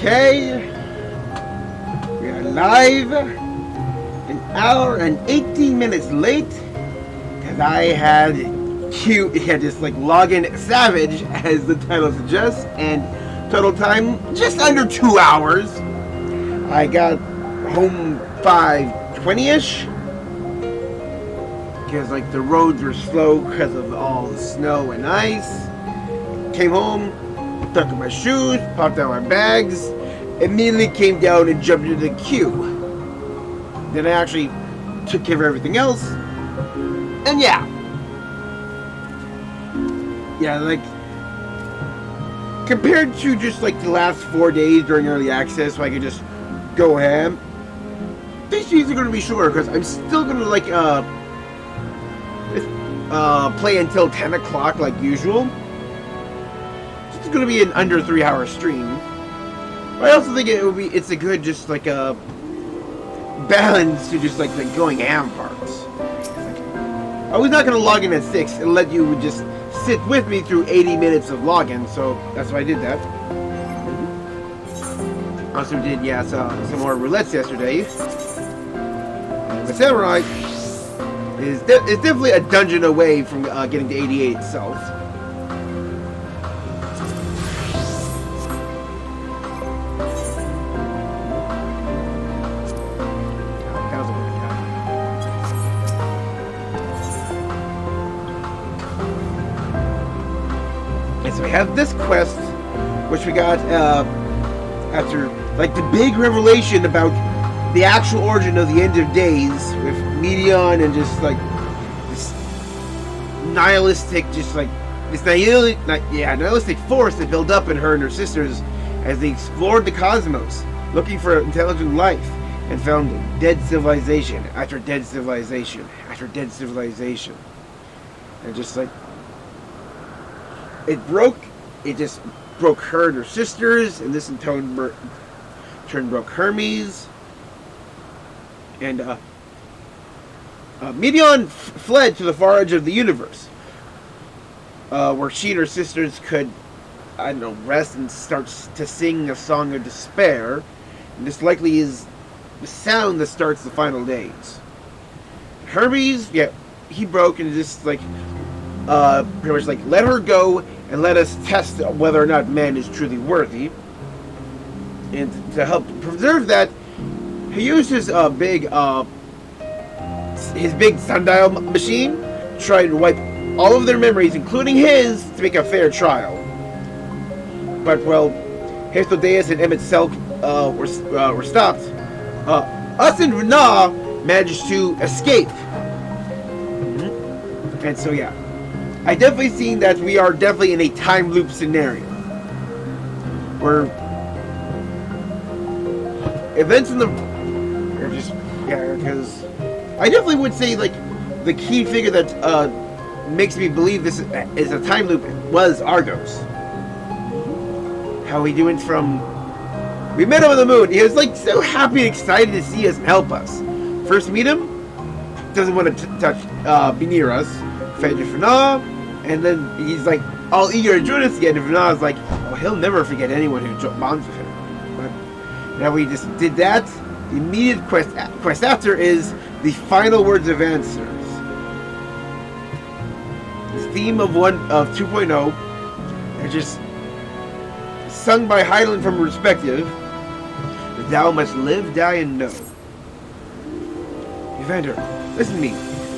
Okay. We are live. An hour and 18 minutes late. Because I had just like login savage as the title suggests. And total time just under 2 hours. I got home 5:20ish. Because like the roads were slow because of all the snow and ice. Came home, took off my shoes, popped out my bags, immediately came down and jumped into the queue. Then I actually took care of everything else. And yeah, like compared to just like the last 4 days during early access, so I could just go ham. These days are going to be shorter because I'm still going to like play until 10 o'clock like usual. It's going to be an under 3 hour stream. But I also think it's a good just like a balance to just like the going ham parts. I was not going to log in at 6 and let you just sit with me through 80 minutes of login, so that's why I did that. Also did some more roulettes yesterday. The Samurai is definitely a dungeon away from getting to 88 itself. And so we have this quest, which we got after like the big revelation about the actual origin of the end of days with Medion and just like this nihilistic, just like this nihilistic force that built up in her and her sisters as they explored the cosmos, looking for intelligent life, and found dead civilization after dead civilization after dead civilization, and just like it just broke her and her sisters, and this in turn broke Hermes. And Medion fled to the far edge of the universe, where she and her sisters could, rest and start to sing a song of despair. And this likely is the sound that starts the final days. Hermes, he broke and just like pretty much like let her go and let us test whether or not man is truly worthy. And to help preserve that, he used his big sundial machine to try to wipe all of their memories, including his, to make a fair trial. But Hephaestus and Emmett Selk were stopped. Us and Vana managed to escape. Mm-hmm. And so I definitely seen that we are definitely in a time loop scenario where events in the because I definitely would say like the key figure that makes me believe this is a time loop was Argos. How we went from we met him on the moon. He was like so happy and excited to see us and help us. First meet him, doesn't want to be near us. Fed to Fana, and then he's like all eager to join us again. And Fana's like, oh, he'll never forget anyone who bonds with him. But now we just did that. The immediate quest after is the final words of answers. The theme of 2.0, they're just sung by Hyland from Perspective. Thou must live, die, and know. Evander, listen to me.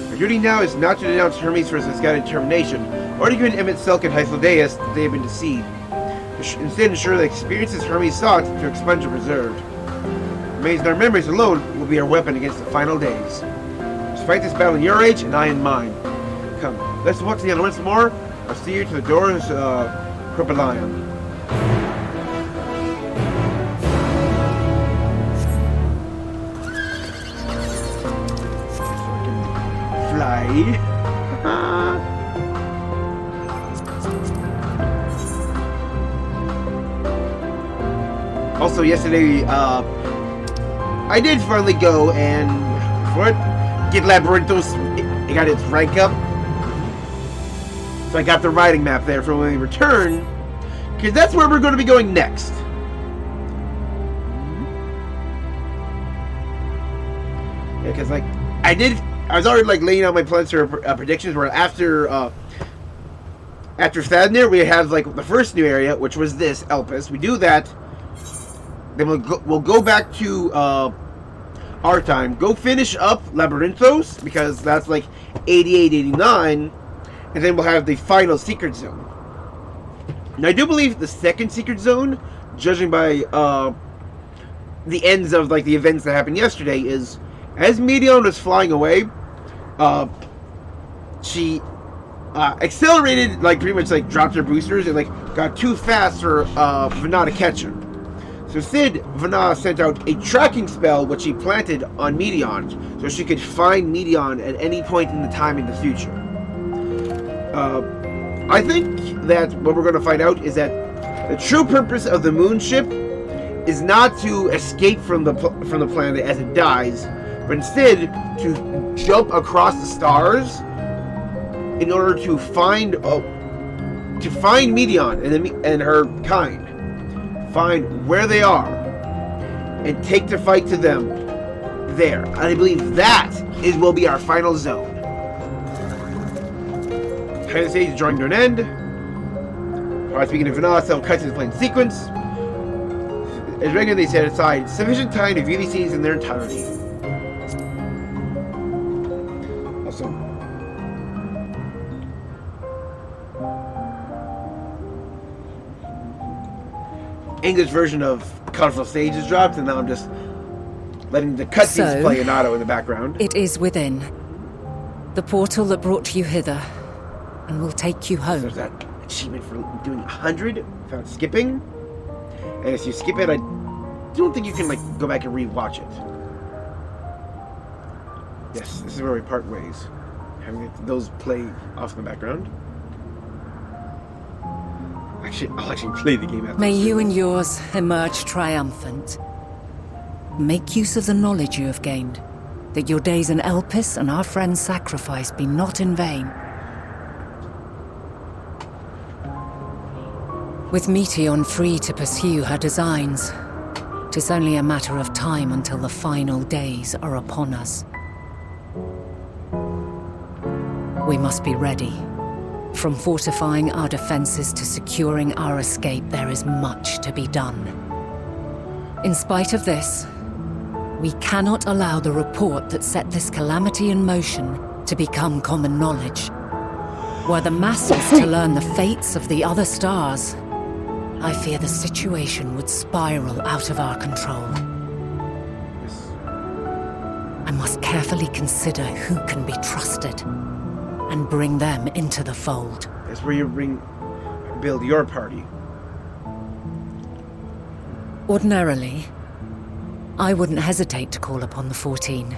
Our duty now is not to denounce Hermes for his misguided determination, or to convince Emmett Selk and Hephaestus that they have been deceived. Instead, ensure the experiences Hermes sought to expunge are preserved. Remains in our memories alone will be our weapon against the final days. Let's fight this battle in your age and I in mine. Come, let's walk together once more. I'll see you to the doors of Cropylion. Fly. Also, yesterday, I did finally go and get Labyrinthos. It got its rank up. So I got the riding map there for when we return, because that's where we're going to be going next. Because like I was already like laying out my plans for predictions. Where after Thadnir, we have like the first new area, which was this Elpis. We do that, then we'll go back to our time. Go finish up Labyrinthos because that's like 88, 89, and then we'll have the final secret zone. Now I do believe the second secret zone, judging by the ends of like the events that happened yesterday, is as Medion was flying away, she accelerated, like pretty much like dropped her boosters and like got too fast for Vana to catch her. So instead, Vana sent out a tracking spell which she planted on Medion so she could find Medion at any point in the time in the future. I think that what we're going to find out is that the true purpose of the moon ship is not to escape from the planet as it dies, but instead to jump across the stars in order to find Medion and her kind, find where they are, and take the fight to them there. And I believe that will be our final zone. Kind of stage is drawing to an end. While speaking of Vana, some cuts in the planned sequence. As regular, they set aside sufficient time to view these scenes in their entirety. Awesome. English version of Colorful Stage is dropped, and now I'm just letting the cutscenes play in auto in the background. It is within. The portal that brought you hither, and will take you home. So there's that achievement for doing 100 without skipping. And if you skip it, I don't think you can like go back and re-watch it. Yes, this is where we part ways. Having those play off in the background. I'll actually play the game after. May you and yours emerge triumphant. Make use of the knowledge you have gained, that your days in Elpis and our friend's sacrifice be not in vain. With Meteion free to pursue her designs, 'tis only a matter of time until the final days are upon us. We must be ready. From fortifying our defenses to securing our escape, there is much to be done. In spite of this, we cannot allow the report that set this calamity in motion to become common knowledge. Were the masses to learn the fates of the other stars, I fear the situation would spiral out of our control. Yes. I must carefully consider who can be trusted and bring them into the fold. That's where you build your party. Ordinarily, I wouldn't hesitate to call upon the 14.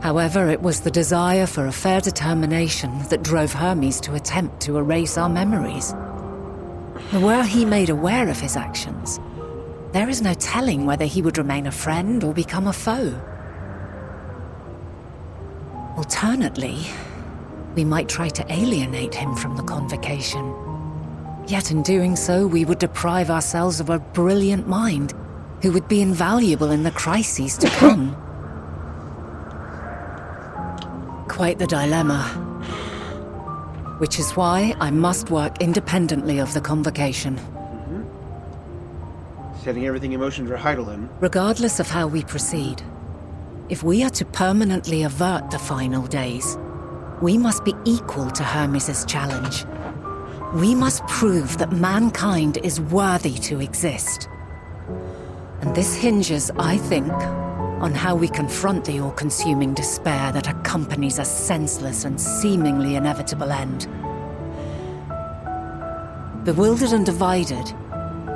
However, it was the desire for a fair determination that drove Hermes to attempt to erase our memories. Were he made aware of his actions, there is no telling whether he would remain a friend or become a foe. Alternately, we might try to alienate him from the convocation. Yet in doing so, we would deprive ourselves of a brilliant mind who would be invaluable in the crises to come. Quite the dilemma. Which is why I must work independently of the convocation. Setting everything in motion for Heidelin. Regardless of how we proceed, if we are to permanently avert the final days, we must be equal to Hermes' challenge. We must prove that mankind is worthy to exist. And this hinges, I think, on how we confront the all-consuming despair that accompanies a senseless and seemingly inevitable end. Bewildered and divided,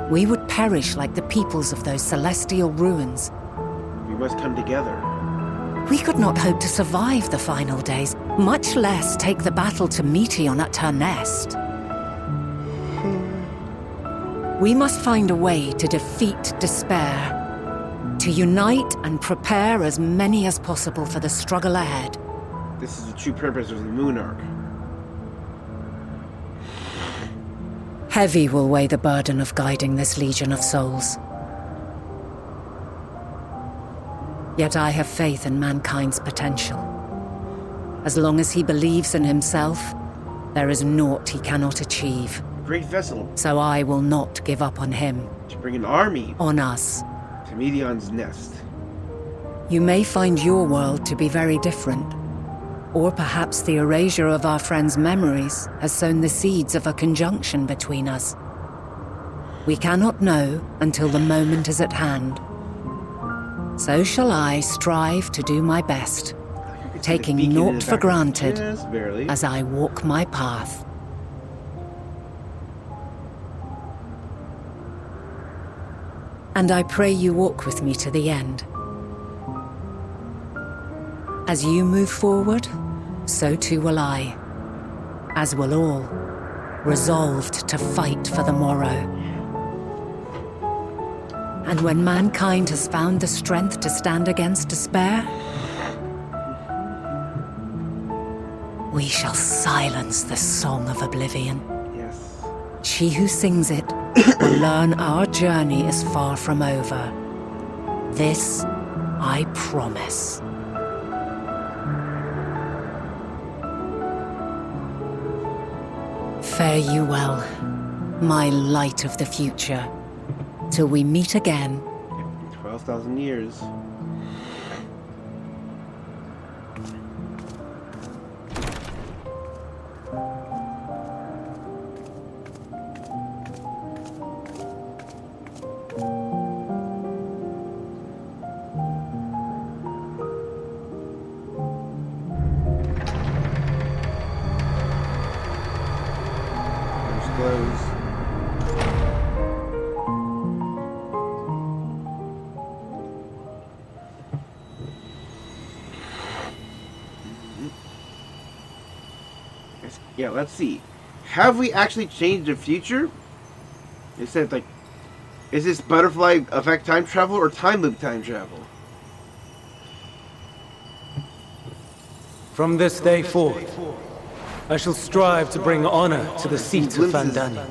we would perish like the peoples of those celestial ruins. We must come together. We could not hope to survive the final days, much less take the battle to Meteion at her nest. We must find a way to defeat despair, to unite and prepare as many as possible for the struggle ahead. This is the true purpose of the Moon Arc. Heavy will weigh the burden of guiding this legion of souls. Yet I have faith in mankind's potential. As long as he believes in himself, there is naught he cannot achieve. Great vessel. So I will not give up on him. To bring an army. On us. To Medion's nest. You may find your world to be very different. Or perhaps the erasure of our friends' memories has sown the seeds of a conjunction between us. We cannot know until the moment is at hand. So shall I strive to do my best, taking naught for granted as I walk my path. And I pray you walk with me to the end. As you move forward, so too will I, as will all, resolved to fight for the morrow. And when mankind has found the strength to stand against despair, we shall silence the song of oblivion. Yes. She who sings it will learn our journey is far from over. This I promise. Fare you well, my light of the future, till we meet again. 12,000 years. Yeah, let's see. Have we actually changed the future? It said, like, is this butterfly effect time travel or time loop time travel? From this day forth, I shall strive to bring honor to the seat of Vandania.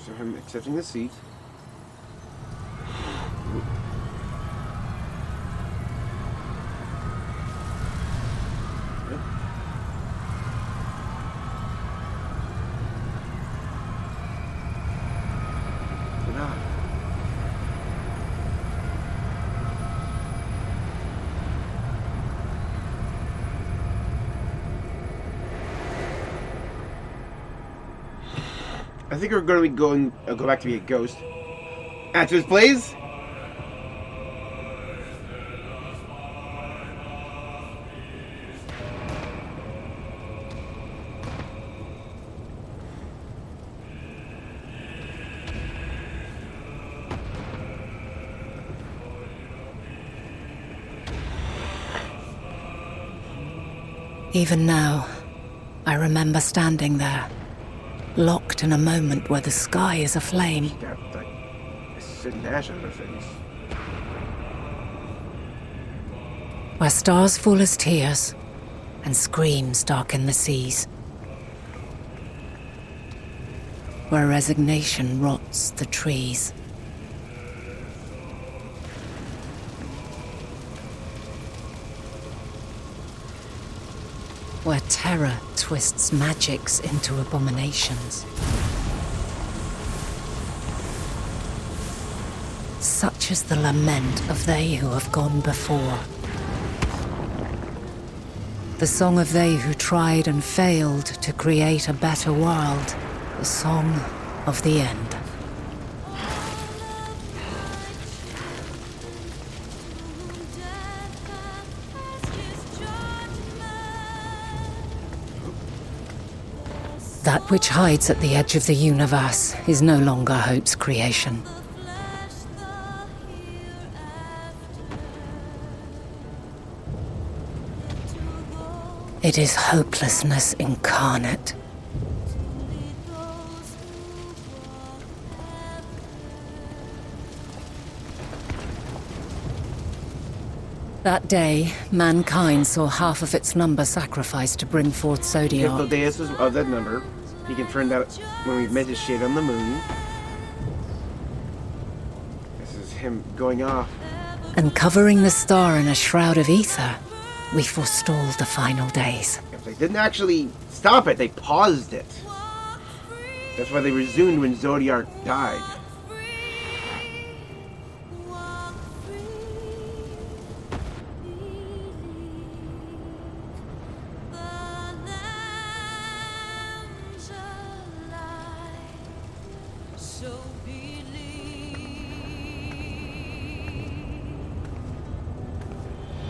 So I'm accepting the seat. I think we're going to be go back to be a ghost. After this plays? Even now, I remember standing there, locked in a moment where the sky is aflame. Got like a Sid Nash on her face. Where stars fall as tears, and screams darken the seas. Where resignation rots the trees. Where terror twists magics into abominations. Such is the lament of they who have gone before. The song of they who tried and failed to create a better world. The song of the end. That which hides at the edge of the universe is no longer hope's creation. It is hopelessness incarnate. That day, mankind saw half of its number sacrificed to bring forth If Zodiac. the dais was of that number, he confirmed that when we met his shade on the moon. This is him going off. And covering the star in a shroud of ether, we forestalled the final days. They didn't actually stop it, they paused it. That's why they resumed when Zodiac died.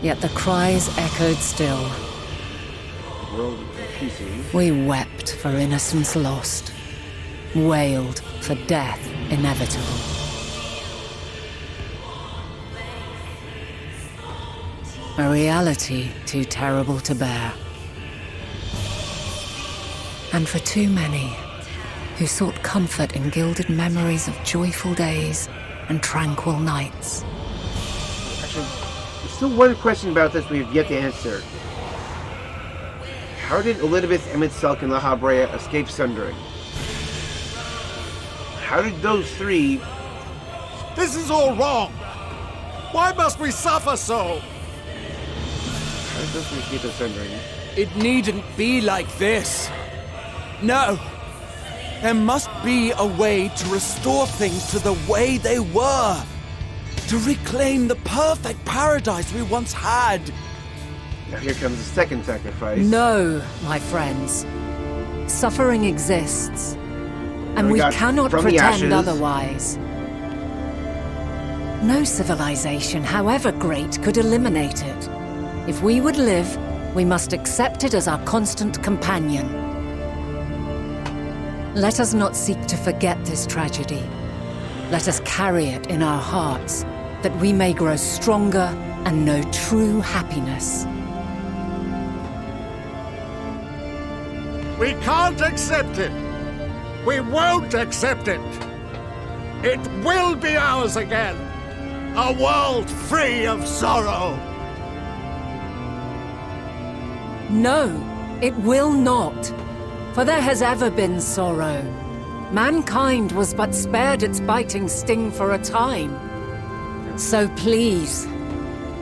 Yet the cries echoed still. The world in pieces. We wept for innocence lost, wailed for death inevitable. A reality too terrible to bear. And for too many who sought comfort in gilded memories of joyful days and tranquil nights. Actually, there's still one question about this we have yet to answer. How did Elizabeth, Emmett Selk, and La Habrea escape sundering? How did those three... This is all wrong! Why must we suffer so? How did those three escape the sundering? It needn't be like this. No. There must be a way to restore things to the way they were. To reclaim the perfect paradise we once had. Now here comes the second sacrifice. No, my friends. Suffering exists. And we cannot pretend otherwise. No civilization, however great, could eliminate it. If we would live, we must accept it as our constant companion. Let us not seek to forget this tragedy. Let us carry it in our hearts, that we may grow stronger and know true happiness. We can't accept it! We won't accept it! It will be ours again! A world free of sorrow! No, it will not. For there has ever been sorrow. Mankind was but spared its biting sting for a time. So please,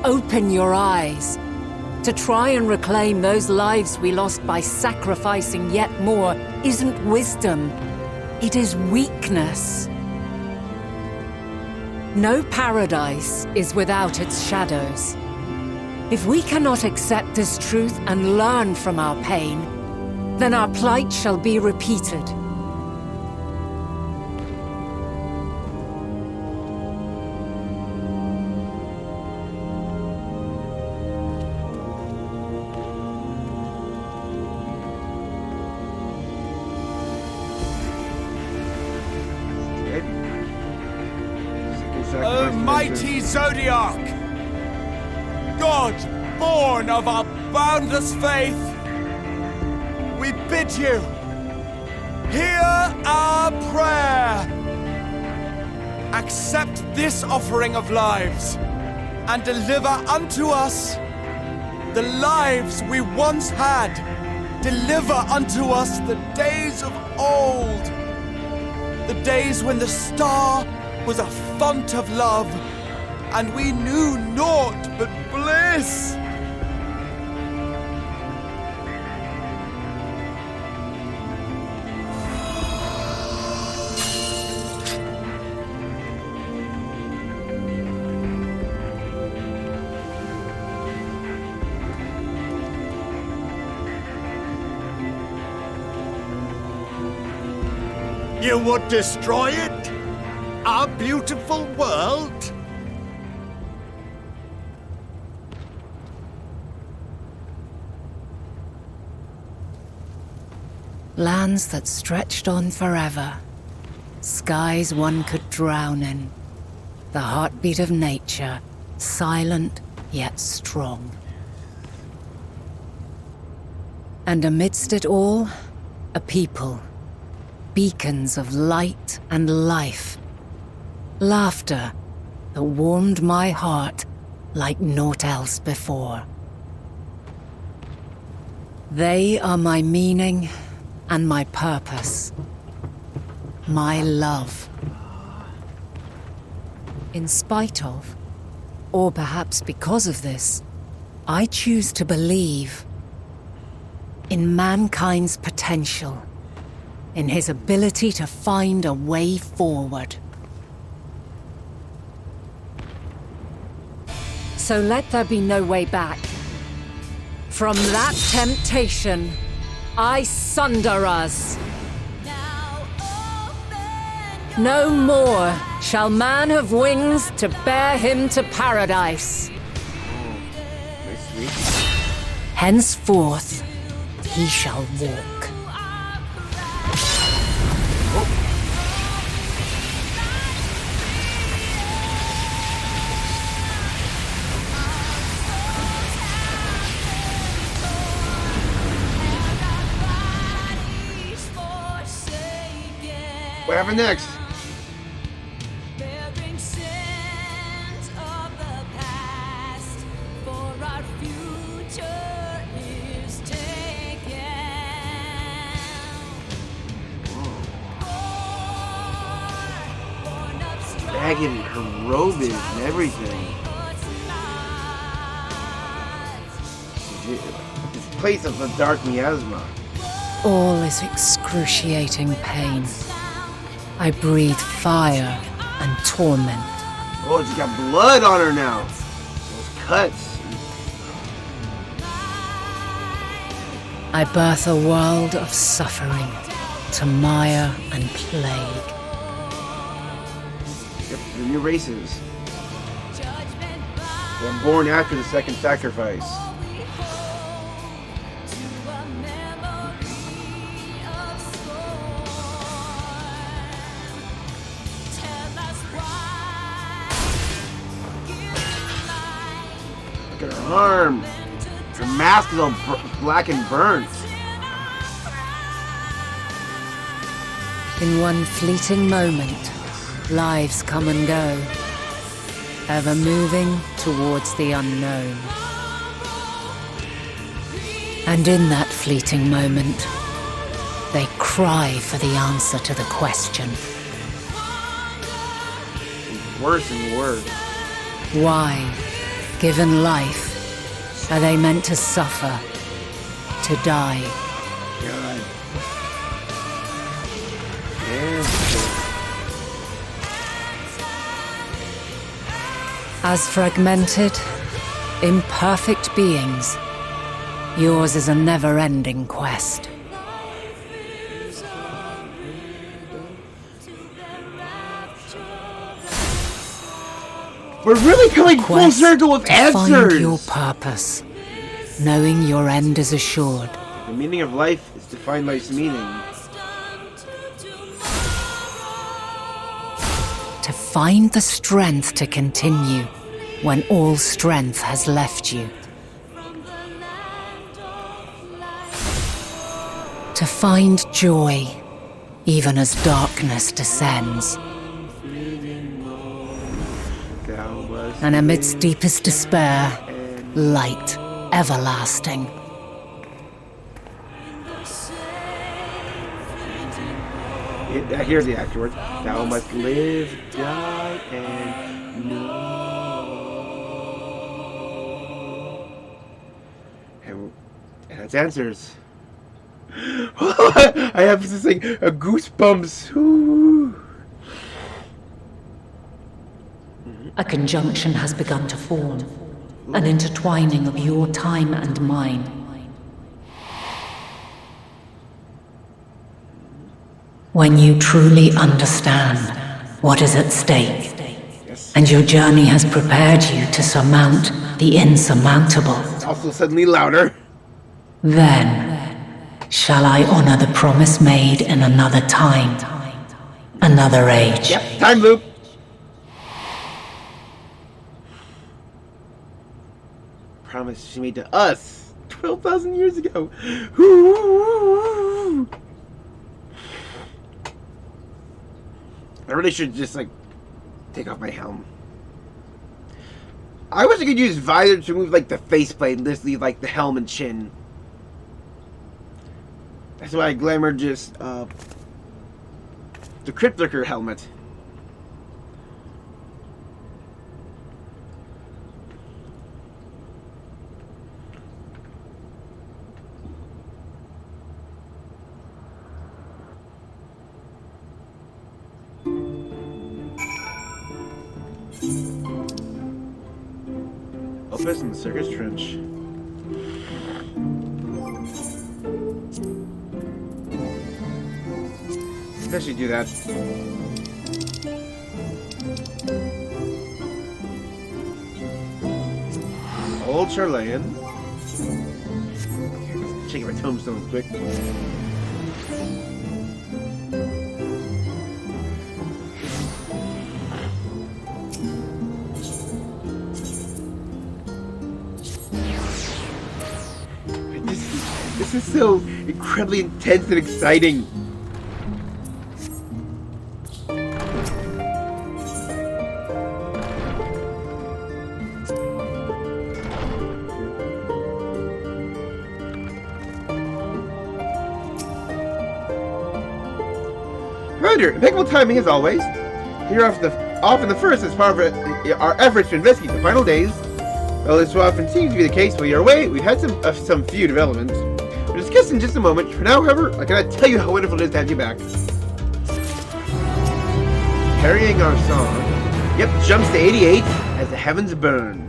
open your eyes. To try and reclaim those lives we lost by sacrificing yet more isn't wisdom. It is weakness. No paradise is without its shadows. If we cannot accept this truth and learn from our pain, then our plight shall be repeated. O mighty Zodiac! God, born of our boundless faith, we bid you, hear our prayer. Accept this offering of lives, and deliver unto us the lives we once had. Deliver unto us the days of old, the days when the star was a font of love, and we knew naught but bliss. You would destroy it? Our beautiful world? Lands that stretched on forever. Skies one could drown in. The heartbeat of nature, silent yet strong. And amidst it all, a people. Beacons of light and life. Laughter that warmed my heart like naught else before. They are my meaning and my purpose. My love. In spite of, or perhaps because of this, I choose to believe in mankind's potential, in his ability to find a way forward. So let there be no way back. From that temptation, I sunder us. No more shall man have wings to bear him to paradise. Henceforth, he shall walk. What happened next? Dragon, her robe is and everything. This place of the dark miasma. All is excruciating pain. I breathe fire and torment. Oh, she's got blood on her now. Those cuts. I birth a world of suffering to mire and plague. Yep, the new races. They're born after the second sacrifice. Look at her arm. Her mask is all black and burnt. In one fleeting moment, lives come and go, ever moving towards the unknown. And in that fleeting moment, they cry for the answer to the question. Worse and worse. Why, given life, are they meant to suffer, to die? God. Yeah. As fragmented, imperfect beings, yours is a never-ending quest. We're really coming full Quest circle with to answers! find your purpose, knowing your end is assured. The meaning of life is to find life's meaning. To find the strength to continue when all strength has left you. To find joy even as darkness descends. And amidst deepest despair, light everlasting. Here's the afterwards. Thou must live, die, and know. And that's answers. I have this thing, goosebumps. Ooh. A conjunction has begun to form, an intertwining of your time and mine. When you truly understand what is at stake, and your journey has prepared you to surmount the insurmountable, Also suddenly louder. then shall I honor the promise made in another time, another age. Yep, time loop. Promise she made to us 12,000 years ago. Ooh. I really should just like take off my helm. I wish I could use visor to remove like the faceplate and just leave like the helm and chin. That's why I glamored just the Crypt Lurker helmet. office in the circus trench. Especially do that. Old Charlayan. Checking my tombstones quick. This is so incredibly intense and exciting. Commander, impeccable timing as always. Here off in the first as part of our efforts to investigate the final days. Well, this will often seems to be the case while you're away. We've had some few developments. We'll discuss in just a moment. For now, however, I cannot tell you how wonderful it is to have you back. Carrying our song. Yep, jumps to 88 as the heavens burn.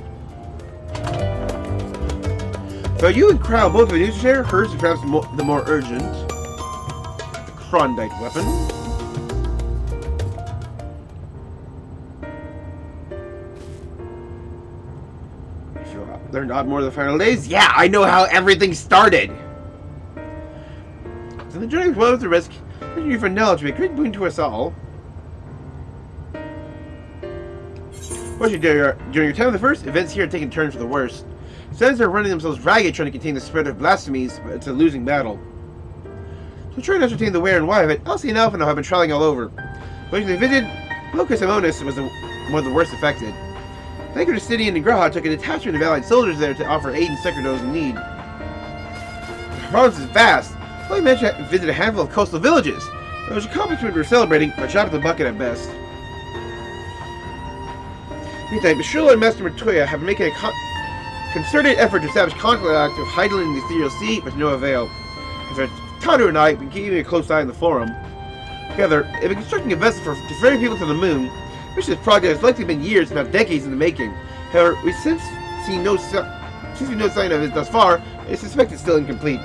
So you and Crow both have a news to share. Hers is perhaps the more urgent. The Klondike weapon. If you learned a lot more of the final days, yeah, I know how everything started. So the journey was well worth the risk. Thank you for knowledge will be a great boon to us all. During your time of the first, events here are taking turns for the worst. Senators are running themselves ragged trying to contain the spread of blasphemies, but it's a losing battle. To try and ascertain the where and why of it, Elsie and Alpha have been traveling all over. When they visited, Locus Amonis was one of the worst affected. Thanks to Stidian and Graha took a detachment of allied soldiers there to offer aid and succor those in need. The province is vast. We only managed to visit a handful of coastal villages. It was an accomplishment we were celebrating, but shot at the bucket at best. Meantime, Bashula and Master Matoya have been making a concerted effort to establish contact with Heidelin in the Ethereal Sea, but to no avail. As Tadu and I have been keeping a close eye on the Forum. Together, they've been constructing a vessel to ferry people to the moon, which this project has likely been years, if not decades, in the making. However, we've since seen no sign of it thus far, I suspect it's still incomplete.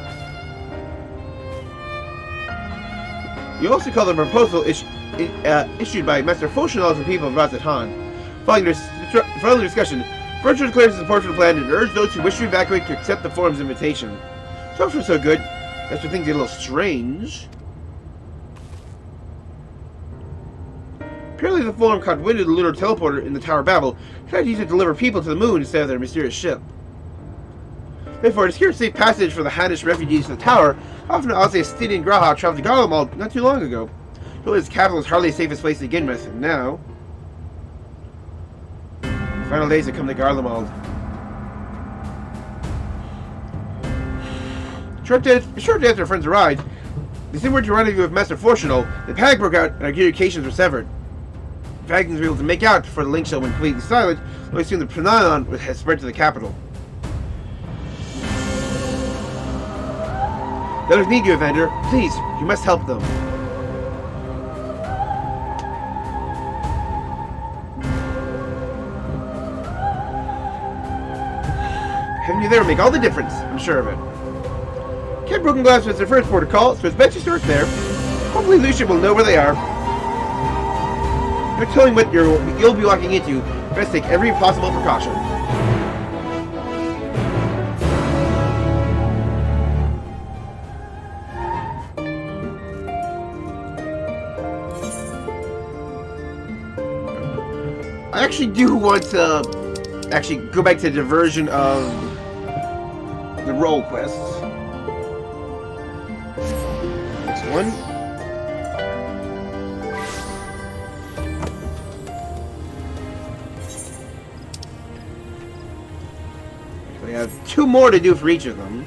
You also call the proposal issued by Master Foshinal to the people of Razatan. Following the discussion, Virtual declares his support for the plan and urged those who wish to evacuate to accept the Forum's invitation. So far so good. That's where things get a little strange. Apparently the Forum caught wind of the lunar teleporter in the Tower of Babel, tried to use it to deliver people to the moon instead of their mysterious ship. Therefore, to secure safe passage for the Haddish refugees to the Tower, often Ozzy Stidi and Graha traveled to Garlemald not too long ago. Really, its capital is hardly the safest place to begin with, and now... the final days have come to Garlemald. Shortly after our friends arrived, they sent word to rendezvous with Master Fortunal. The panic broke out and our communications were severed. Dragons were able to make out before the link shell went completely silent, though soon the phenomenon had spread to the capital. The others need you, Evander. Please, you must help them. Having you there will make all the difference, I'm sure of it. Camp Broken Glass was their first port of call, so it's best you start there. Hopefully Lucian will know where they are. No telling what you'll be walking into. Best take every possible precaution. I actually do want to go back to the diversion of the role quests. Next one. We have 2 more to do for each of them.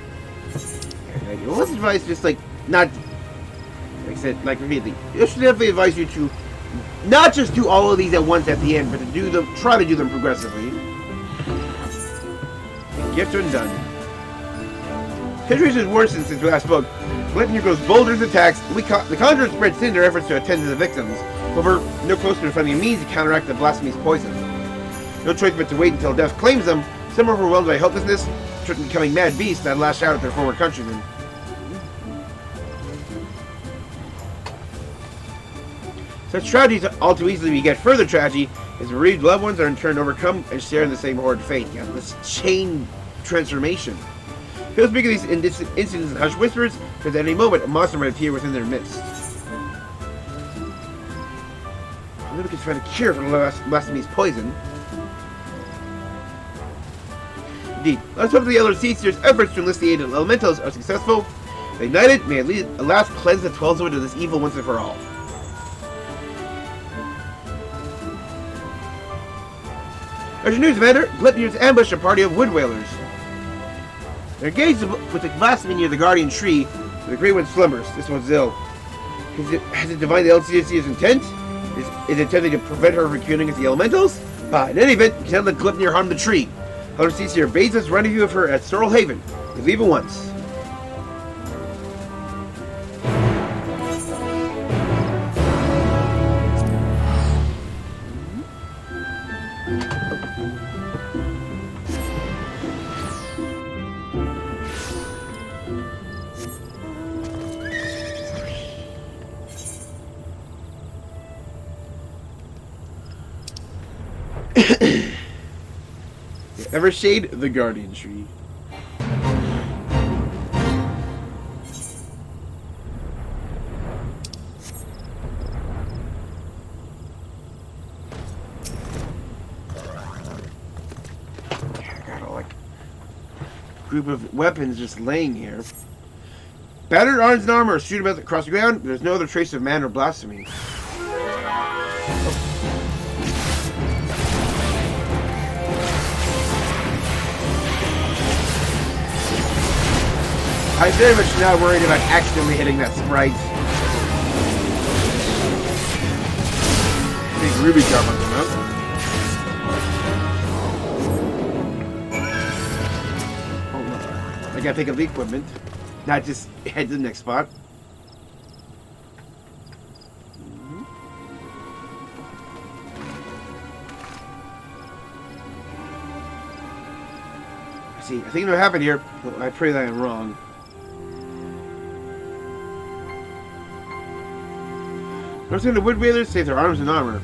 And let's advise just not, like I said, repeatedly. I should definitely advise you to not just do all of these at once at the end, but to do them, try to do them progressively. Get done. Situation has worsened since we last spoke. Glenton grows bolder in attacks. The Conjurers spread thin in their efforts to attend to the victims. However, no closer to finding a means to counteract the blasphemy's poison. No choice but to wait until death claims them. Some are overwhelmed by helplessness, certain becoming mad beasts that lash out at their former countrymen. Such tragedies all too easily beget further tragedy as bereaved loved ones are in turn overcome and share in the same horrid fate. Yeah, this chain transformation. People speak of these incidents in hushed whispers, because at any moment a monster might appear within their midst. Maybe we can find a cure for Blasphemy's poison. Indeed, let's hope the Elder Seaster's efforts to enlist the aid of elementals are successful. If united, may at last cleanse the Twelvewood of this evil once and for all. As your news, Commander, Gleipnir's ambushed a party of wood whalers. They're engaged with the blasphemy near the guardian tree, where the Great One slumbers. This one's ill. Has it divined the LCSC's intent? Is it intending to prevent her from recruiting against the elementals? In any event, we cannot let Gleipnir harm the tree. Elder Seaster bids us rendezvous with her at Sorrel Haven. We leave at once. Evershade the Guardian Tree. I got a group of weapons just laying here. Battered arms and armor are strewn about across the ground, but there's no other trace of man or blasphemy. I'm very much not worried about accidentally hitting that sprite. Big ruby jar on them out. Oh no. I gotta pick up the equipment. Not just head to the next spot. I see. I think what happened here. I pray that I'm wrong. Noticing the wood whalers save their arms and armor.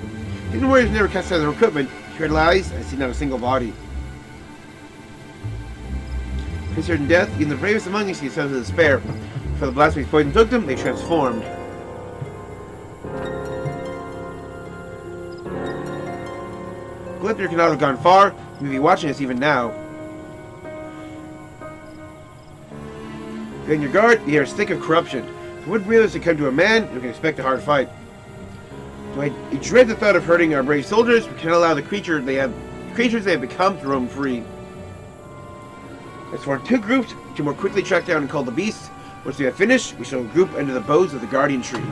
These warriors never cast out their equipment. Here lies, I see not a single body. In certain death, even the bravest among you see signs of despair. For the blasphemy's poison took them, they transformed. Gleipnir cannot have gone far. He may be watching us even now. In your guard, the air is thick of corruption. If the wood whalers succumb to a man, you can expect a hard fight. So I dread the thought of hurting our brave soldiers. We cannot allow the creatures they have become to roam free. Let's form two groups to more quickly track down and call the beasts. Once we have finished, we shall group under the boughs of the guardian tree.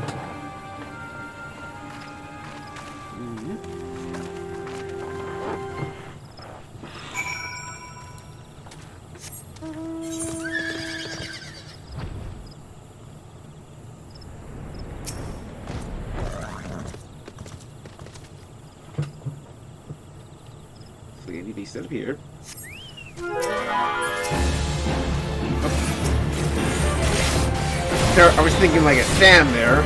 Set up here. There, I was thinking like a Sam there.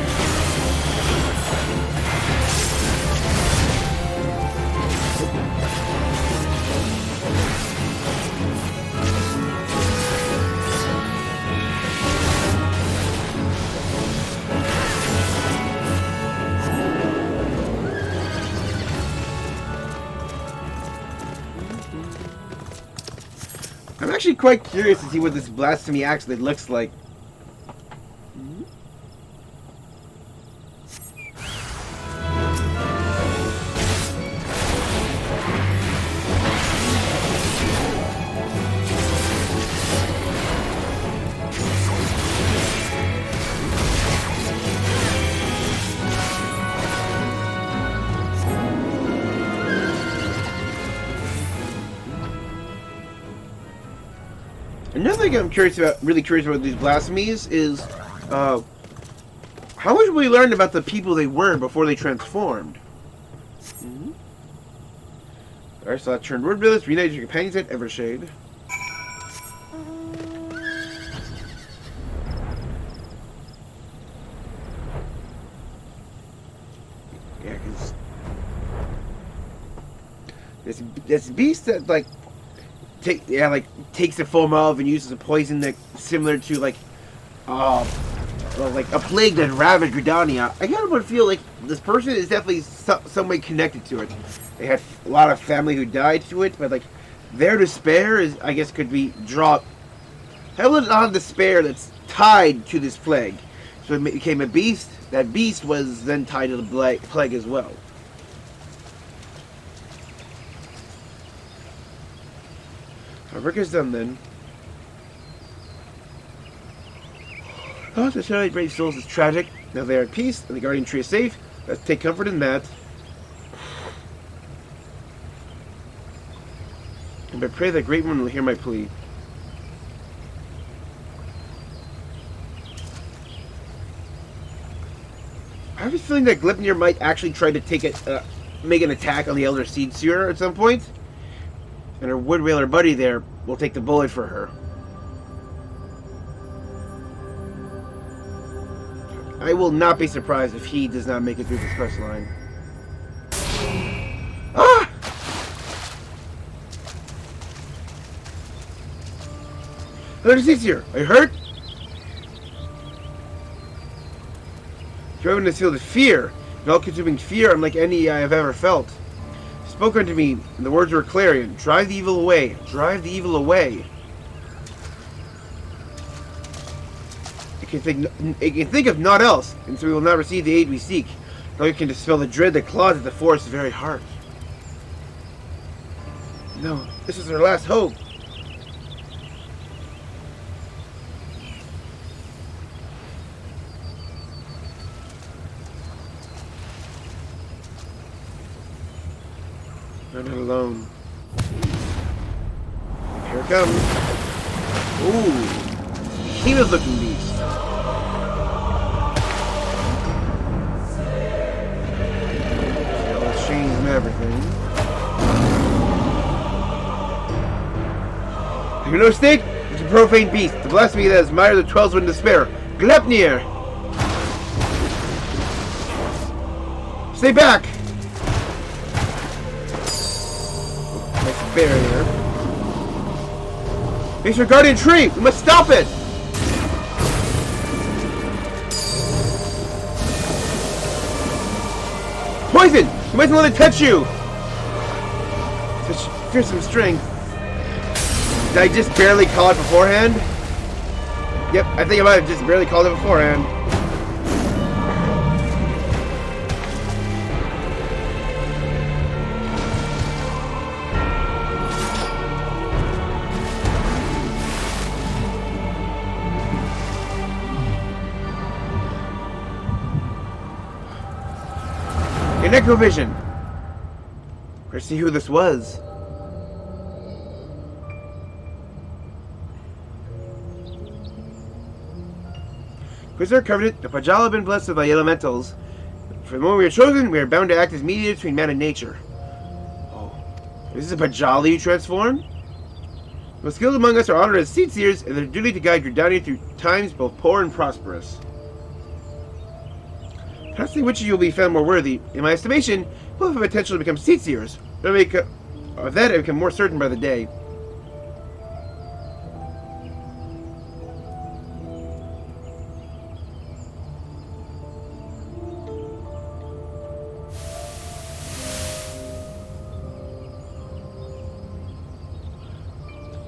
I'm actually quite curious to see what this blasphemy actually looks like. Another thing I'm really curious about these blasphemies is, how much have we learned about the people they were before they transformed? Alright, so that turned word village, reunite your companions at Evershade. Yeah, because this beast that takes the form of and uses a poison that similar to like a plague that ravaged Gridania. I kind of feel like this person is definitely some way connected to it. They had a lot of family who died to it, but like their despair is, I guess, could be have a lot of despair that's tied to this plague. So it became a beast. That beast was then tied to the plague as well. Our work is done then. Oh, to celebrate brave souls is tragic. Now they are at peace, and the guardian tree is safe. Let's take comfort in that. And I pray that great one will hear my plea. I have a feeling that Gleipnir might actually try to make an attack on the Elder Seed Seer at some point. And her Wood Wailer buddy there will take the bullet for her. I will not be surprised if he does not make it through this quest line. Ah! Elder Seed Seer, are you hurt? You're having to feel the fear, an all-consuming fear unlike any I have ever felt. Spoke unto me, and the words were clarion. Drive the evil away. Drive the evil away. It can think of naught else, and so we will not receive the aid we seek. Nor can dispel the dread that claws at the forest's very heart. No, this is our last hope. I'm not alone. Here it comes. Ooh. Behemoth looking beast. Let's change and everything. You're no stake? It's a profane beast. The blasphemy that has mired the 12s in despair. Gleipnir! Stay back! Barrier. It's your guardian tree! We must stop it! Poison! You mustn't let it touch you! Such fearsome strength. Did I just barely call it beforehand? Yep, I think I might have just barely called it beforehand. Necrovision! Let's see who this was. Prisoner Covenant, the Pajala have been blessed by elementals. For the moment we are chosen, we are bound to act as mediators between man and nature. Oh. Is this a Pajala you transform? The most skilled among us are honored as seed seers, and their duty to guide Gridania through times both poor and prosperous. Perhaps which of you will be found more worthy. In my estimation, we'll have the potential to become seed seers. Of that I become more certain by the day.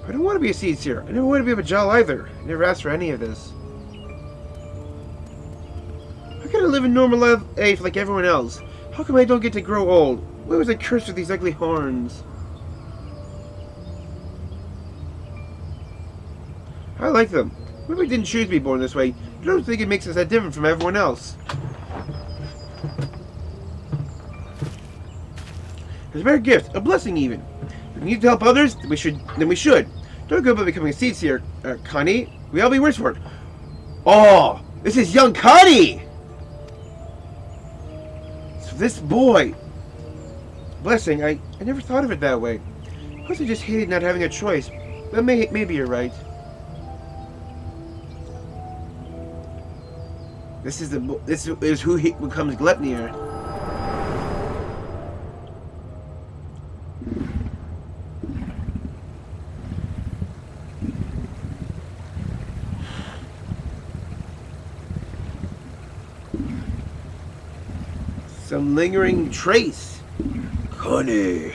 I don't want to be a seed seer. I never want to be a Bajal either. I never asked for any of this. I gotta live a normal life like everyone else. How come I don't get to grow old? Why was I cursed with these ugly horns? I like them. Maybe I didn't choose to be born this way, but I don't think it makes us that different from everyone else. It's a rare gift, a blessing even. If we need to help others, then we should. Don't go about becoming a seed seer, Connie. We all be worse for it. Oh, this is young Connie! So this boy, Blessing, I never thought of it that way. I must have just hated not having a choice. But maybe you're right. This is who he becomes Glepnir. Some lingering trace. Honey.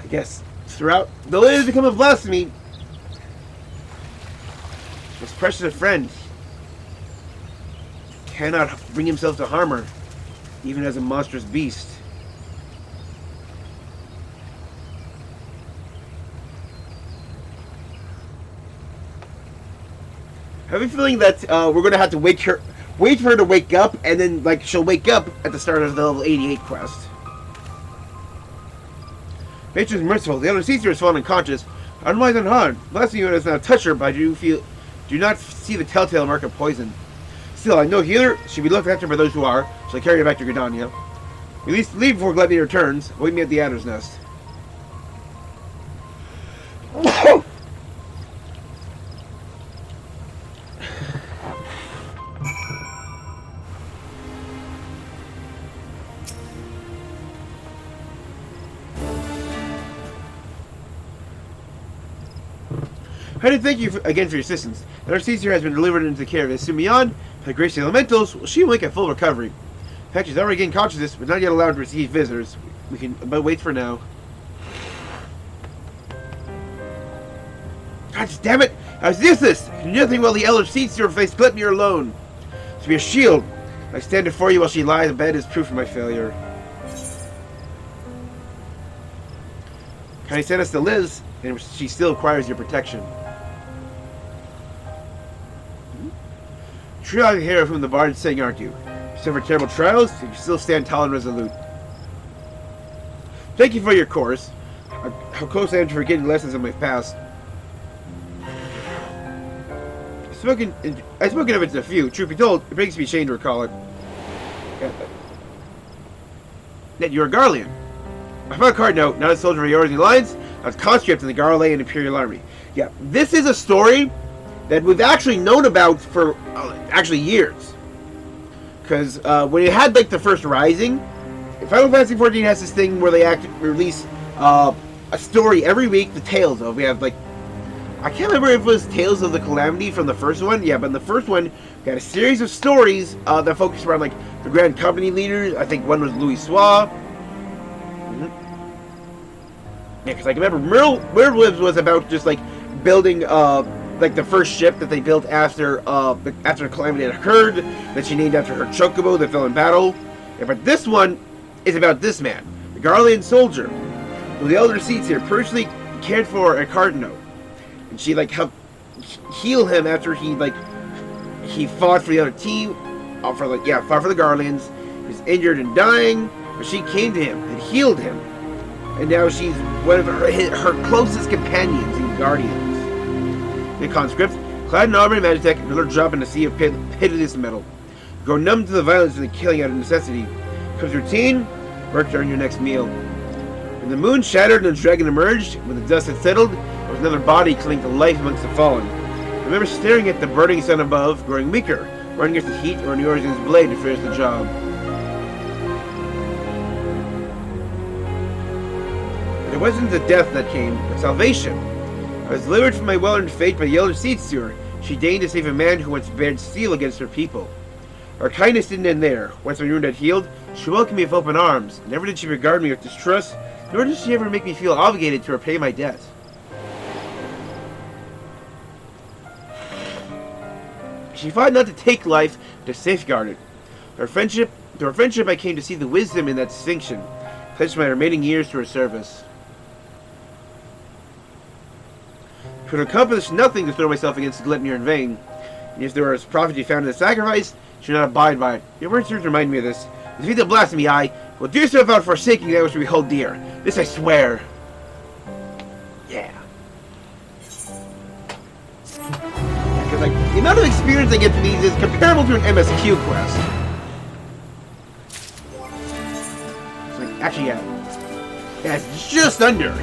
I guess throughout the way has become a blasphemy. This precious friend cannot bring himself to harm her, even as a monstrous beast. I have a feeling that we're gonna have to wait for her to wake up, and then like she'll wake up at the start of the level 88 quest. Nature is merciful. The other Caesar has fallen unconscious, otherwise unharmed. Blessing you does not touch her, but I do not see the telltale mark of poison. Still, I know healer. She'll be looked after by those who are. So I carry her back to Gridania. At least leave before Gladney returns. Wait me at the Adder's Nest. I did thank you again for your assistance. Our Caesar has been delivered into the care of Simeon. By the grace of the elementals, she will make a full recovery. In fact, she's already gained consciousness, but not yet allowed to receive visitors. We can but wait for now. God damn it! I was useless! I can do nothing while the elder Caesar faced Glepnir alone. To be a shield, I stand before you while she lies in bed is proof of my failure. Can you send us to Liz? And she still requires your protection. True out here of whom the bards sing, aren't you? You suffer terrible trials, and you still stand tall and resolute. Thank you for your course. How close I am to forgetting lessons of my past. I've spoken of it to a few. Truth be told, it makes me ashamed to recall it. That you're a Garlean. I found a card note, not a soldier of yours in the lines. I was conscript in the Garlean Imperial Army. Yeah, this is a story that we've actually known about for actually years. Because when you had like the first Rising, Final Fantasy XIV has this thing where they release a story every week, the Tales of. We have like, I can't remember if it was Tales of the Calamity from the first one. Yeah, but in the first one, we had a series of stories that focused around like the Grand Company leaders. I think one was Louis Soir. Yeah, because I can remember Werewolves was about just like building like the first ship that they built after the calamity had occurred, that she named after her chocobo that fell in battle. Yeah, but this one is about this man, the Garlean soldier, who the elder Caesar personally cared for a cardinal, and she like helped heal him after he fought for the other team, fought for the Garleans. He was injured and dying, but she came to him and healed him. And now she's one of her closest companions and guardians. The conscript, clad in armor and magitech, another drop in a sea of pitiless metal. Grow numb to the violence and the killing out of necessity. Comes routine, work to earn your next meal. When the moon shattered and the dragon emerged, when the dust had settled, there was another body clinging to life amongst the fallen. I remember staring at the burning sun above, growing weaker, running against the heat or Neorzin's blade to finish the job. It wasn't the death that came, but salvation. I was delivered from my well-earned fate by the elder Caesar. She deigned to save a man who once bared steel against her people. Our kindness didn't end there. Once my wound had healed, she welcomed me with open arms. Never did she regard me with distrust, nor did she ever make me feel obligated to repay my debt. She fought not to take life, but to safeguard it. Through our friendship, I came to see the wisdom in that distinction. Pledged my remaining years to her service. Could accomplish nothing to throw myself against Glepnir in vain. And if there was profit to be found in the sacrifice, should not abide by it. Your words remind me of this. Defeat the blasphemy, I will do yourself out forsaking that which we hold dear. This I swear. Yeah. like the amount of experience I get from these is comparable to an MSQ quest. It's like, actually, yeah, it's just under.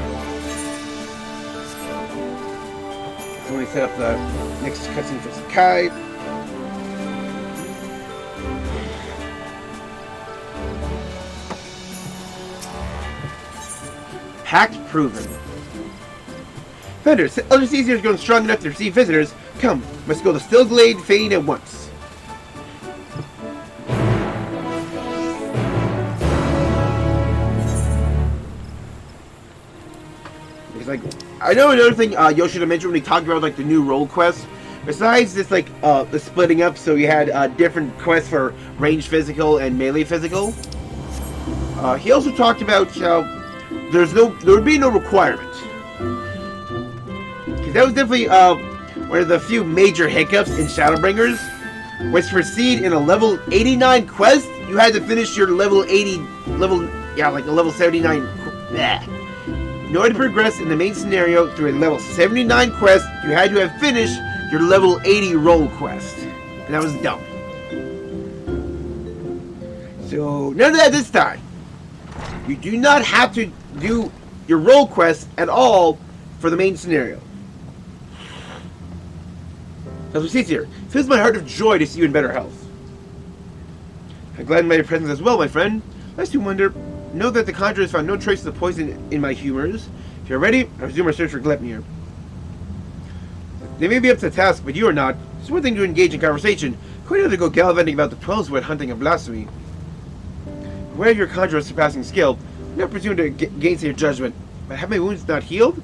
So we set up the next cutscene for Sakai. Pact proven. Vendors, Elder Caesar is growing strong enough to receive visitors. Come, must go to Stillglade Fane at once. It's like, I know another thing Yoshida mentioned when he talked about like the new role quests. Besides this, like the splitting up, so you had different quests for range physical and melee physical. He also talked about how there would be no requirement. That was definitely one of the few major hiccups in Shadowbringers. Was to proceed in a level 89 quest, you had to finish your level 79. In order to progress in the main scenario through a level 79 quest, you had to have finished your level 80 role quest. And that was dumb. So, none of that this time. You do not have to do your role quest at all for the main scenario. As we see here, it fills my heart of joy to see you in better health. I'm glad in my presence as well, my friend. Lest you wonder, know that the conjurers found no traces of poison in my humors. If you're ready, I'll resume our search for Glepnir. They may be up to the task, but you are not. It's one thing to engage in conversation, quite another to go gallivanting about the 12-wood hunting of blasphemy. Aware of your conjurer's surpassing skill, I never presume to gainsay your judgment, but have my wounds not healed?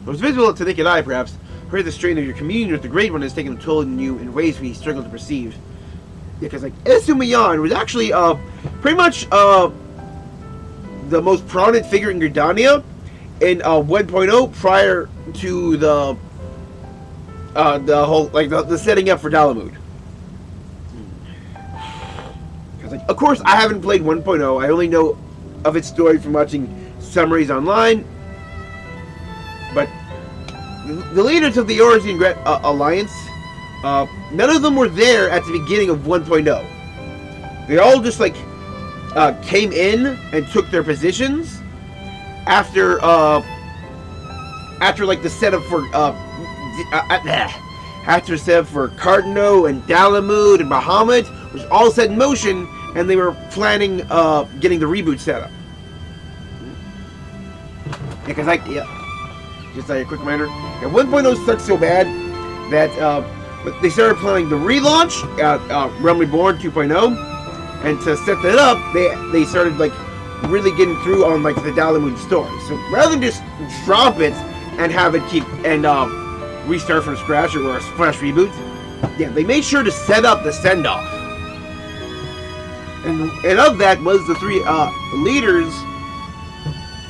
It was visible to naked eye, perhaps. Heard the strain of your communion with the Great One has taken a toll on you in ways we struggle to perceive. Yeah, because like Esumiyan was actually pretty much the most prominent figure in Gridania in 1.0 prior to the whole like the setting up for Garlemald. Because like, of course, I haven't played 1.0. I only know of its story from watching summaries online, but. The leaders of the Origin Alliance, none of them were there at the beginning of 1.0. They all just like came in and took their positions after like the setup for after setup for Cardinal and Garlemald and Bahamut was all set in motion, and they were planning getting the reboot set up. Because just like a quick reminder, 1.0 sucked so bad that they started planning the relaunch, Realm Reborn 2.0, and to set that up, they started like really getting through on like the Garlemald story. So rather than just drop it and have it keep and restart from scratch or a fresh reboot, yeah, they made sure to set up the send off, and of that was the three leaders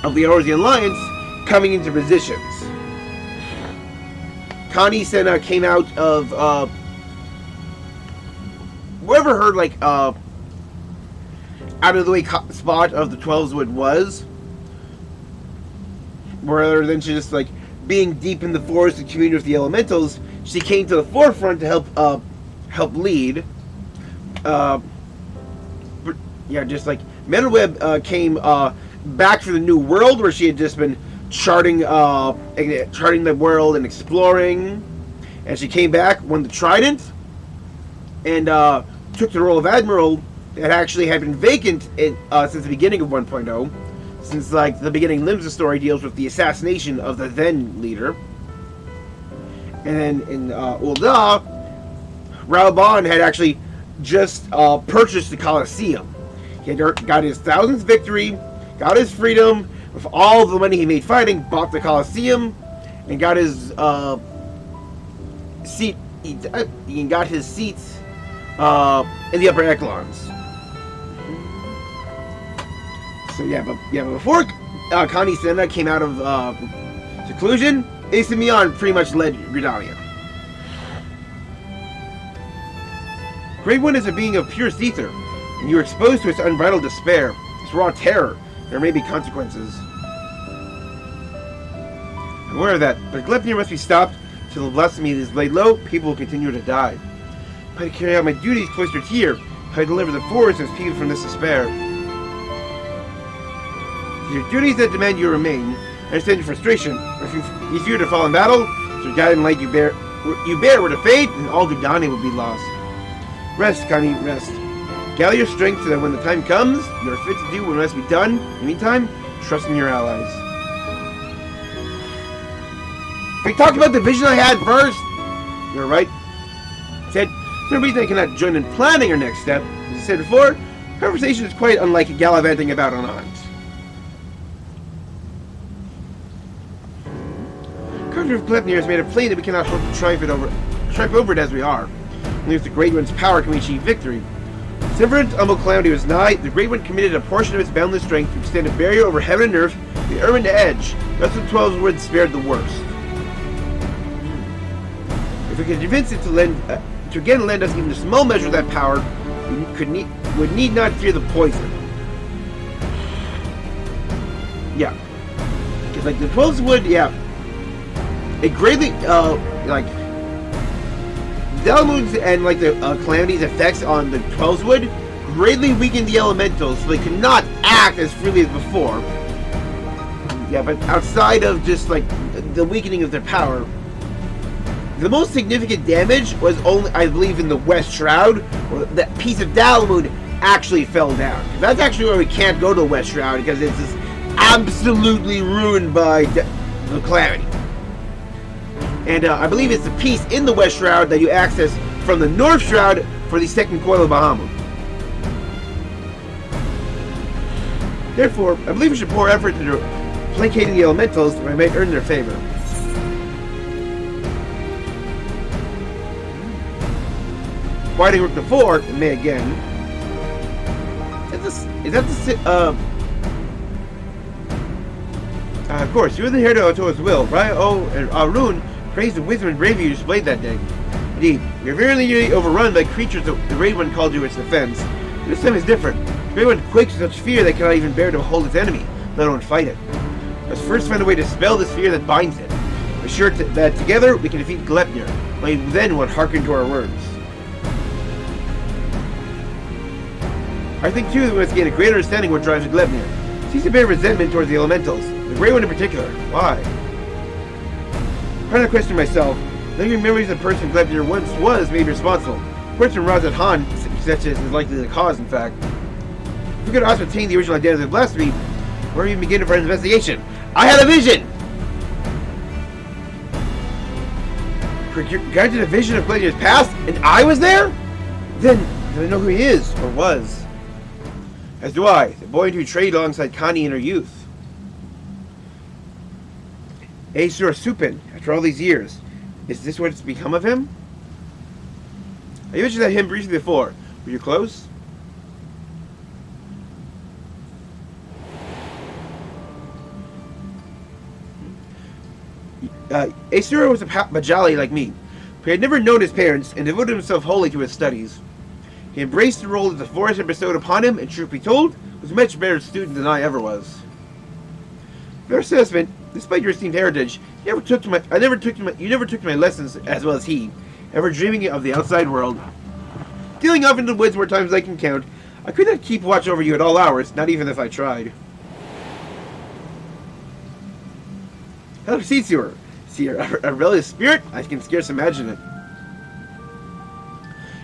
of the Origin Alliance coming into positions. Connie Senna came out of wherever her like out of the way spot of the 12's wood was, rather than just like being deep in the forest and communing with the elementals. She came to the forefront to help lead. Yeah, just like Metalweb came back from the New World, where she had just been charting the world and exploring, and she came back, won the Trident, and took the role of Admiral that actually had been vacant since the beginning of 1.0, since like the beginning limbs of the story deals with the assassination of the then leader. And then in Ul'dah, Raoban had actually just purchased the Colosseum. He had got his 1000th victory, got his freedom. With all the money he made fighting, bought the Colosseum, and got his seat. He got his seats in the upper echelons. So yeah, but before Connie Senna came out of seclusion, Esumiyan pretty much led Gridania. Great One is a being of pure ether, and you are exposed to its unbridled despair, its raw terror. There may be consequences. I'm aware of that, but Glepnir must be stopped. Till the blasphemy is laid low, people will continue to die. If I carry out my duties cloistered here, if I deliver the forest as people from this despair. Your duties that demand you remain. I understand your frustration. If you fear to fall in battle, so guiding light you bear were to fade, and all Dudani will be lost. Rest, Connie, rest. Gather your strength so that when the time comes, you are fit to do what must be done. In the meantime, trust in your allies. We talked about the vision I had first. You're right. I said, there's no reason I cannot join in planning our next step. As I said before, conversation is quite unlike gallivanting about unarmed. Carter of Glepnir has made it plain that we cannot hope to triumph over it as we are. Only with the Great One's power can we achieve victory. Since humble calamity was nigh, the Great One committed a portion of its boundless strength to extend a barrier over heaven and earth, the Ermin to edge. Thus the 12 Woods spared the worst. If we could convince it to again lend us even a small measure of that power, we would need not fear the poison. Yeah. Because like the 12 Wood, yeah. It greatly, like, Garlemald's and, like, the Calamity's effects on the 12's Wood greatly weakened the elementals, so they could not act as freely as before. Yeah, but outside of just, like, the weakening of their power, the most significant damage was only, I believe, in the West Shroud, where that piece of Garlemald actually fell down. That's actually where we can't go to the West Shroud, because it's just absolutely ruined by the Calamity. And I believe it's the piece in the West Shroud that you access from the North Shroud for the second coil of Bahamut. Therefore, I believe we should pour effort into placating the elementals that might earn their favor. Fighting worked before, it may again. Of course, you were the hero to Oto's will. Ryo and Arun praised the wisdom and bravery you displayed that day. Indeed, we are very nearly overrun by creatures that the Great One called to its defense. This time is different. The Great One quakes with such fear they cannot even bear to hold its enemy, let alone fight it. Let's first find a way to dispel this fear that binds it. We're sure that together we can defeat Glepnir. Only then will it hearken to our words. I think too that we must gain a greater understanding of what drives Glepnir. It seems to bear resentment towards the elementals, the Great One in particular. Why? Trying to question myself, living memories of the person Glepnir once was may be responsible. Question Razat Han, such as is likely the cause, in fact. If we could ascertain the original identity of the blasphemy, where we even begin our investigation? I had a vision! Granted a vision of Glepnir's past, and I was there? Then I know who he is, or was. As do I, the boy who traded alongside Connie in her youth. Aesir Supin, after all these years, is this what's become of him? I mentioned that him briefly before. Were you close? Aesir was a Bajali like me, but he had never known his parents and devoted himself wholly to his studies. He embraced the role that the forest had bestowed upon him, and truth be told, was a much better student than I ever was. Fair assessment, despite your esteemed heritage, you never took to my lessons as well as he, ever dreaming of the outside world. Stealing off into the woods more times than I can count, I could not keep watch over you at all hours, not even if I tried. Hello, Seer. A rebellious spirit? I can scarce imagine it.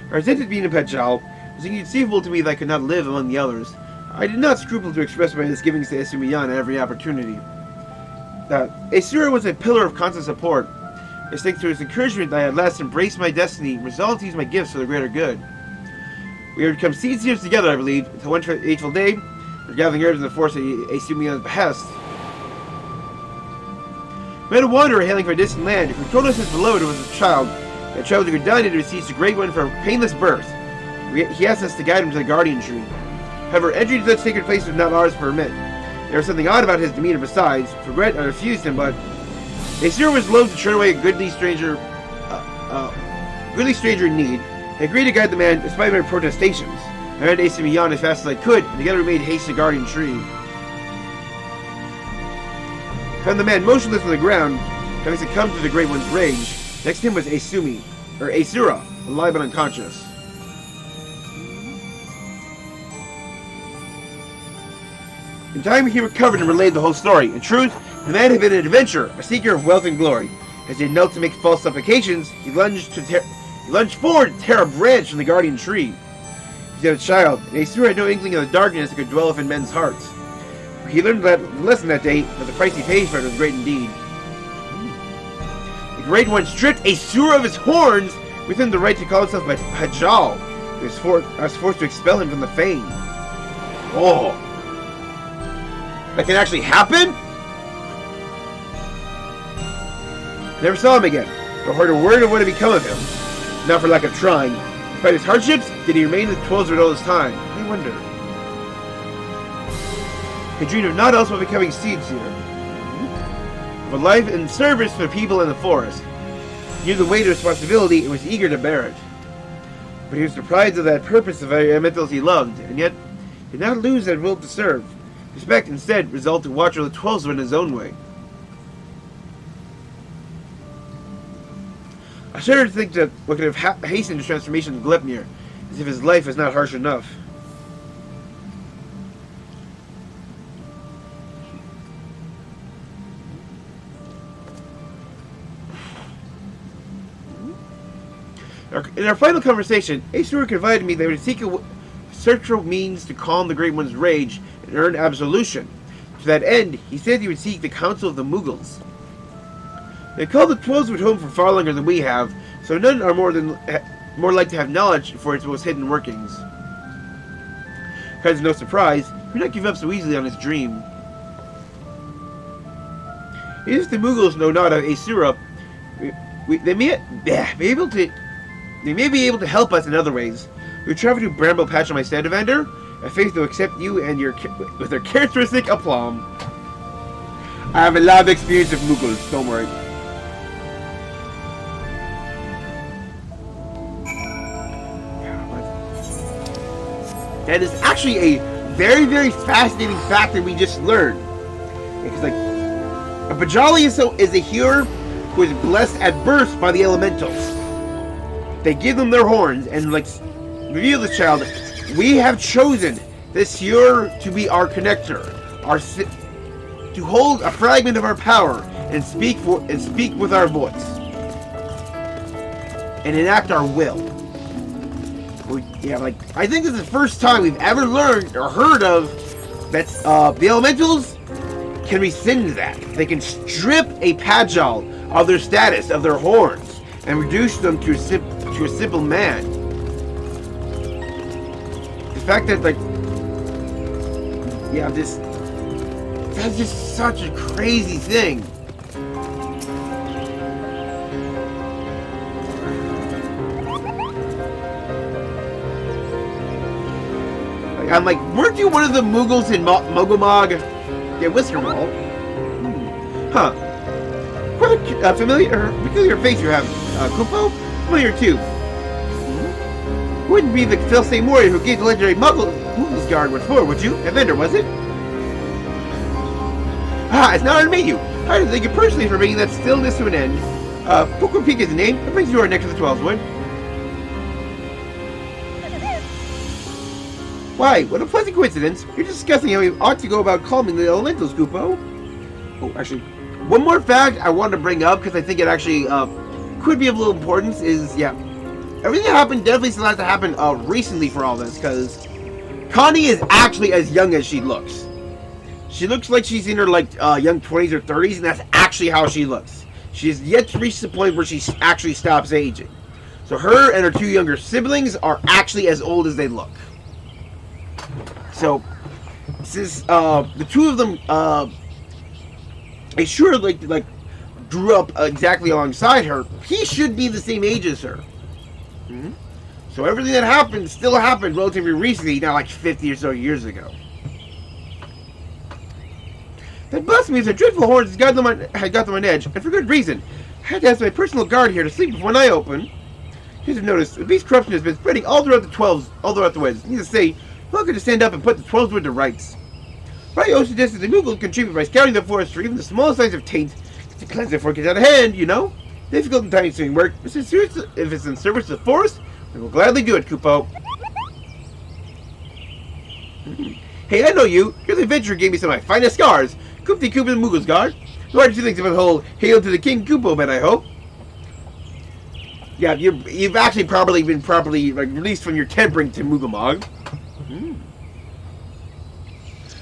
I resented being a Pachal. It was inconceivable to me that I could not live among the others. I did not scruple to express my misgivings to Esumiyan at every opportunity. Aesir was a pillar of constant support. It's thanks to his encouragement that I at last embraced my destiny, resolved to use my gifts for the greater good. We have become seers together, I believe, until one fateful day, we're gathering herbs in the forest at Esumiyan's behest. We had a wanderer hailing from a distant land who told us his beloved was a child that traveled to Gridania to receive the Great One for a painless birth. He asked us to guide him to the guardian tree. However, entry to such sacred place was not ours to permit. There was something odd about his demeanor besides. For regret, I refused him, but Aesir was loath to turn away a goodly stranger in need. He agreed to guide the man despite my protestations. I ran to Esumiyan as fast as I could, and together we made haste to the guardian tree. Found the man motionless on the ground, having succumbed to the Great One's rage. Next to him was Asura, alive but unconscious. In time, he recovered and relayed the whole story. In truth, the man had been an adventurer, a seeker of wealth and glory. As he knelt to make false supplications, he lunged forward to tear a branch from the guardian tree. He had a child, and Asura had no inkling of the darkness that could dwell within men's hearts. He learned that lesson that day, but the price he paid for it was great indeed. The Great One stripped Asura of his horns, with him the right to call himself Hajal. I was forced to expel him from the fane. Oh. That can actually happen? Never saw him again, or heard a word of what had become of him. Not for lack of trying. Despite his hardships, did he remain with Tweleswood all this time? I wonder. He dreamed of naught else but becoming seeds here. Of a life in service for the people in the forest. He knew the weight of responsibility and was eager to bear it. But he was deprived of that purpose of the elementals he loved, and yet did not lose that will to serve. Respect instead resolved to watch over the Tweleswood in his own way. I shudder to think that what could have hastened his transformation to Gleipnir, as if his life was not harsh enough. In our final conversation, Asura confided to me that he would seek a search for means to calm the Great One's rage and earn absolution. To that end, he said he would seek the counsel of the Mughals. They call the Tweleswood home for far longer than we have, so none are more like to have knowledge for its most hidden workings. Perhaps no surprise, he would not give up so easily on his dream. Even if the Mughals know not of Asura, they may be able to help us in other ways. We travel to Bramble Patch on my stand vendor. I faith they'll accept you and with their characteristic aplomb. I have a lot of experience with Mughals, don't worry. That is actually a very, very fascinating fact that we just learned. Because, like, a Bajali is a hero who is blessed at birth by the elementals. They give them their horns and, like, reveal this child. We have chosen this hero to be our connector, to hold a fragment of our power and speak with our voice and enact our will. I think this is the first time we've ever learned or heard of that the elementals can rescind that. They can strip a Pajal of their status, of their horns, and reduce them to a simple man. The fact that, that's just such a crazy thing. I'm like, weren't you one of the Mughals in Mogomog? Yeah, Whiskermall. Huh. What a peculiar face you have, Kupo. Familiar too. Wouldn't be the self-same warrior who gave the legendary Mughals guard what's for, would you? Evander, was it? Ah, it's not on me, you. I thank you personally for bringing that stillness to an end. Poko Peak is the name. That brings you our next to the 12th. Why, what a pleasant coincidence. You're discussing how we ought to go about calming the elementals, Kupo. Oh, actually, one more fact I wanted to bring up, because I think it actually could be of little importance, is, everything that happened definitely still has to happen recently for all this, because Connie is actually as young as she looks. She looks like she's in her, young 20s or 30s, and that's actually how she looks. She has yet to reach the point where she actually stops aging. So her and her two younger siblings are actually as old as they look. So, since the two of them, Asura grew up exactly alongside her, he should be the same age as her. Mm-hmm. So everything that happened still happened relatively recently, not like 50 or so years ago. That blessed me as a dreadful horns had got them on edge, and for good reason. I had to ask my personal guard here to sleep before night open. You have noticed, the beast corruption has been spreading all throughout the woods. Needless to say, welcome to stand up and put the 12th to rights. Ryo suggested the Mughals contribute by scouring the forest for even the smallest signs of taint to cleanse it before it gets out of hand, you know? Difficult and time-consuming work. If it's in service of the forest, we will gladly do it, Kupo. Hey, I know you. You're the adventurer who gave me some of my finest scars. Koopty Koop and Moogle's So what do you think about the whole hail to the King Kupo bit, I hope? Yeah, you've actually probably been properly released from your tempering to Moogamog.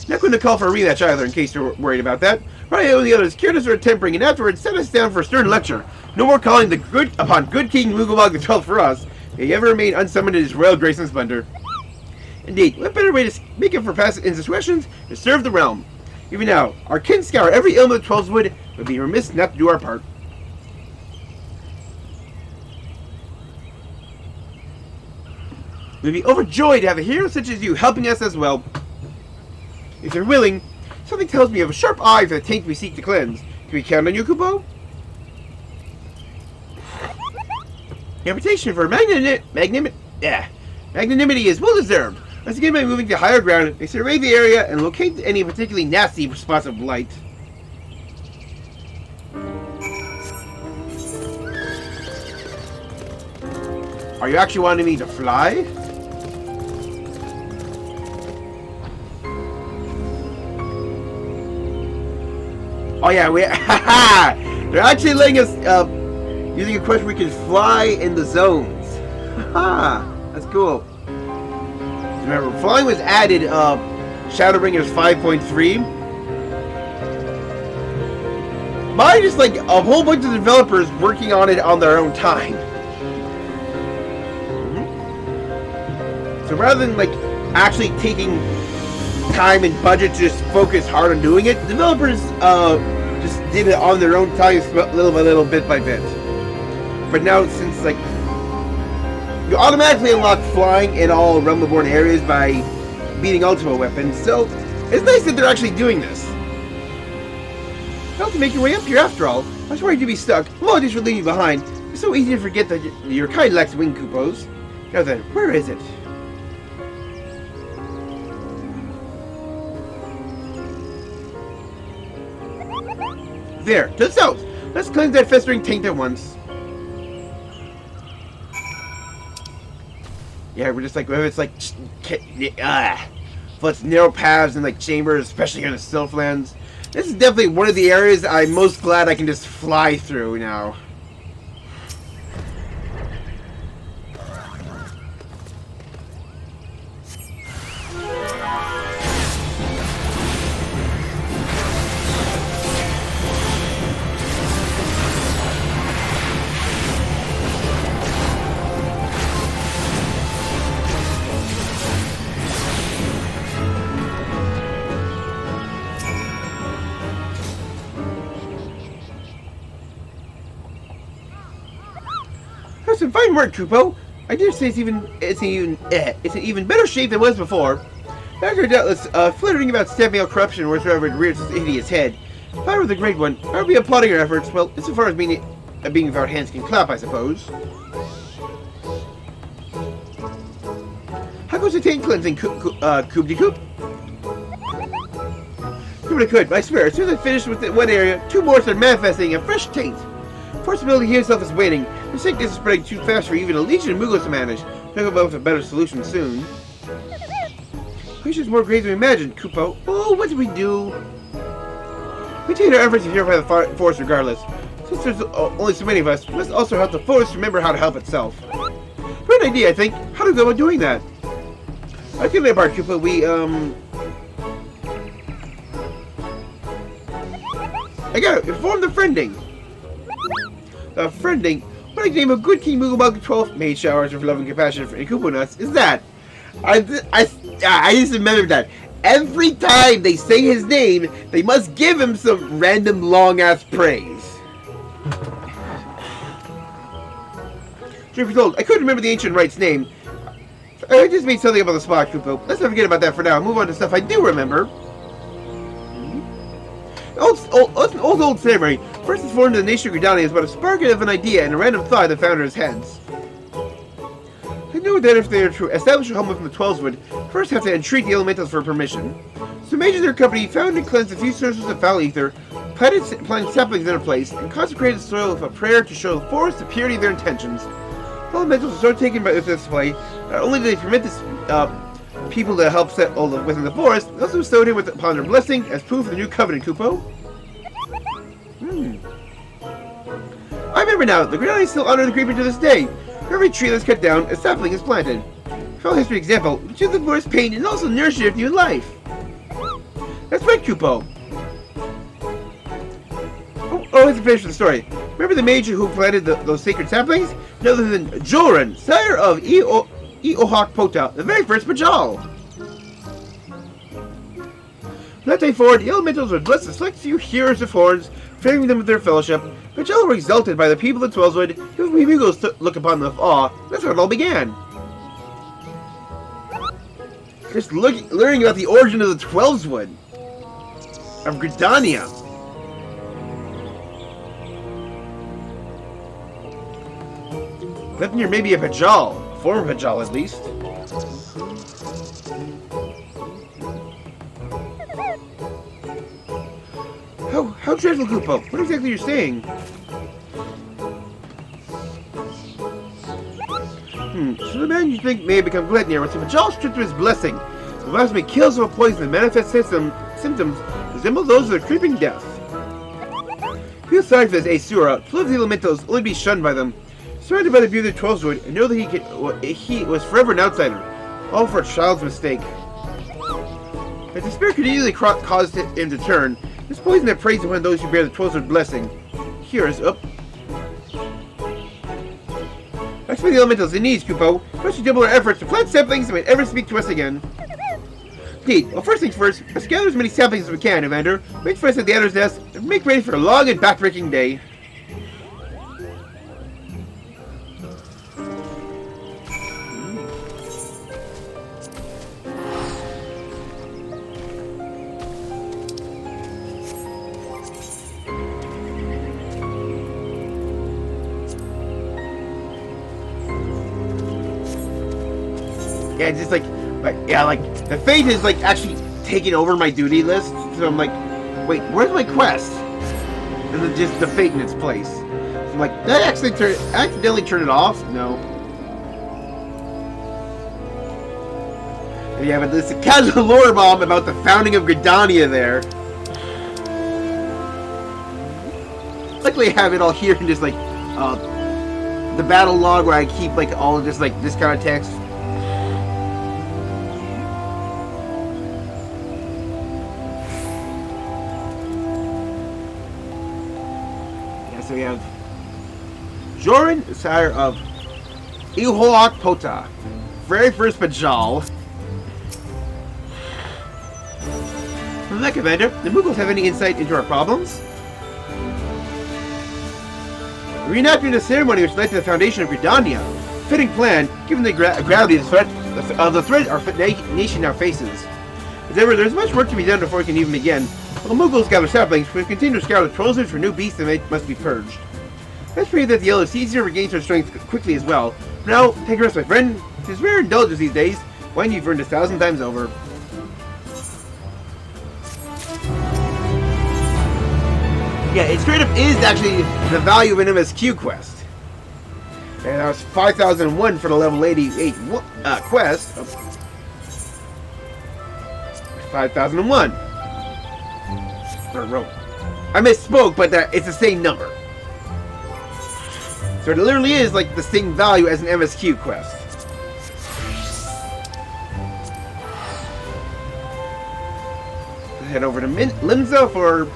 Not going to call for a rematch either, in case you're worried about that. Right, the others cured us of our tempering, and afterwards set us down for a stern lecture. No more calling upon good King Moogamog the 12th for us. May he ever remain unsummoned in his royal grace and splendor. Indeed, what better way to make up for past indiscretions to serve the realm? Even now, our kin scour every element of Twelveswood would be remiss not to do our part. We'd be overjoyed to have a hero such as you helping us as well. If you're willing, something tells me you have a sharp eye for the taint we seek to cleanse. Can we count on you, Kupo? The reputation for magnanimity is well deserved. Let's begin by moving to higher ground, they survey the area, and locate any particularly nasty spots of light. Are you actually wanting me to fly? Oh yeah, they're actually letting us, using a quest where we can fly in the zones. Haha, that's cool. Remember, flying was added, Shadowbringers 5.3. By just like a whole bunch of developers working on it on their own time. So rather than like actually taking time and budget to just focus hard on doing it, developers just did it on their own time, little by little, bit by bit. But now, since like you automatically unlock flying in all Realm Reborn areas by beating Ultima weapons, so it's nice that they're actually doing this. You'll have to make your way up here after all. I was worried you'd be stuck. Apologies for leaving you behind. It's so easy to forget that your kind lacks wing Kupos. Now then, where is it? There, to the south. Let's cleanse that festering taint at once. Yeah, we're just like, whether it's like, if it's narrow paths and like chambers, especially here in the Sylphlands. This is definitely one of the areas I'm most glad I can just fly through now. Some fine work, Kupo. I dare say it's in even better shape than it was before. After doubtless flittering about stamping out corruption wherever it rears its hideous head. If I were the Great One, I would be applauding your efforts. Well, insofar as being without hands can clap, I suppose. How goes the taint cleansing, Koop-de-Koop? Could, I swear, as soon as I finish with one area, two more start manifesting a fresh taint. Forcibility here itself is waning. The sickness is spreading too fast for even a legion of Moogles to manage. Talk about a better solution soon. Patience more great than we imagined, Kupo. Oh, what did we do? We take our efforts to purify the forest regardless. Since there's only so many of us, we must also help the forest remember how to help itself. Great idea, I think. How do we go about doing that? I can live our Kupo. I got it. Inform the friending. The friending? What a name of good King Moogamog 12 made showers of love and compassion for Kupo nuts is that? I just remembered that. Every time they say his name, they must give him some random long-ass praise. Truth be told, I couldn't remember the ancient right's name. I just made something about the spot, Kupo. Let's not forget about that for now. Move on to stuff I do remember. Old samurai first informed the nation of Gridania about a spark of an idea and a random thought that found in his heads. I know that if they are to establish a home from the Twelveswood, first have to entreat the elementals for permission. So mages of their company found and cleansed a few sources of foul ether, planting saplings in their place, and consecrated the soil with a prayer to show the forest the purity of their intentions. Elementals are so taken by this display, not only do they permit this people to help settle within the forest, they also bestowed him upon their blessing as proof of the new covenant, Kupo. I remember now, the Grenadiers still honor the creeper to this day. For every tree that's cut down, a sapling is planted. For all history example, choose the forest pain and also nourish it with new life. That's right, Kupo. Oh, let's finish the story. Remember the mage who planted those sacred saplings? None other than Joran, sire of Eohak Pota, the very first Bajal. From that day forward, the elementals would bless the select few hearers of horns, favoring them with their fellowship. Bajal were exalted by the people of Twellswood, who Migos look upon them with awe. That's how it all began. Just learning about the origin of the Twellswood. Of Gridania. Glepnir may be a Bajal, a former Bajal at least. How dreadful, Kupo. What exactly are you saying? So the man you think may have become Glepnir was a Bajal stripped of his blessing. The blasphemy kills of a poison that manifests symptoms resemble those of a creeping death. Feel sorry for this Asura. 12 elementals only be shunned by them. Surrounded by the beauty of Twellswood, and know that he was forever an outsider, all for a child's mistake. If the spirit could easily cause him to turn, this poison that preys upon those who bear the Twellswood blessing. Here's up. Expect the elementals in needs, Kupo. Must double our efforts to plant saplings and might ever speak to us again. Indeed. Well, first things first, let's gather as many saplings as we can, Evander. Wait for us at the Adder's Nest, and make ready for a long and backbreaking day. Yeah, it's just like the fate is like actually taking over my duty list. So I'm like, wait, where's my quest? And then just the fate in its place. So I'm like, did I accidentally turn it off? No. Yeah, but there's a casual lore bomb about the founding of Gridania there. Luckily I have it all here in just like the battle log where I keep like all of this like this kind of text. So we have Joran, sire of Eohak Pota, very first Bajal. From that, Commander, the Mughals have any insight into our problems? Reenacting the ceremony which led to the foundation of Gridania. Fitting plan, given the gravity of the threat our nation now faces. As ever, there's much work to be done before we can even begin. While the Mughals gather saplings, we continue to scour the Twellswood for new beasts that must be purged. Let's pray that the Yellow Caesar regains her strength quickly as well. For now, take a rest, my friend. It is rare indulgence these days. Wine you've earned 1,000 times over. Yeah, it straight up is actually the value of an MSQ quest. And that was 5,001 for the level 88 quest. 5,001. I misspoke, but it's the same number. So it literally is like the same value as an MSQ quest. Let's head over to Limsa for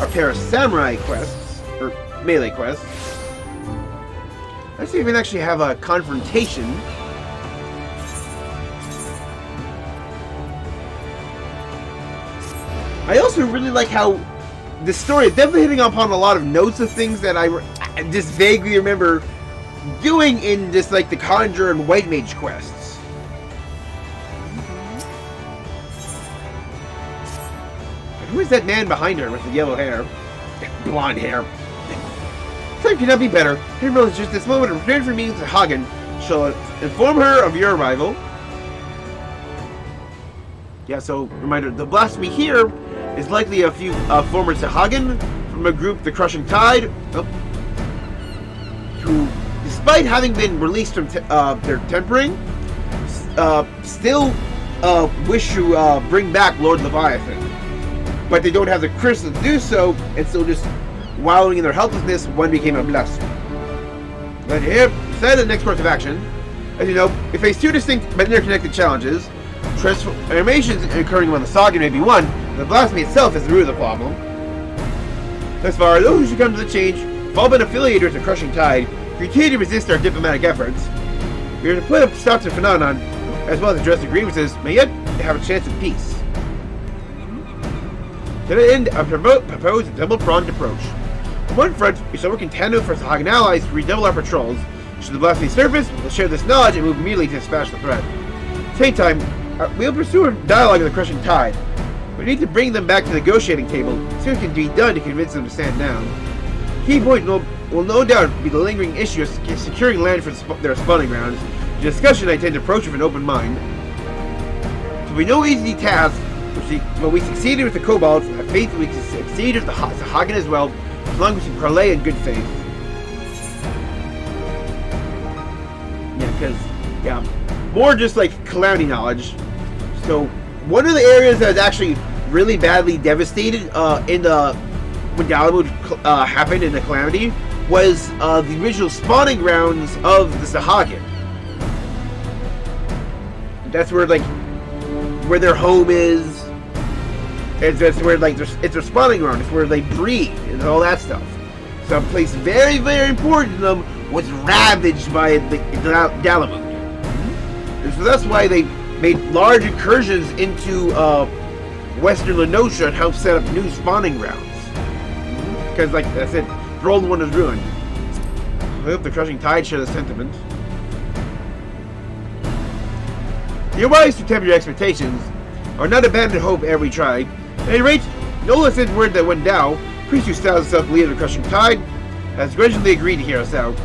our pair of samurai quests, or melee quests. Let's see if we can actually have a confrontation. I also really like how the story is definitely hitting upon a lot of notes of things that I just vaguely remember doing in just like the Conjure and White Mage quests. And who is that man behind her with the yellow hair? Blonde hair. Time cannot be better. Hero is just this moment of preparing for meetings with Hagen. Shall inform her of your arrival. Yeah, so reminder, the blasphemy here is likely a few former Sahagan from a group, the Crushing Tide, who, despite having been released from their tempering, still wish to bring back Lord Leviathan. But they don't have the crystal to do so, and so just wallowing in their helplessness, one became a blessed. But here, set the next course of action. As you know, we face two distinct but interconnected challenges. Transformations occurring when the Saga may be one, and the blasphemy itself is the root of the problem. Thus far, those who succumb to the change have all been affiliated with the Crushing Tide, continue to resist our diplomatic efforts. We are to put a stop to the phenomenon, as well as address the grievances, may yet have a chance of peace. To that end, I propose a double-pronged approach. On one front, we shall work in tandem for Sahagan allies to redouble our patrols. Should the blasphemy surface, we'll share this knowledge and move immediately to dispatch the threat. At the same time, we'll pursue a dialogue with the Crushing Tide. We need to bring them back to the negotiating table, see what can be done to convince them to stand down. Key point will no doubt be the lingering issue of securing land for their spawning grounds. The discussion I tend to approach with an open mind. It will be no easy task, but we succeeded with the Kobolds, and I have faith we can succeed with the Sahagan as well, as long as we parlay in good faith. Yeah, because, more just like calamity knowledge. So, one of the areas that was actually really badly devastated when Garlemald happened in the calamity was the original spawning grounds of the Sahagan. That's where where their home is. That's where it's their spawning ground. It's where they breed and all that stuff. So a place very, very important to them was ravaged by the Garlemald. And so that's why they made large incursions into Western Lenosha and helped set up new spawning grounds. Because, like I said, their old one is ruined. I hope the Crushing Tide share the sentiment. You're wise to temper your expectations, or not abandon hope every try. At any rate, Nola sent word that when Dao, priest who styles himself leader of the Crushing Tide, has grudgingly agreed to hear us out.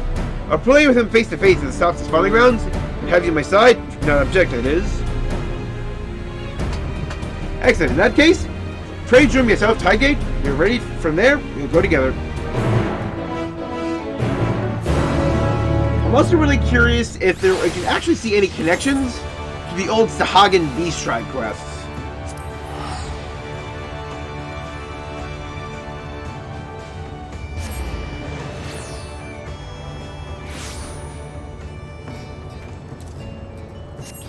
I'll play with him face to face in the south spawning grounds, and have you on my side, if not object, that is. Excellent. In that case, trade room yourself, Tidegate. You're ready. From there, we'll go together. I'm also really curious if I can actually see any connections to the old Sahagan Beast Tribe quests.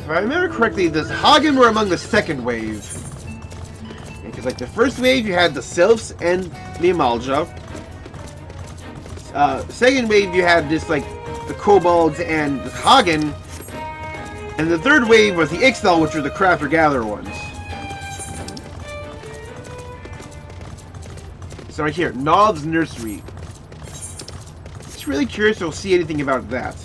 If I remember correctly, the Sahagan were among the second wave. Because, like, the first wave, you had the Sylphs and the Amalja. The second wave, you had just, like, the Kobolds and the Sahagan. And the third wave was the Ixtal, which were the Crafter-Gatherer ones. So right here, Nov's Nursery. Just really curious if we'll see anything about that.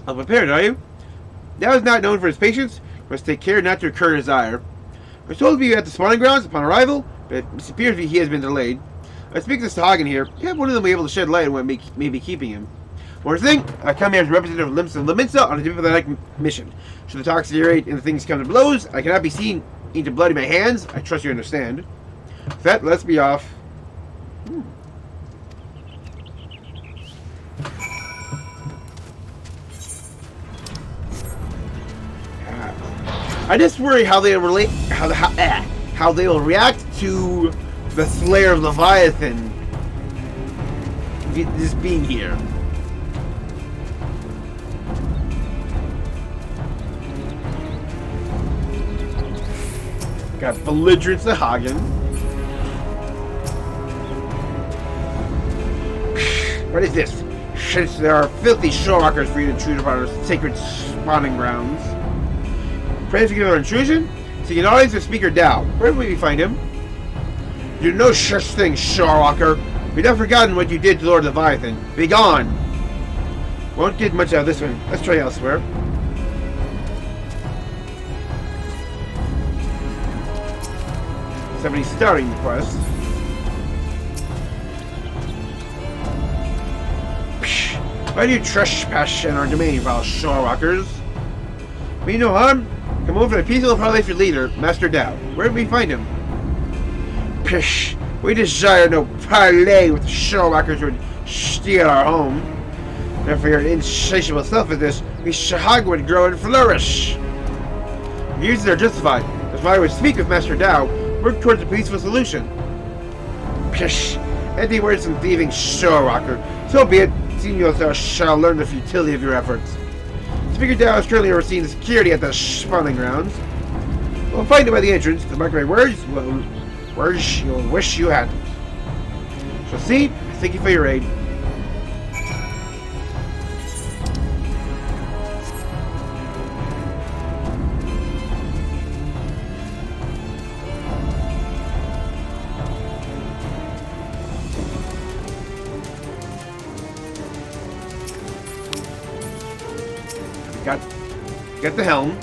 Well prepared, are you? Now is not known for his patience. Must take care not to incur desire. We're told to be at the spawning grounds upon arrival, but it appears he has been delayed. I speak to Sahagan here. You have one of them be able to shed light on what may be keeping him. One thing, I come here as a representative of Limsa and Leminsa on a diplomatic mission. Should the talks deteriorate and things come to blows, I cannot be seen into blood in my hands. I trust you understand. With that, let's be off. I just worry how they relate, how they will react to the Slayer of Leviathan just being here. Got belligerent Sahagan. What is this? Since there are filthy showwalkers for you to intrude upon our sacred spawning grounds. Praise for our intrusion? Seek an audience of Speaker Dao. Where will we find him? You do no such thing, Shawwalker. We've not forgotten what you did to Lord Leviathan. Be gone! Won't get much out of this one. Let's try elsewhere. Somebody's starting the quest. Why do you trespass in our domain, vile Shawwalkers? Mean no harm? Come over to the peaceful parley for leader, Master Dao. Where did we find him? Pish! We desire no parley with the shellwalkers who would steal our home. And for your insatiable selfishness, we Shahag would grow and flourish. Views are justified. That's why I would speak with Master Dao, work towards a peaceful solution. Pish! Empty words and thieving shellwalker. So be it. Senior shall learn the futility of your efforts. Speaker Dao is currently overseeing the security at the spawning grounds. We'll find him by the entrance. To mark my words, words you'll wish you hadn't. Shall see. Thank you for your aid. Get the helm.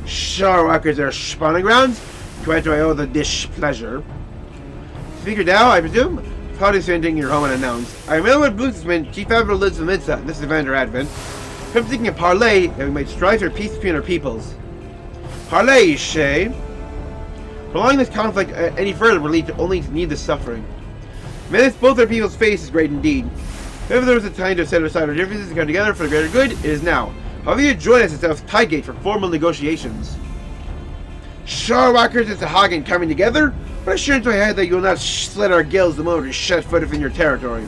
Shellwalkers are spawning grounds. To add to I owe the displeasure. Speaker Dao, I presume? Apologies for entering your home unannounced. I am Elwood Bluesman, Chief Admiral lives in Minsa. This is Evander Advent. I'm seeking a parley that we might strive for peace between our peoples. Parley, Shay. Prolonging this conflict any further will lead to only needless suffering. Menace both our people's face is great indeed. If ever there was a time to set aside our differences and come together for the greater good, it is now. However, you join us at South Tidegate for formal negotiations. Shellwalkers and Sahagan coming together? What assurance do I have that you will not slit our gills the moment we set foot within your territory?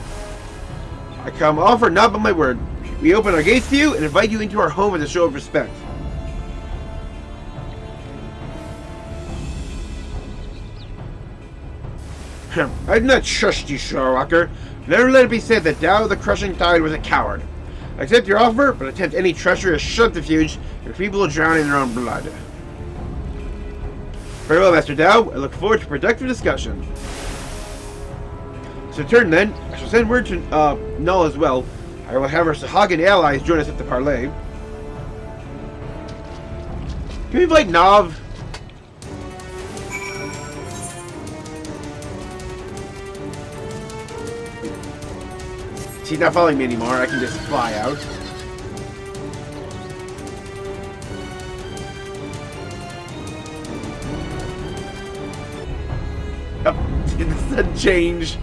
I come offer not but my word. We open our gates to you and invite you into our home as a show of respect. I do not trust you, Shellwalker. Never let it be said that Dao the Crushing Tide was a coward. I accept your offer, but attempt any treacherous subterfuge, your people will drown in their own blood. Very well, Master Dao. I look forward to productive discussion. So turn then. I shall send word to Null as well. I will have our Sahagan allies join us at the parley. Can we invite Nav? He's not following me anymore. I can just fly out. Oh, it's a change.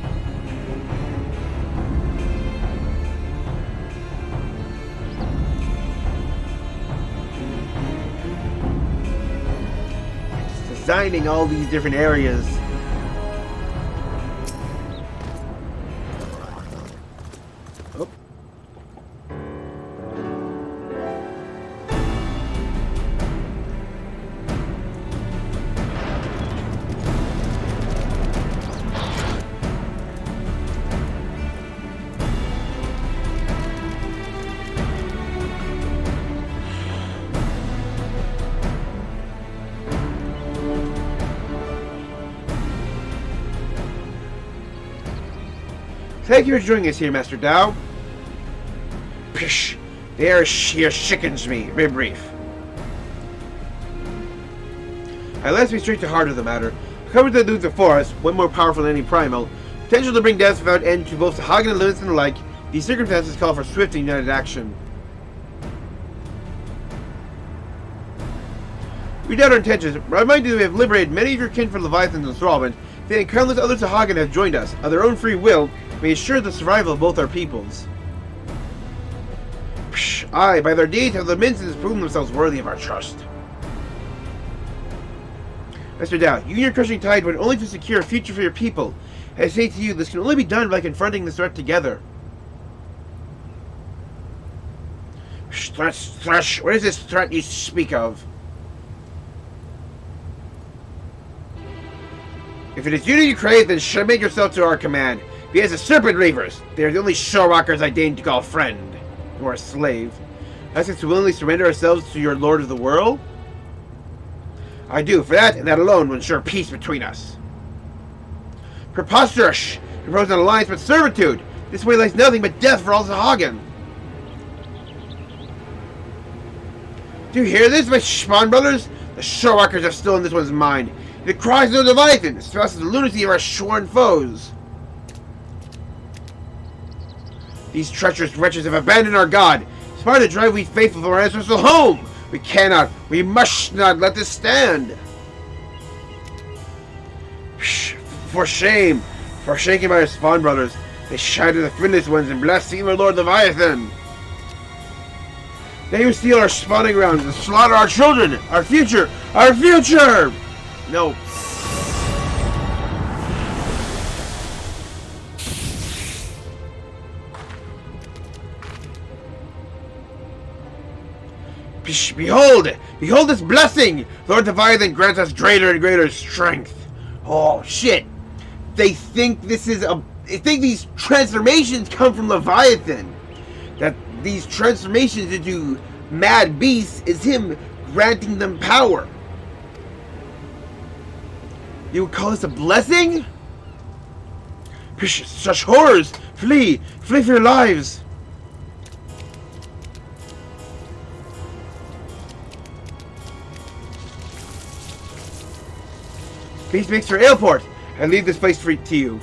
It's designing all these different areas. Thank you for joining us here, Master Dao. Pish! The air here sickens me. Very brief. Let's be straight to the heart of the matter. Coming to the Luther Forest, one more powerful than any primal, potential to bring deaths without end to both the Hagen and Lewis and the like, these circumstances call for swift and united action. We doubt our intentions, but I remind you that we have liberated many of your kin from Leviathan's enthrallment. They and countless other Sahagan have joined us, of their own free will, may assure the survival of both our peoples. Psh, aye, by their deeds have the Minsons proven themselves worthy of our trust. Mr. Dao, you and your Crushing Tide went only to secure a future for your people. I say to you, this can only be done by confronting this threat together. Thrush, what is this threat you speak of? If it is unity you crave, then submit yourself to our command. Be as the Serpent Reavers. They are the only Shellwalkers I deign to call friend, or a slave. Ask us to willingly surrender ourselves to your Lord of the World? I do, for that and that alone will ensure peace between us. Preposterous! Propose an alliance but servitude! This way lies nothing but death for all Sahagan! Do you hear this, my Spawn brothers? The Shellwalkers are still in this one's mind. The cries of the Leviathan espouses the lunacy of our sworn foes. These treacherous wretches have abandoned our god. It's part of the drive we faithful from our ancestral home. We must not let this stand. For shame, forsaken by our spawn brothers, they shatter the friendless ones and blaspheme our Lord Leviathan. They who steal our spawning grounds and slaughter our children, our future, our future! No. Behold this blessing! Lord Leviathan grants us greater and greater strength. Oh shit! They think these transformations come from Leviathan. That these transformations into mad beasts is him granting them power. You would call this a blessing? Such horrors! Flee! Flee for your lives! Please make for airport and leave this place to you.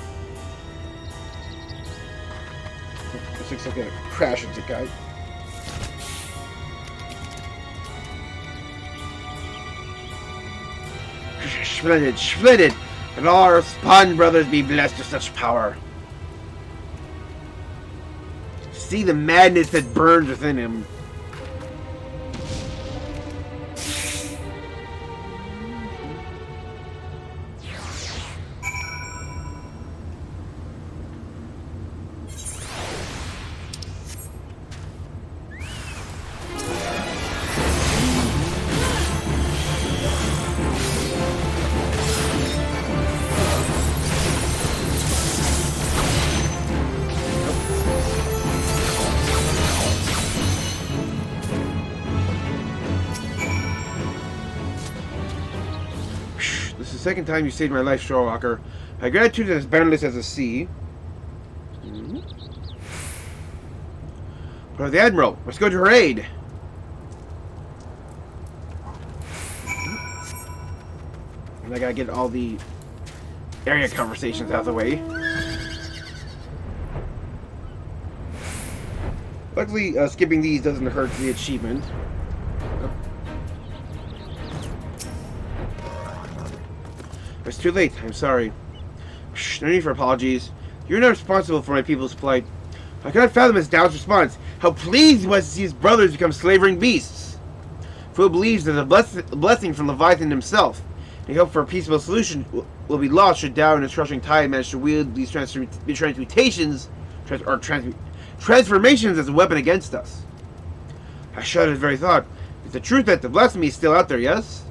This looks like a crash into guy. Splendid, splendid! And all our spawn brothers be blessed with such power. See the madness that burns within him. Second time you saved my life, Shorewalker. My gratitude is as boundless as the sea. But the Admiral, let's go to her aid. And I gotta get all the area conversations out of the way. Luckily, skipping these doesn't hurt the achievement. It's too late. I'm sorry. No need for apologies. You're not responsible for my people's plight. I cannot fathom his doubt's response. How pleased he was to see his brothers become slavering beasts. Fool believes that a blessing from Leviathan himself. And he hopes for a peaceful solution will be lost should Dow and his crushing tide manage to wield these transformations as a weapon against us. I shuddered at the very thought. It's the truth that the blasphemy is still out there, yes?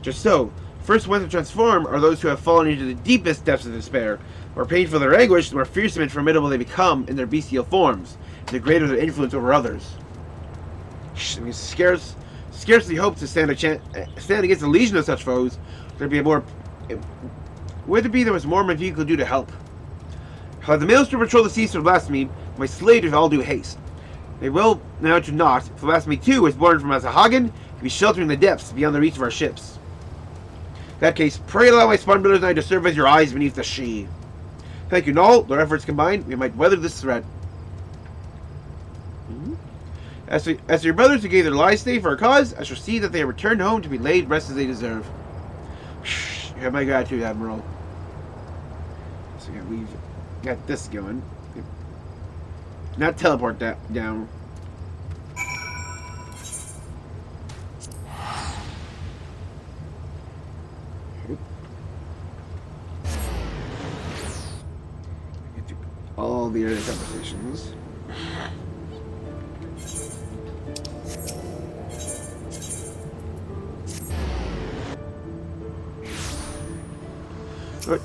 Just so. First ones to transform are those who have fallen into the deepest depths of despair. The more painful their anguish, the more fearsome and formidable they become in their bestial forms, and the greater their influence over others. I mean, scarcely hope to stand against a legion of such foes. There was more my people could do to help. I'll have the males to patrol the seas for blasphemy, my slaves with all due haste. They will now to not, for blasphemy too is born from Asahagan, to be sheltered in the depths beyond the reach of our ships. In that case, pray allow my spawn brothers and I to serve as your eyes beneath the sea. Thank you, Null. With our efforts combined, we might weather this threat. As for your brothers who gave their lives today for our cause, I shall see that they are returned home to be laid rest as they deserve. You have my gratitude, Admiral. So we've got this going. Not teleport down. All the other conversations. But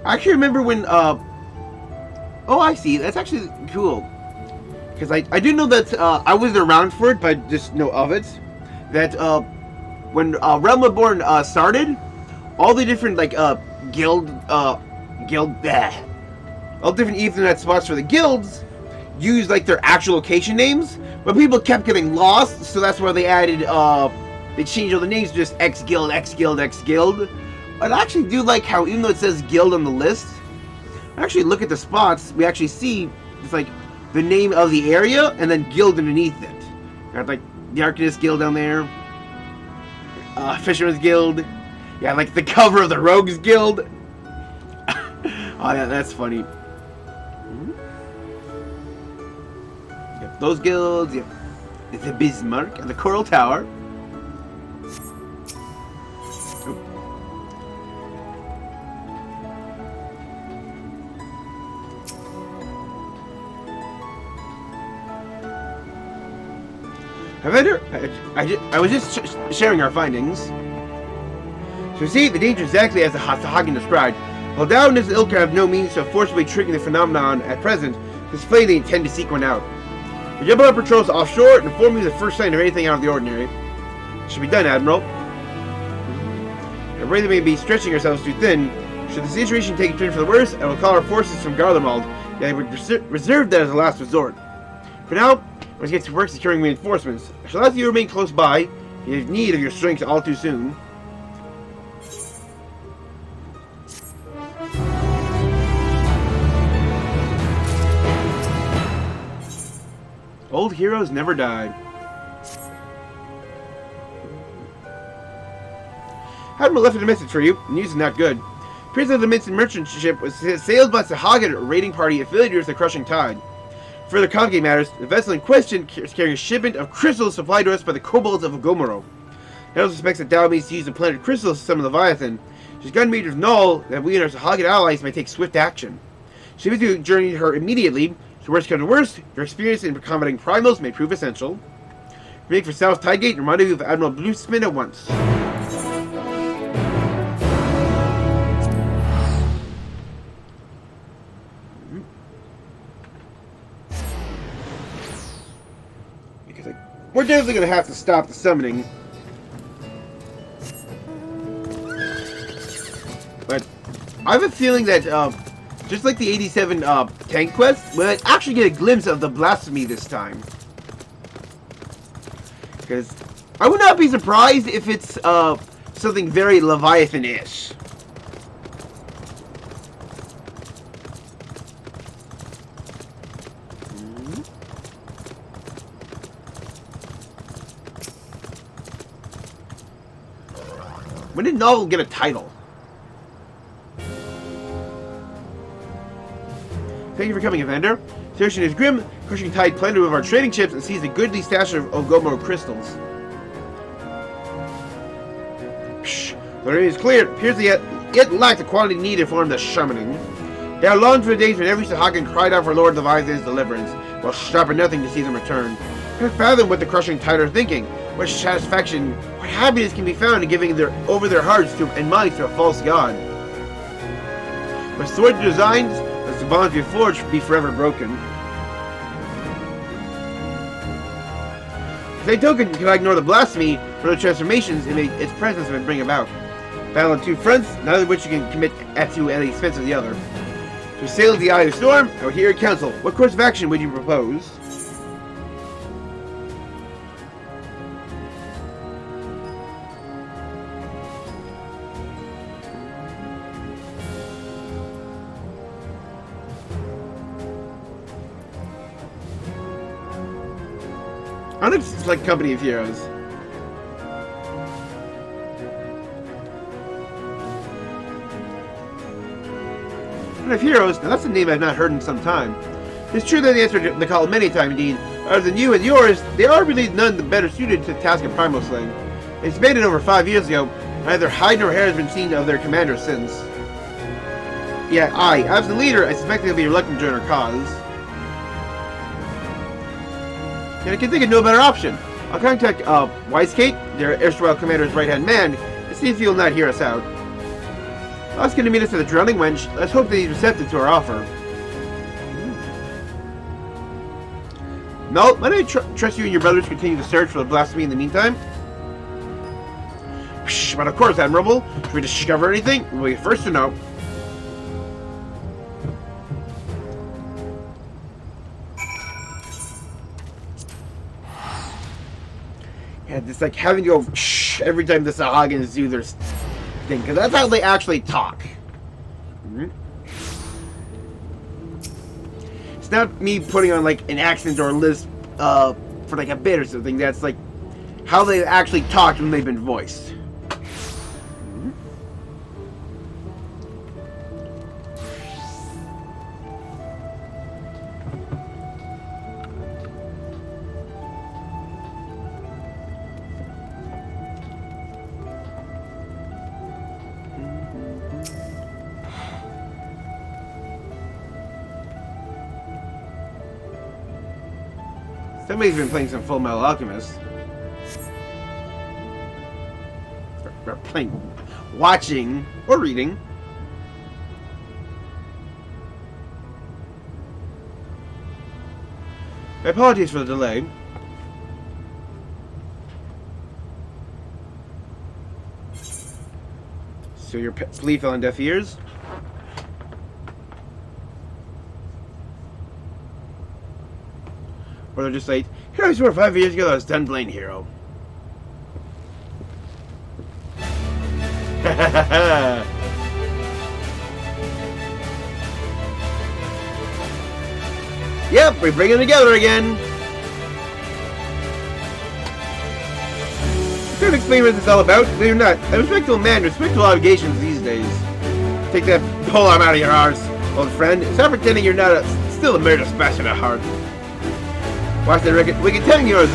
I actually remember when oh, I see. That's actually cool. Because I do know that I wasn't around for it, but I just know of it. That when Realm Reborn started, all the different like all different Ethernet spots for the guilds used like their actual location names, but people kept getting lost, so that's why they added they change all the names to just X Guild, X Guild, X Guild. But I actually do like how, even though it says Guild on the list, I actually look at the spots, we actually see it's like the name of the area and then Guild underneath it. Got like the Arcanist Guild down there, Fisherman's Guild, yeah, like the cover of the Rogues Guild. Oh yeah, that's funny. Yep, those guilds, yep. The Bismarck and the Coral Tower. However, I was just sharing our findings. So you see, the danger is exactly as the Hagen described. While Dow and his ilk have no means of forcibly triggering the phenomenon at present, display they intend to seek one out. The jump on patrols offshore and inform me of the first sign of anything out of the ordinary. It should be done, Admiral. I'm afraid they may be stretching ourselves too thin. Should the situation take a turn for the worse, I will call our forces from Garlemald, and I would reserve that as a last resort. For now, I must get to work securing reinforcements. I shall ask you to remain close by. You have need of your strength all too soon. Old heroes never die. Admiral left a message for you. The news is not good. Appears that the Minson merchant ship was sailed by Sahagan, a raiding party affiliated with the Crushing Tide. Further complicated matters, the vessel in question is carrying a shipment of crystals supplied to us by the kobolds of Gomorrah. He also suspects that Dow means to use the planet crystals to summon Leviathan. She's gun meters null that we and our Sahagan allies may take swift action. She was to journey her immediately. So worst comes to worst, your experience in accommodating primals may prove essential. Make for South Tidegate and rendezvous with Admiral Bluesman at once. Because we're definitely going to have to stop the summoning. But I have a feeling that just like the 87 tank quest, we'll actually get a glimpse of the blasphemy this time. Because I would not be surprised if it's something very Leviathan-ish. When did Novel get a title? Thank you for coming, Evander. Situation is grim. Crushing Tide planned to move our trading ships and seize a goodly stash of Ogomo crystals. Psh, the area is clear. It appears that it lacked the quantity needed for the summoning. They are longed for the days when every Sahagan cried out for Lord Leviathan's deliverance, while stopping nothing to see them return. I can't fathom what the Crushing Tide are thinking. What satisfaction, what happiness can be found in giving over their hearts and minds to a false god. But sword designs, as the bonds we forged, be forever broken. If they token can ignore the blasphemy for the transformations its presence may bring about. Battle on two fronts, neither of which you can commit at the expense of the other. To sail the eye of the storm, I will hear your counsel. What course of action would you propose? I don't know if it's like Company of Heroes. Company of Heroes, now that's a name I've not heard in some time. It's true that they answered the call many a time indeed. Other than you and yours, they are really none the better suited to the task of primal slaying. They disbanded over 5 years ago. Neither hide nor hair has been seen of their commander since. Yeah, as the leader, I suspect they'll be reluctant to join our cause. And I can think of no better option. I'll contact Wisecate, their erstwhile commander's right-hand man, and see if he'll not hear us out. Ask him to meet us at the Drowning Wench. Let's hope that he's receptive to our offer. Mel, might I trust you and your brothers continue the search for the blasphemy in the meantime? Psh, but of course, Admirable. If we discover anything, we'll be the first to know. Yeah, it's like having to go shh every time the Sahagins do their thing, because that's how they actually talk. It's not me putting on like an accent or a lisp for like a bit or something. That's like how they actually talked when they've been voiced. Somebody's been playing some Full Metal Alchemist. Or playing, watching, or reading. My apologies for the delay. So your plea fell on deaf ears? Or they're just like, here I swear 5 years ago I was done playing Hero. Yep, we bring it together again. I can't explain what this is all about. Believe it or not, a respectable man, respectable obligations these days. Take that pole arm out of your arse, old friend. Stop pretending you're not still a murderous bastard at heart. Watch the record. We can tell yours,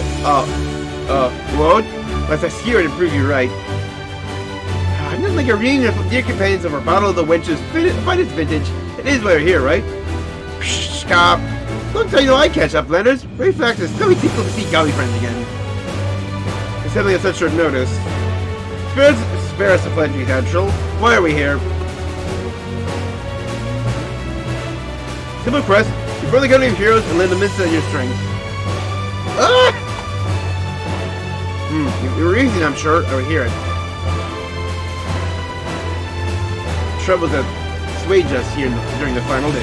Lord. Let's secure it and prove you right. Nothing like a reunion of dear companions over a bottle of the wench's finest vintage. It is why you're here, right? Psh, stop. Don't tell you I catch up, Leonard. Reflex is so tickled to see golly friends again. There's something on such short notice. Spare us the plenty, natural. Why are we here? Simple quest. Before the company of heroes and lend a minute at your strength. Ah! You were easy, I'm sure. I would hear it. Troubles that swayed us here during the final days.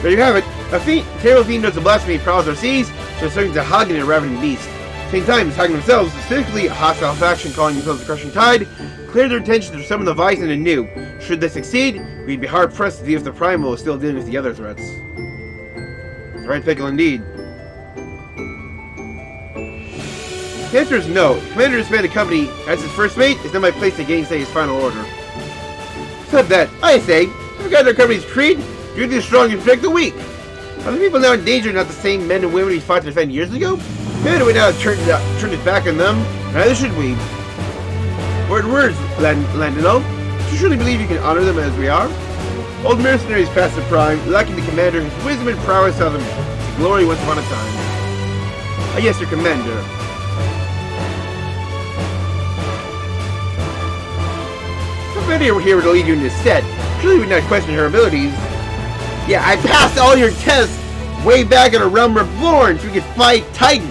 There you have it. A terrible fiend knows the blasphemy prowls our seas, so serving to Hagen and a ravening beast. At the same time, Hagen themselves, specifically a hostile faction calling themselves the Crushing Tide, cleared their intention to summon the Viscount anew. Should they succeed, we'd be hard-pressed to see if the Primal is still dealing with the other threats. The right pickle indeed. The answer is no. The commander disbanded company as his first mate is not my place to gainsay his final order. Except that, I say, we've got our company's creed, do the strong and protect the weak. Are the people now in danger not the same men and women we fought to defend years ago? Commander would now have turned his back on them, neither should we. Words, Landino. Do you truly believe you can honor them as we are? Old mercenaries past the prime, lacking the commander whose wisdom and prowess saw them to glory once upon a time. Ah, yes, your commander. Commander here to lead you in this set. Surely would not question her abilities. Yeah, I passed all your tests way back in a realm reborn so we could fight Titan.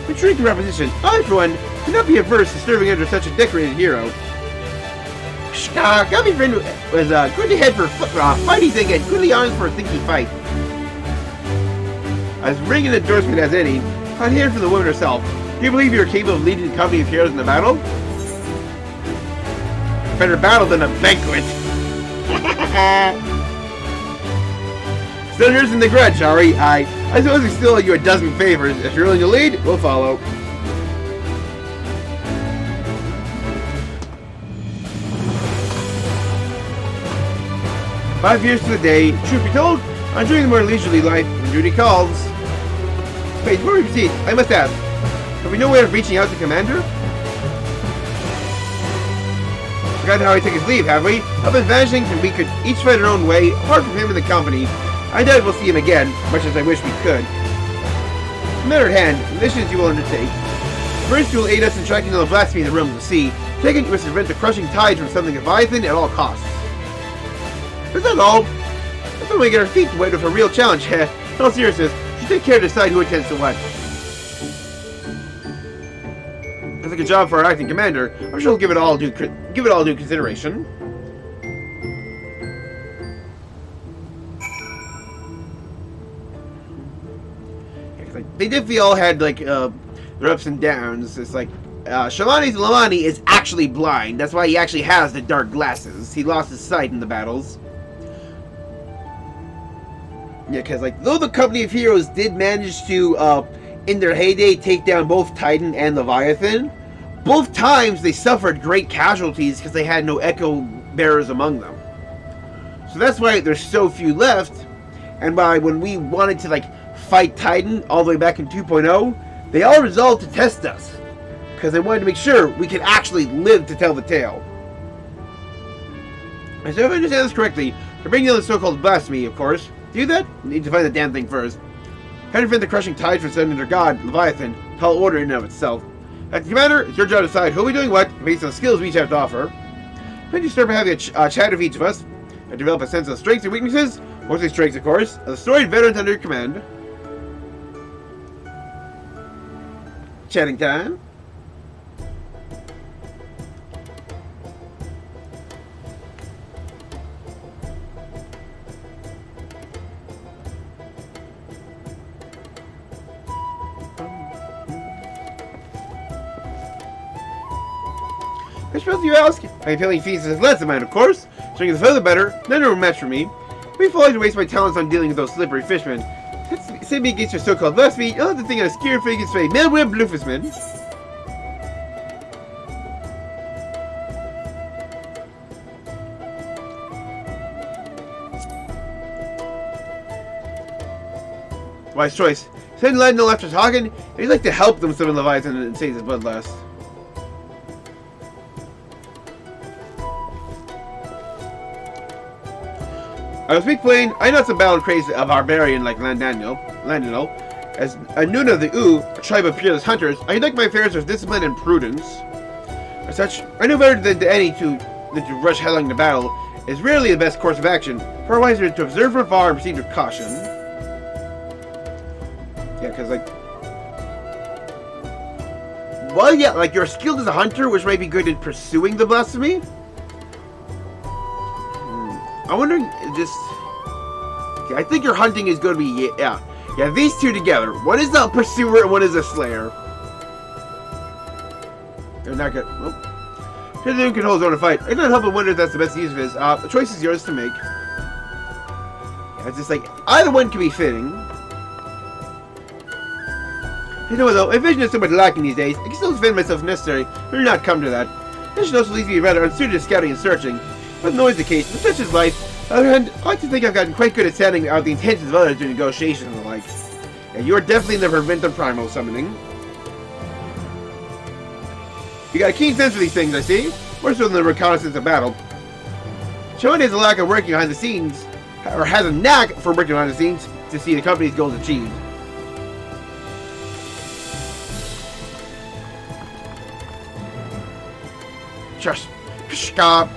Intriguing proposition. I, for one, would not be averse to serving under such a decorated hero. Got me friend was good to head for fighting thing and goodly arms for a thinky fight. As ringing an endorsement as any, I'd hear from the woman herself. Do you believe you're capable of leading the company of heroes in the battle? Better battle than a banquet. Still yours in the grudge, are we? I suppose we still owe you a dozen favors. If you're willing to lead, we'll follow. "5 years to the day. Truth be told, I'm enjoying the more leisurely life when duty calls. Wait, before we proceed, I must ask, have we no way of reaching out to Commander? Forgotten how I took his leave, have we? I've been vanishing and we could each fight our own way, apart from him and the company. I doubt we'll see him again, much as I wish we could. Matter at hand, the missions you will undertake. First, you will aid us in tracking down the blasphemy in the realms of the sea. Second, you must prevent the crushing tide from summoning Leviathan at all costs. Is that all? That's when we get our feet wet with a real challenge. In all seriousness, you should take care to decide who attends to what. That's a good job for our acting commander. I'm sure he'll give it all due consideration. they definitely all had like their ups and downs. It's like Shalani's Lamani is actually blind. That's why he actually has the dark glasses. He lost his sight in the battles. Yeah, because like though the company of heroes did manage to in their heyday take down both Titan and Leviathan, both times they suffered great casualties because they had no echo bearers among them. So that's why there's so few left. And by when we wanted to like fight Titan all the way back in 2.0, they all resolved to test us because they wanted to make sure we could actually live to tell the tale. And so if I understand this correctly, to bring down the so-called blasphemy, of course, to do that, you need to find the damn thing first. How to prevent the crushing tides from sending their god, Leviathan, tall order in and of itself. As the commander, it's your job to decide who'll be doing what based on the skills we each have to offer. Then you start by having a chat with each of us and develop a sense of strengths and weaknesses. Mostly strengths, of course. The storied veterans under your command. Chatting time. I suppose you ask? My feeling feast is less of mine, of course. Stronger the feather better, none are a match for me. Before I waste my talents on dealing with those slippery fishmen. Send me against your so-called blasphemy, you'll have to think of a scare fig his face. Melweb Bluffisman. Wise choice. Send Leadenhall after Hagen, and he'd like to help them summon Leviathan and save his bloodlust. I will speak plain, I am not some battle crazy a barbarian like Landaniel. As a Noon of the U, a tribe of fearless hunters, I conduct my affairs with discipline and prudence. As such, I know better than any than to rush headlong to battle. Is rarely the best course of action, far wiser to observe from afar and proceed with caution. Yeah, because like... Well, yeah, like you're skilled as a hunter, which might be good in pursuing the blasphemy. I'm wondering, just... Okay, I think your hunting is going to be... Yeah, these two together. One is the pursuer and one is the slayer. They're not good. Well, Hither can hold his own to fight. I cannot help but wonder if that's the best use of his. The choice is yours to make. Yeah, it's just like, either one can be fitting. You know what though, my vision is somewhat lacking these days. I can still defend myself if necessary, but do not come to that. Vision also leaves me rather unsuited to scouting and searching. But always the case, but such is life. On the other hand, I like to think I've gotten quite good at sounding out the intentions of others during negotiations and the like. Yeah, you are definitely the preventive primal summoning. You got a keen sense for these things, I see. More so than the reconnaissance of battle. Showing has a lack of working behind the scenes, or has a knack for working behind the scenes to see the company's goals achieved. Trust.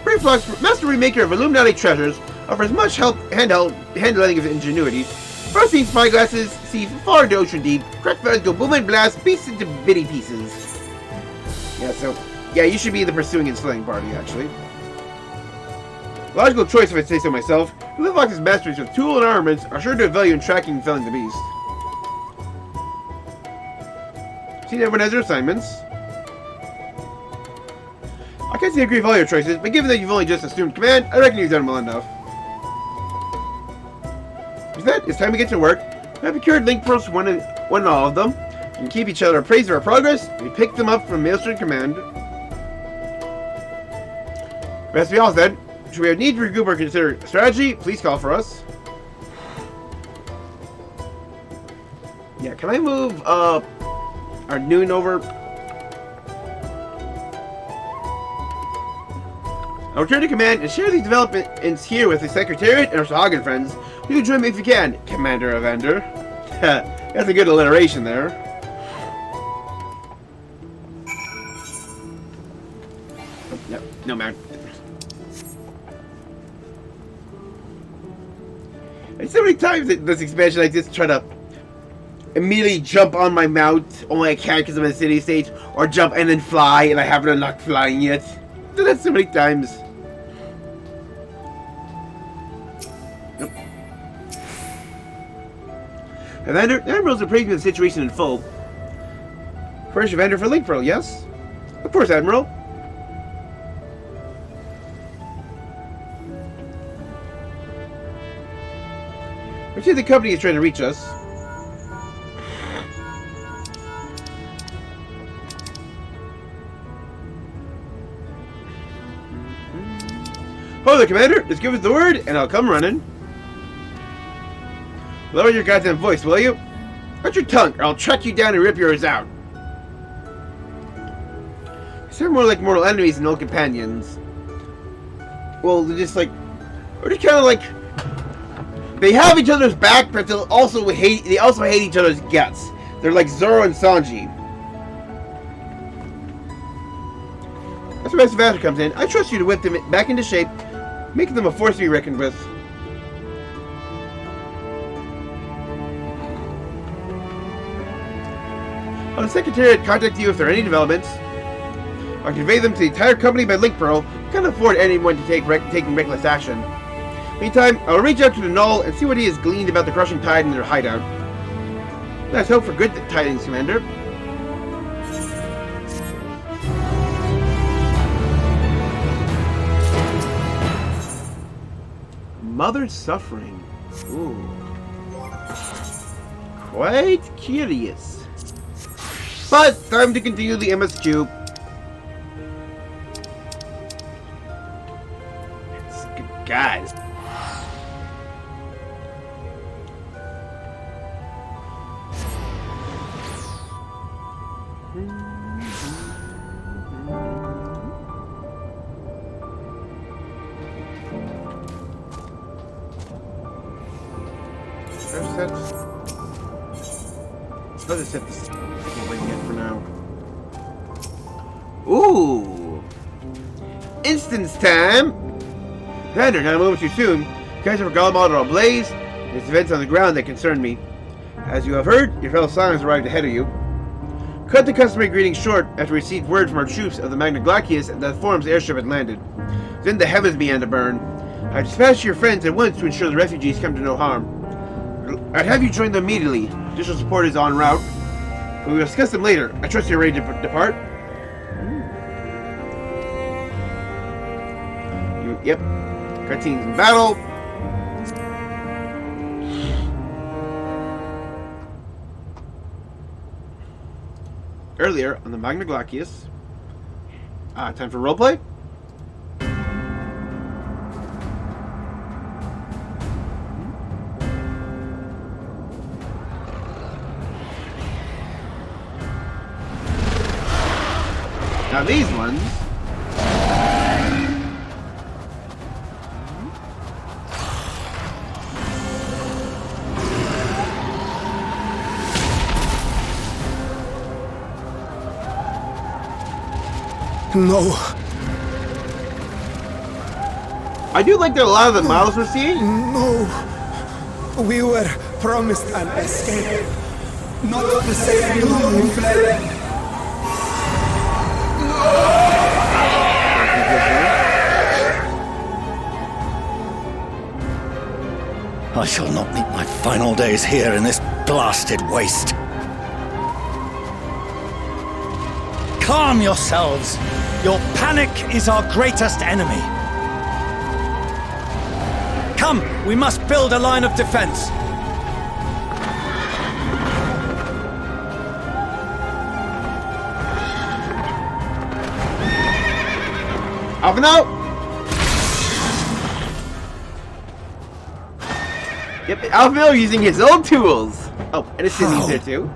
Reflux, master remaker of Illuminati treasures, offers much help handling of ingenuity. First seen spyglasses, see far to ocean deep, crack feathers go boom and blast, beasts into bitty pieces. Yeah, so, yeah, you should be the pursuing and slaying party, actually. Logical choice if I say so myself. Livevox's masteries of tool and armaments are sure to have value in tracking and felling the beast. See, everyone has their assignments. I can't say I agree with all your choices, but given that you've only just assumed command, I reckon you've done well enough. With that, it's time to get to work. I have procured link pearls for one and all of them. We can keep each other appraised of our progress. We pick them up from Maelstrom Command. Best be all said. Should we have need to regroup or consider strategy, please call for us. Yeah, can I move our Noon over? I'll return to command and share these developments here with the Secretariat and our Sahagan friends. You can join me if you can, Commander Evander. That's a good alliteration there. Oh, no, man. And so many times in this expansion I just try to immediately jump on my mount, only I can't because I'm in a city stage, or jump and then fly, and I haven't unlocked flying yet. I've done that so many times. Evander, the Admiral's appraising the situation in full. First Evander for Link Pearl, yes? Of course, Admiral. I see the company is trying to reach us. Hold it, Commander. Just give us the word, and I'll come running. Lower your goddamn voice, will you? Watch your tongue, or I'll track you down and rip yours out. They're more like mortal enemies than old companions. Well, they're just like... Or they're kind of like... They have each other's back, but they also hate each other's guts. They're like Zoro and Sanji. That's where Master Vaster comes in. I trust you to whip them back into shape, making them a force to be reckoned with. I'll the Secretariat contact you if there are any developments. I'll convey them to the entire company by Link Pearl. Can't afford anyone to taking reckless action. Meantime, I'll reach out to the Null and see what he has gleaned about the crushing tide in their hideout. Let's hope for good tidings, Commander. Mother's suffering. Ooh. Quite curious. But time to continue the MSQ. It's good guys. Let's set this away yet for now. Ooh! Instance time! Commander, not a moment too soon. Guys for Garlemald are ablaze. There's events on the ground that concern me. As you have heard, your fellow Scions arrived ahead of you. Cut the customary greeting short after we received word from our troops of the Magna Glacius that the Forum's airship had landed. Then the heavens began to burn. I dispatched your friends at once to ensure the refugees come to no harm. I'd have you join them immediately. Additional support is en route. But we'll discuss them later. I trust you're ready to depart. Yep. Cutscenes in battle. Earlier on the Magna Glacius. Time for roleplay. Now these ones... No. I do like that a lot of the models we're seeing. No. We were promised an escape. Not the same who fled. I shall not meet my final days here in this blasted waste. Calm yourselves. Your panic is our greatest enemy. Come, we must build a line of defense. Up and out! Yep, Alvin using his own tools! Oh, and it's Cindy's there too.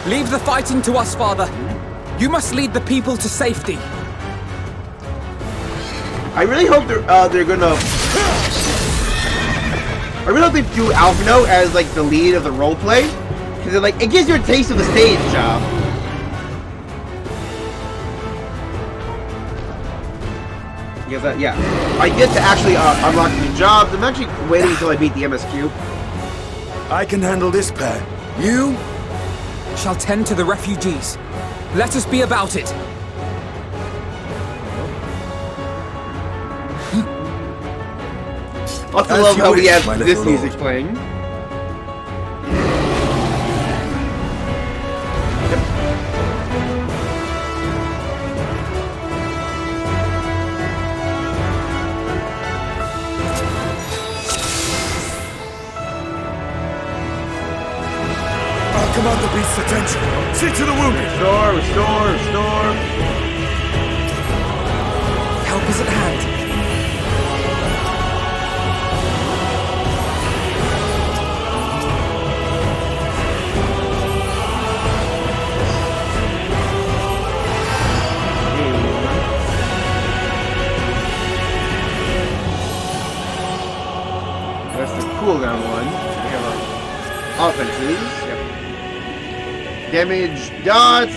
Leave the fighting to us, Father. You must lead the people to safety. I really hope they're gonna... I really hope they do Alphino as like the lead of the roleplay. Because it gives you a taste of the stage job. Because, yeah, I get to actually unlock new jobs. I'm actually waiting until I beat the MSQ. I can handle this pair. You? Shall tend to the refugees. Let us be about it. I also love how we have this music playing. See to the wounded! Restore, restore, restore. Help is at hand. That's the cooldown one. We have our offenses. Yep. Damage, dots,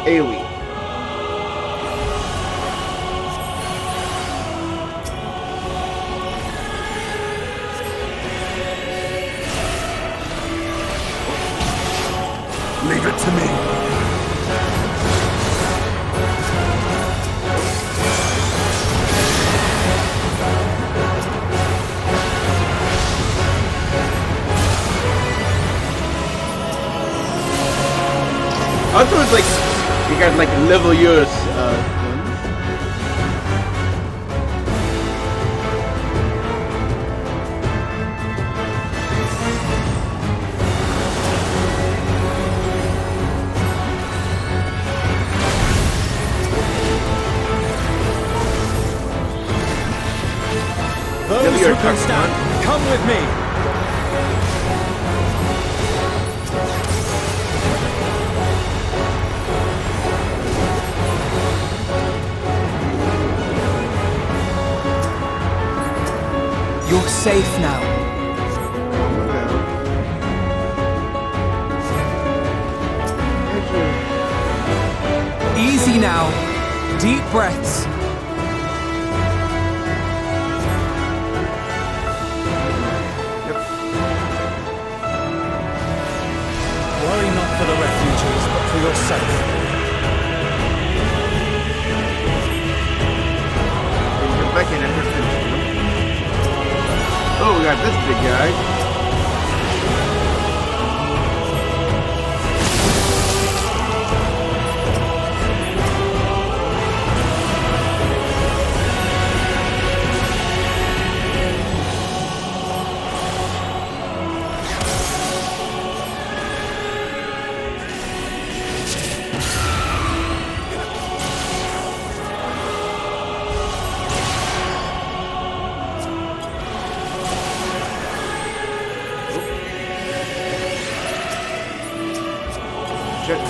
AoE. Leave it to me. I thought it's like you got like level yours ones. Those Level who your can attack, stand, come with me. You're safe now. Easy now. Deep breaths. Worry not for the refugees, but for yourself. Get back in and finish them. Oh, we got this big guy. Shit.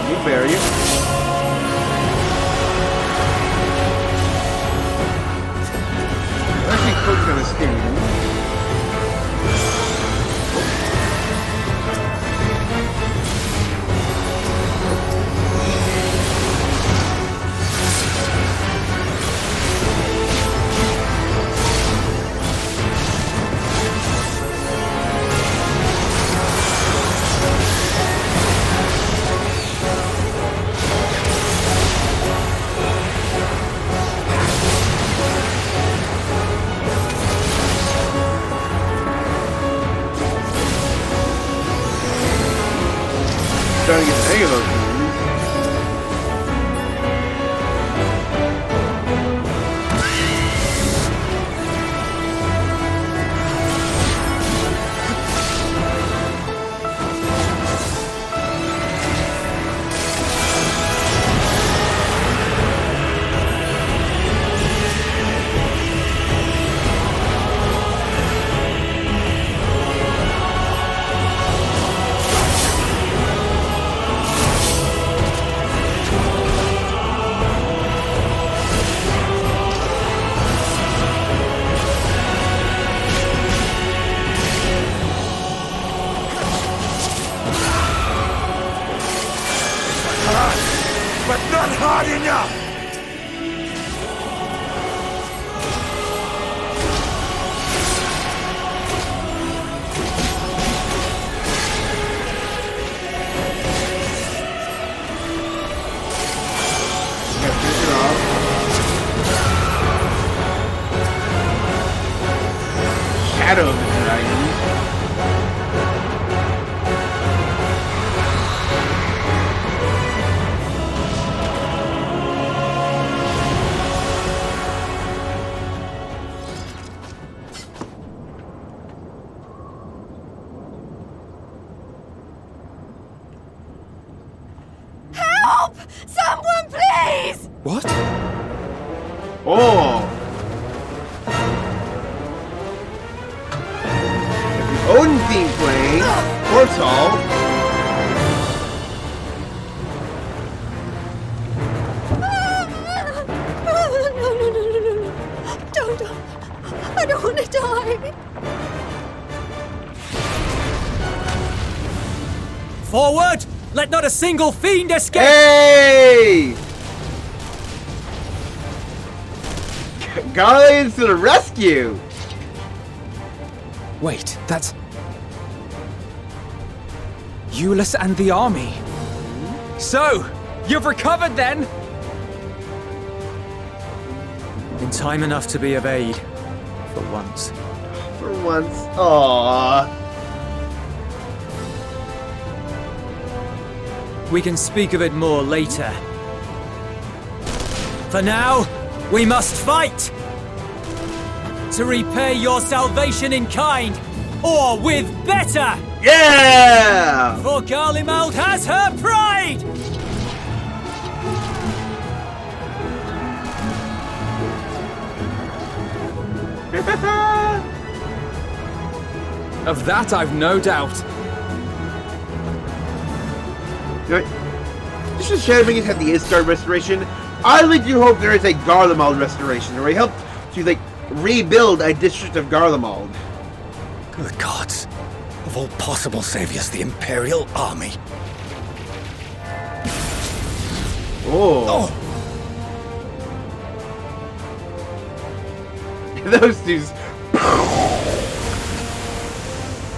You bury it. Actually, Cook's gonna scare you. Starting to get the hang of those things. But not hard enough! Shadow of the Dragon. Help! Someone, please! What? Oh. Odin theme playing. Portal. No. Don't. I don't want to die. Forward! Let not a single fiend escape! Hey! Garlemald to the rescue! Wait, that's... Euless and the army. So, you've recovered then? In time enough to be of aid. For once. For once. Aww. We can speak of it more later. For now, we must fight! To repay your salvation in kind, or with better! Yeah! For Garlemald has her pride! Of that I've no doubt. Just as Shadowbringers had the Isgard restoration, I really do hope there is a Garlemald restoration, where he helped to, like, rebuild a district of Garlemald. Good gods. Of all possible saviors, the Imperial Army. Oh. Those dudes.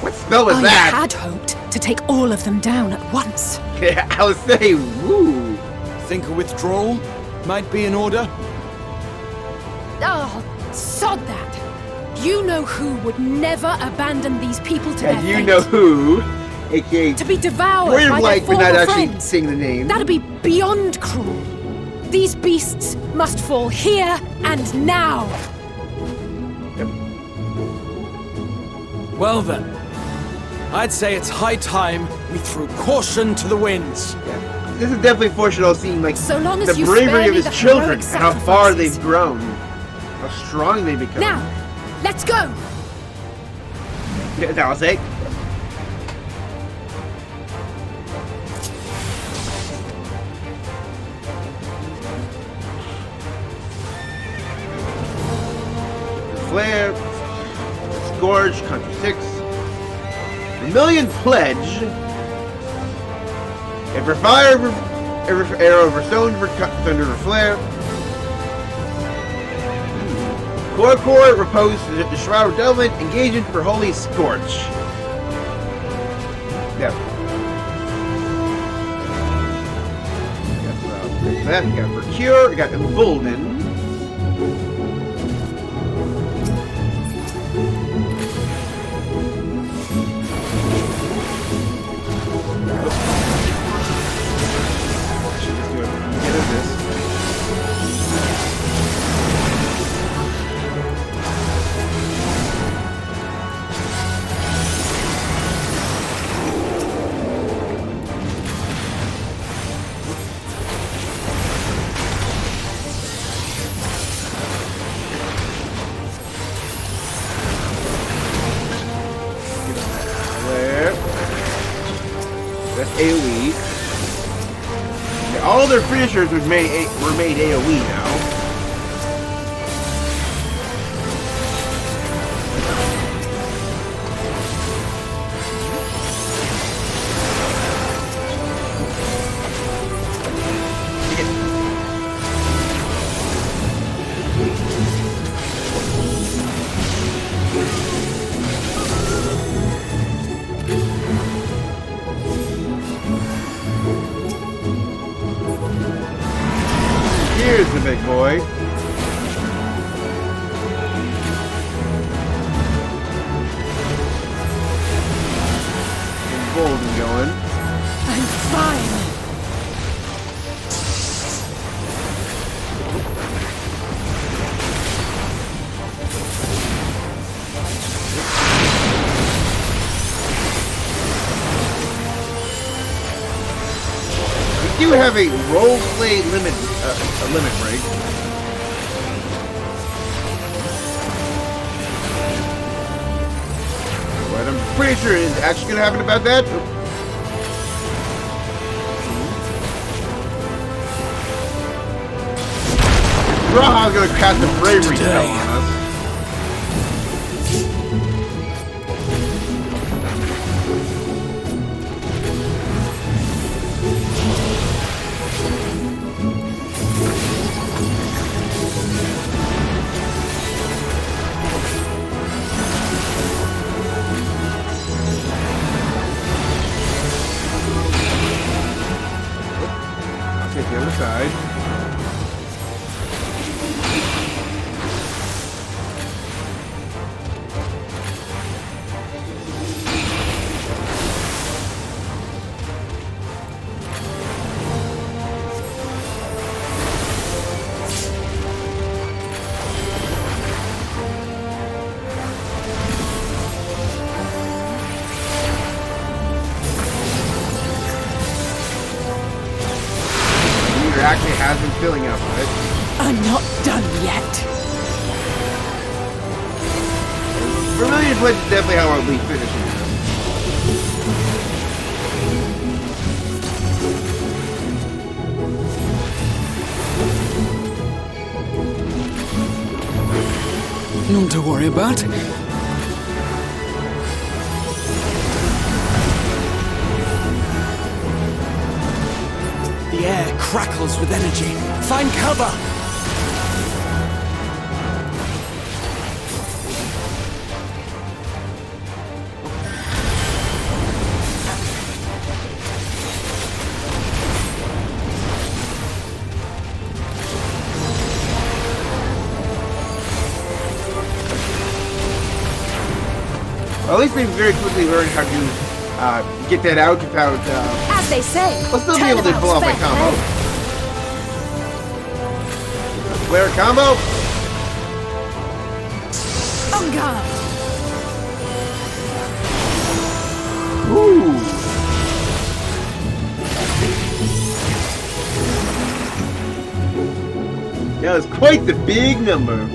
What spell was I that? had hoped to take all of them down at once. Yeah, I was saying, woo. Think a withdrawal might be in order? Oh, sod that. You know who would never abandon these people to And their you fate. know who, aka To be devoured Warrior of by Light, their but not former actually friends. saying the name. That'd be beyond cruel. These beasts must fall here and now. Well then, I'd say it's high time we threw caution to the winds. Yeah. This is definitely foreshadowing seeing like So long as the you bravery spare of me his the children, heroic how far sacrifices. they've grown, how strong they become. Now, let's go. Yeah, that was it. Flare, Scourge, Country 6, Vermilion Pledge, and for fire, for arrow, for stone, for thunder, for flare. Core, Repose, the Shroud of Delvin, Engagement for Holy Scorch. Yeah. Got that, we got for Cure, we got Embolden. AoE. Yeah, all their finishers were made AoE now. Here's the big boy. And Bolden going. I'm fine. We do do have a roleplay limit, a limit break. But I'm pretty sure it's actually gonna happen about that. Raha's gonna cast the bravery spell on us. Take the other side. Actually has been filling up with it. I'm not done yet. Vermilion Pledge is definitely how our league finishes. None to worry about. The air crackles with energy. Find cover! Well, at least they very quickly learned how to get that out without... As they say, I'll still be able to pull off my combo. Flare combo. On guard. Ooh. That was quite the big number.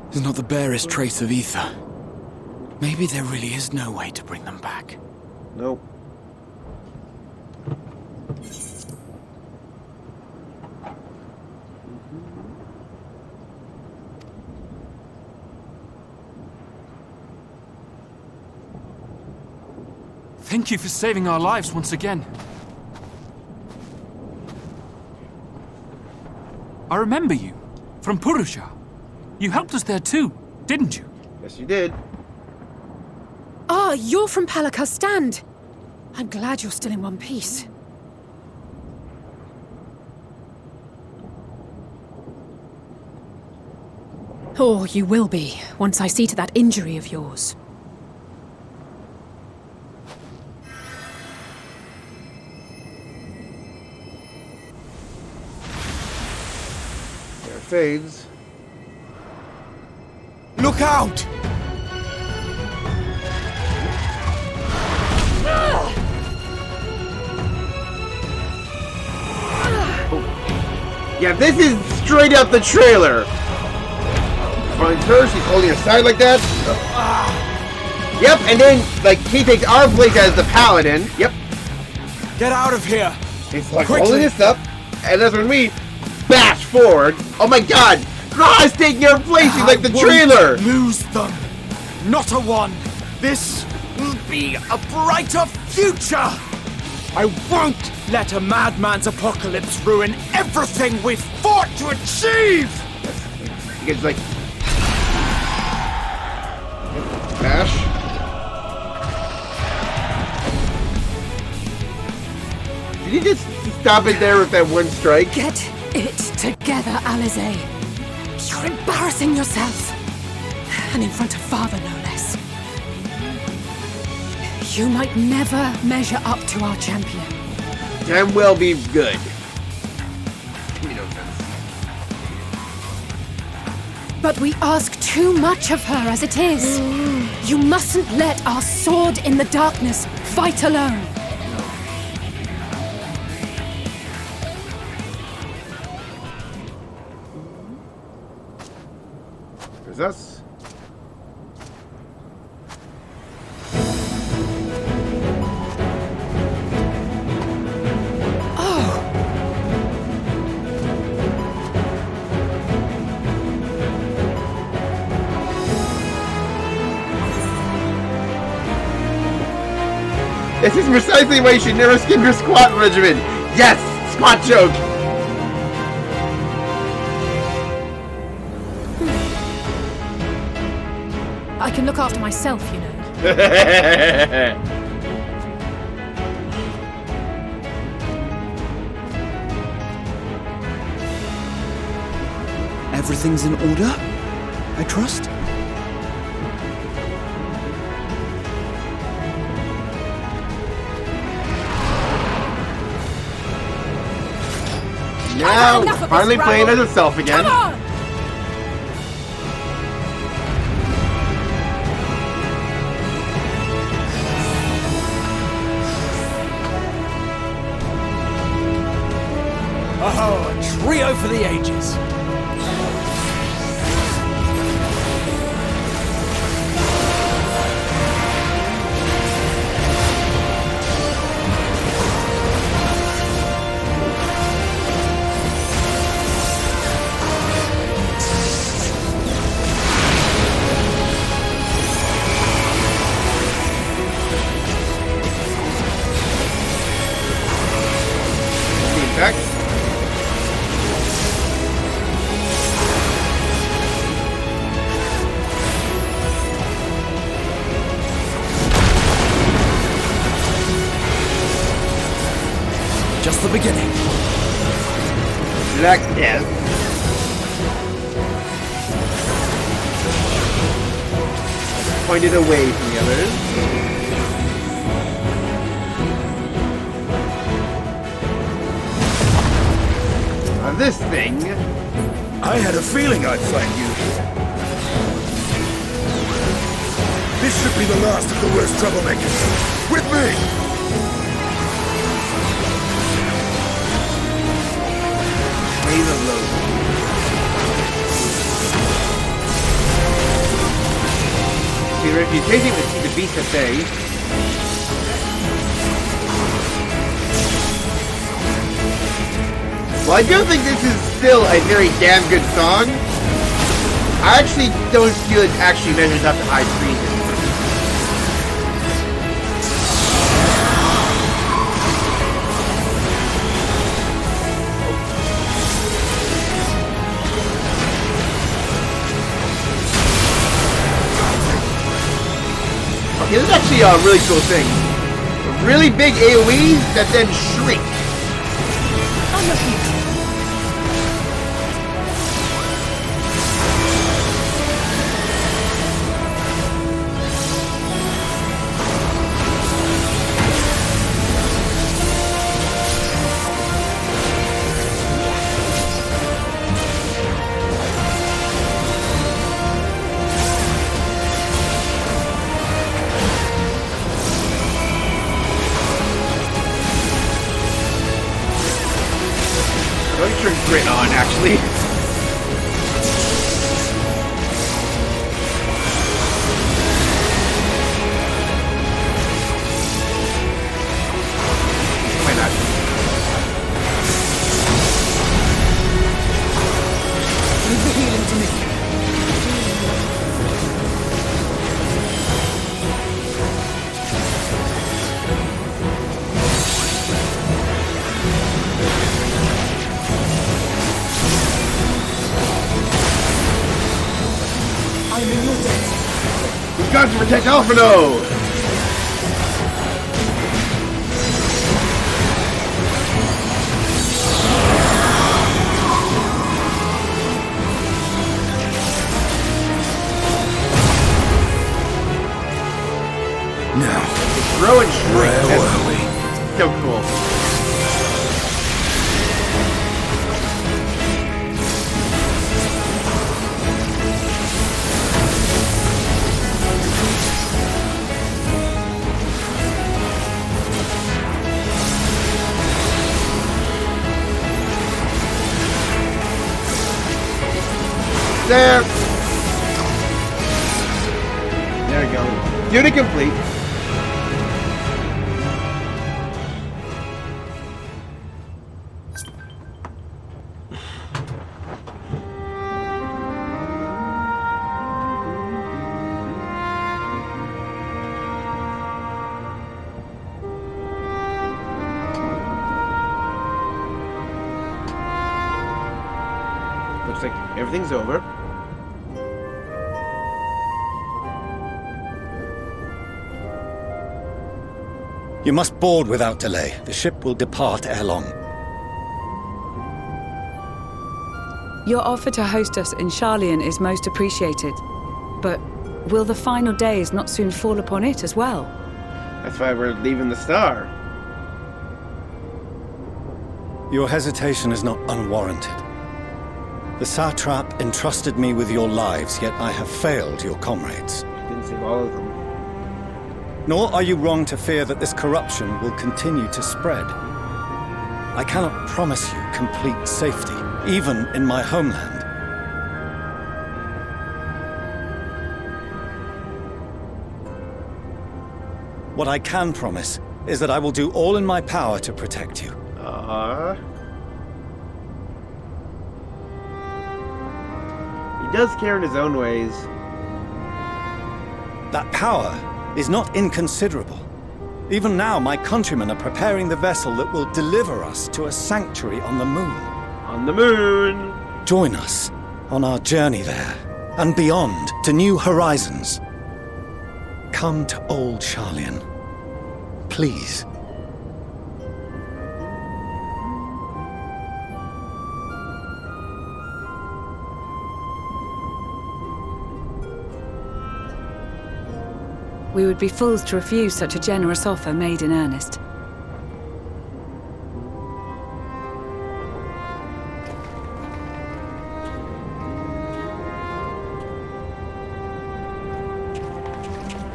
There's not the barest trace of ether. Maybe there really is no way to bring them back. Nope. Thank you for saving our lives once again. I remember you from Purusha. You helped us there too, didn't you? Yes, you did. Ah, you're from Palaka's stand. I'm glad you're still in one piece. Or you will be, once I see to that injury of yours. There it fades. Look out! Yeah, this is straight up the trailer. Finds her, she's holding her side like that. Yep, and then like he takes our place as the paladin. Yep. Get out of here! He's like Quickly. holding this up, and that's when we bash forward. Oh my god! Gra's taking our place, he's like the trailer! Lose them! Not a one! This will be a brighter future! I won't let a madman's apocalypse ruin everything we've fought to achieve! It's like bash. Did he just stop it there with that one strike? Get it together, Alize. You're embarrassing yourself. And in front of Father, no less. You might never measure up to our champion. Damn well be good. Give me no sense. But we ask too much of her as it is. You mustn't let our sword in the darkness fight alone. There's us. This is precisely why you should never skip your squat regimen. Yes, squat joke. I can look after myself, you know. Everything's in order, I trust? Now, finally playing as itself again. Come on! Oh, a trio for the ages. Back. Just the beginning. That death. Pointed away from the others. This thing. I had a feeling I'd find you. This should be the last of the worst troublemakers. With me! Wave of low. See, the reputation would keep the beast at bay. Well, I do think this is still a very damn good song. I actually don't feel it actually measures up to High Treason. Okay, this is actually a really cool thing. Really big AoEs that then shrink. On your feet. Let me turn grit on, actually. Why not? Leave the healing to me. We've got to protect Alphino! Now, Throw and shrink. where were we? So cool. there. There we go. Duty complete. Looks like everything's over. You must board without delay. The ship will depart ere long. Your offer to host us in Sharlayan is most appreciated. But will the final days not soon fall upon it as well? That's why we're leaving the star. Your hesitation is not unwarranted. The satrap entrusted me with your lives, yet I have failed your comrades. Didn't save all of them. Nor are you wrong to fear that this corruption will continue to spread. I cannot promise you complete safety, even in my homeland. What I can promise is that I will do all in my power to protect you. He does care in his own ways. That power is not inconsiderable. Even now, my countrymen are preparing the vessel that will deliver us to a sanctuary on the moon. On the moon! Join us on our journey there, and beyond, to new horizons. Come to old Sharlayan. Please. We would be fools to refuse such a generous offer made in earnest.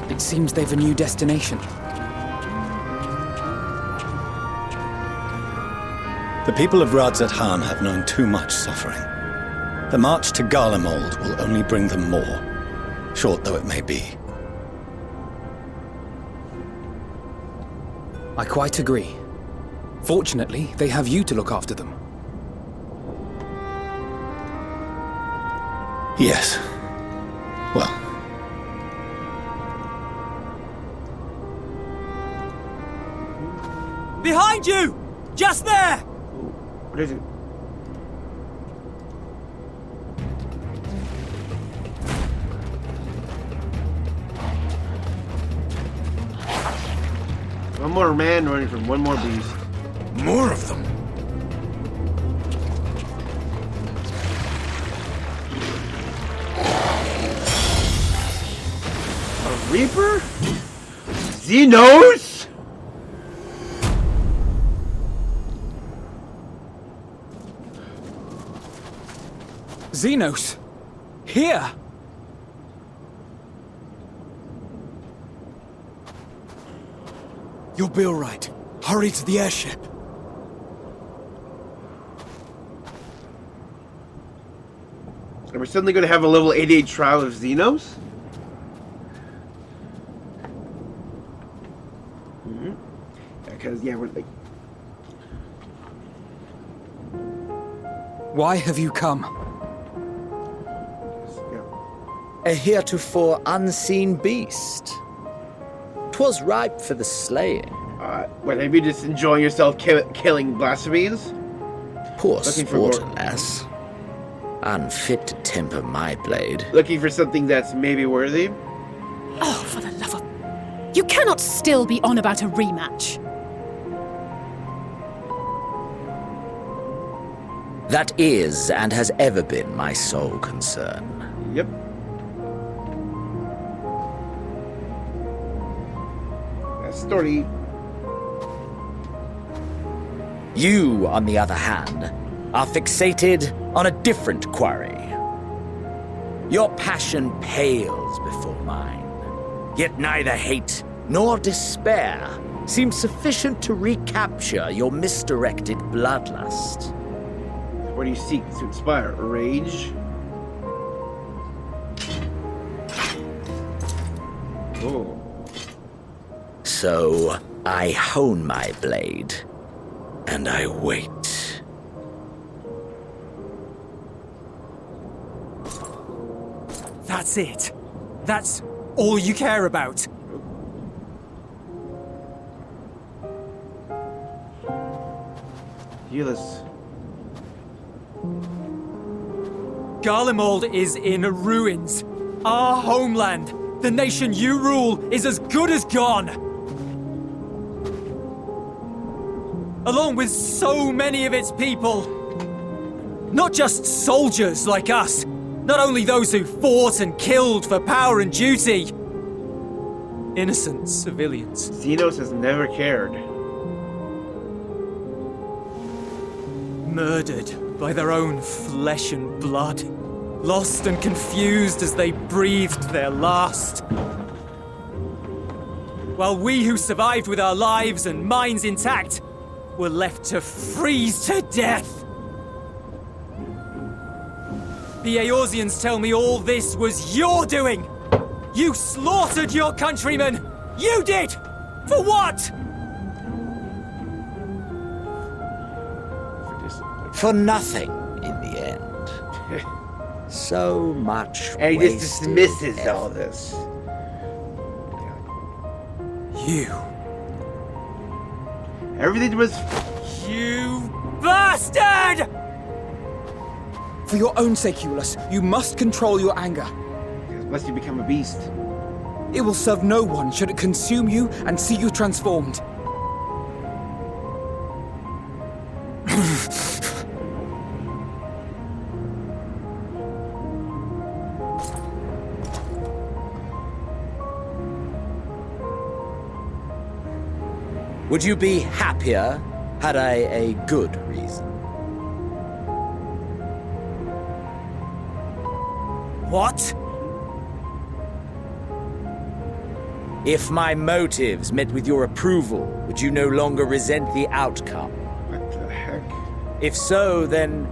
It seems they've a new destination. The people of Radzat-Han have known too much suffering. The march to Garlemald will only bring them more, short though it may be. I quite agree. Fortunately, they have you to look after them. Yes. Well. Behind you! Just there! What is it? One more man running from one more beast. More of them. A Reaper? Xenos? Xenos! Here! You'll be all right. Hurry to the airship. Are we suddenly going to have a level 88 trial of Xenos? Because, yeah, we're like... Why have you come? A heretofore unseen beast. 'Twas ripe for the slaying. What, have you just enjoying yourself killing blasphemies? Poor sport, alas. Unfit to temper my blade. Looking for something that's maybe worthy? Oh, for the love of... You cannot still be on about a rematch. That is, and has ever been, my sole concern. Yep. That story. You, on the other hand, are fixated on a different quarry. Your passion pales before mine, yet neither hate nor despair seems sufficient to recapture your misdirected bloodlust. What do you seek to inspire? Rage? Cool. So, I hone my blade, and I wait. That's it. That's all you care about. Heal us. Garlemald is in ruins. Our homeland, the nation you rule, is as good as gone. Along with so many of its people. Not just soldiers like us. Not only those who fought and killed for power and duty. Innocent civilians. Xenos has never cared. Murdered by their own flesh and blood. Lost and confused as they breathed their last. While we who survived with our lives and minds intact were left to freeze to death. The Eorzeans tell me all this was your doing! You slaughtered your countrymen! You did! For what? For nothing, in the end. So much And he just wasted dismisses effort. all this. You. Everything was... You bastard! For your own sake, Eulus, you must control your anger. Unless you become a beast. It will serve no one should it consume you and see you transformed. Would you be happier had I a good reason? What? If my motives met with your approval, would you no longer resent the outcome? What the heck? If so, then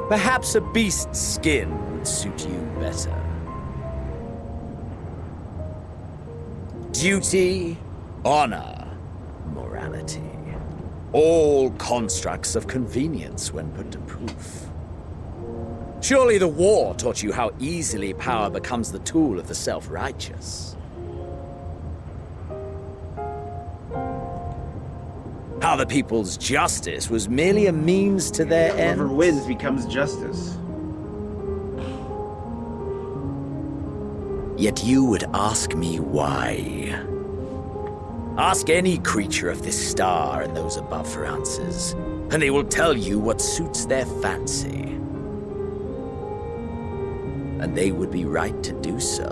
perhaps a beast's skin would suit you better. Duty, honor, morality. All constructs of convenience when put to proof. Surely the war taught you how easily power becomes the tool of the self-righteous. How the people's justice was merely a means to their end. Whoever wins becomes justice. Yet you would ask me why. Ask any creature of this star and those above for answers, and they will tell you what suits their fancy. And they would be right to do so.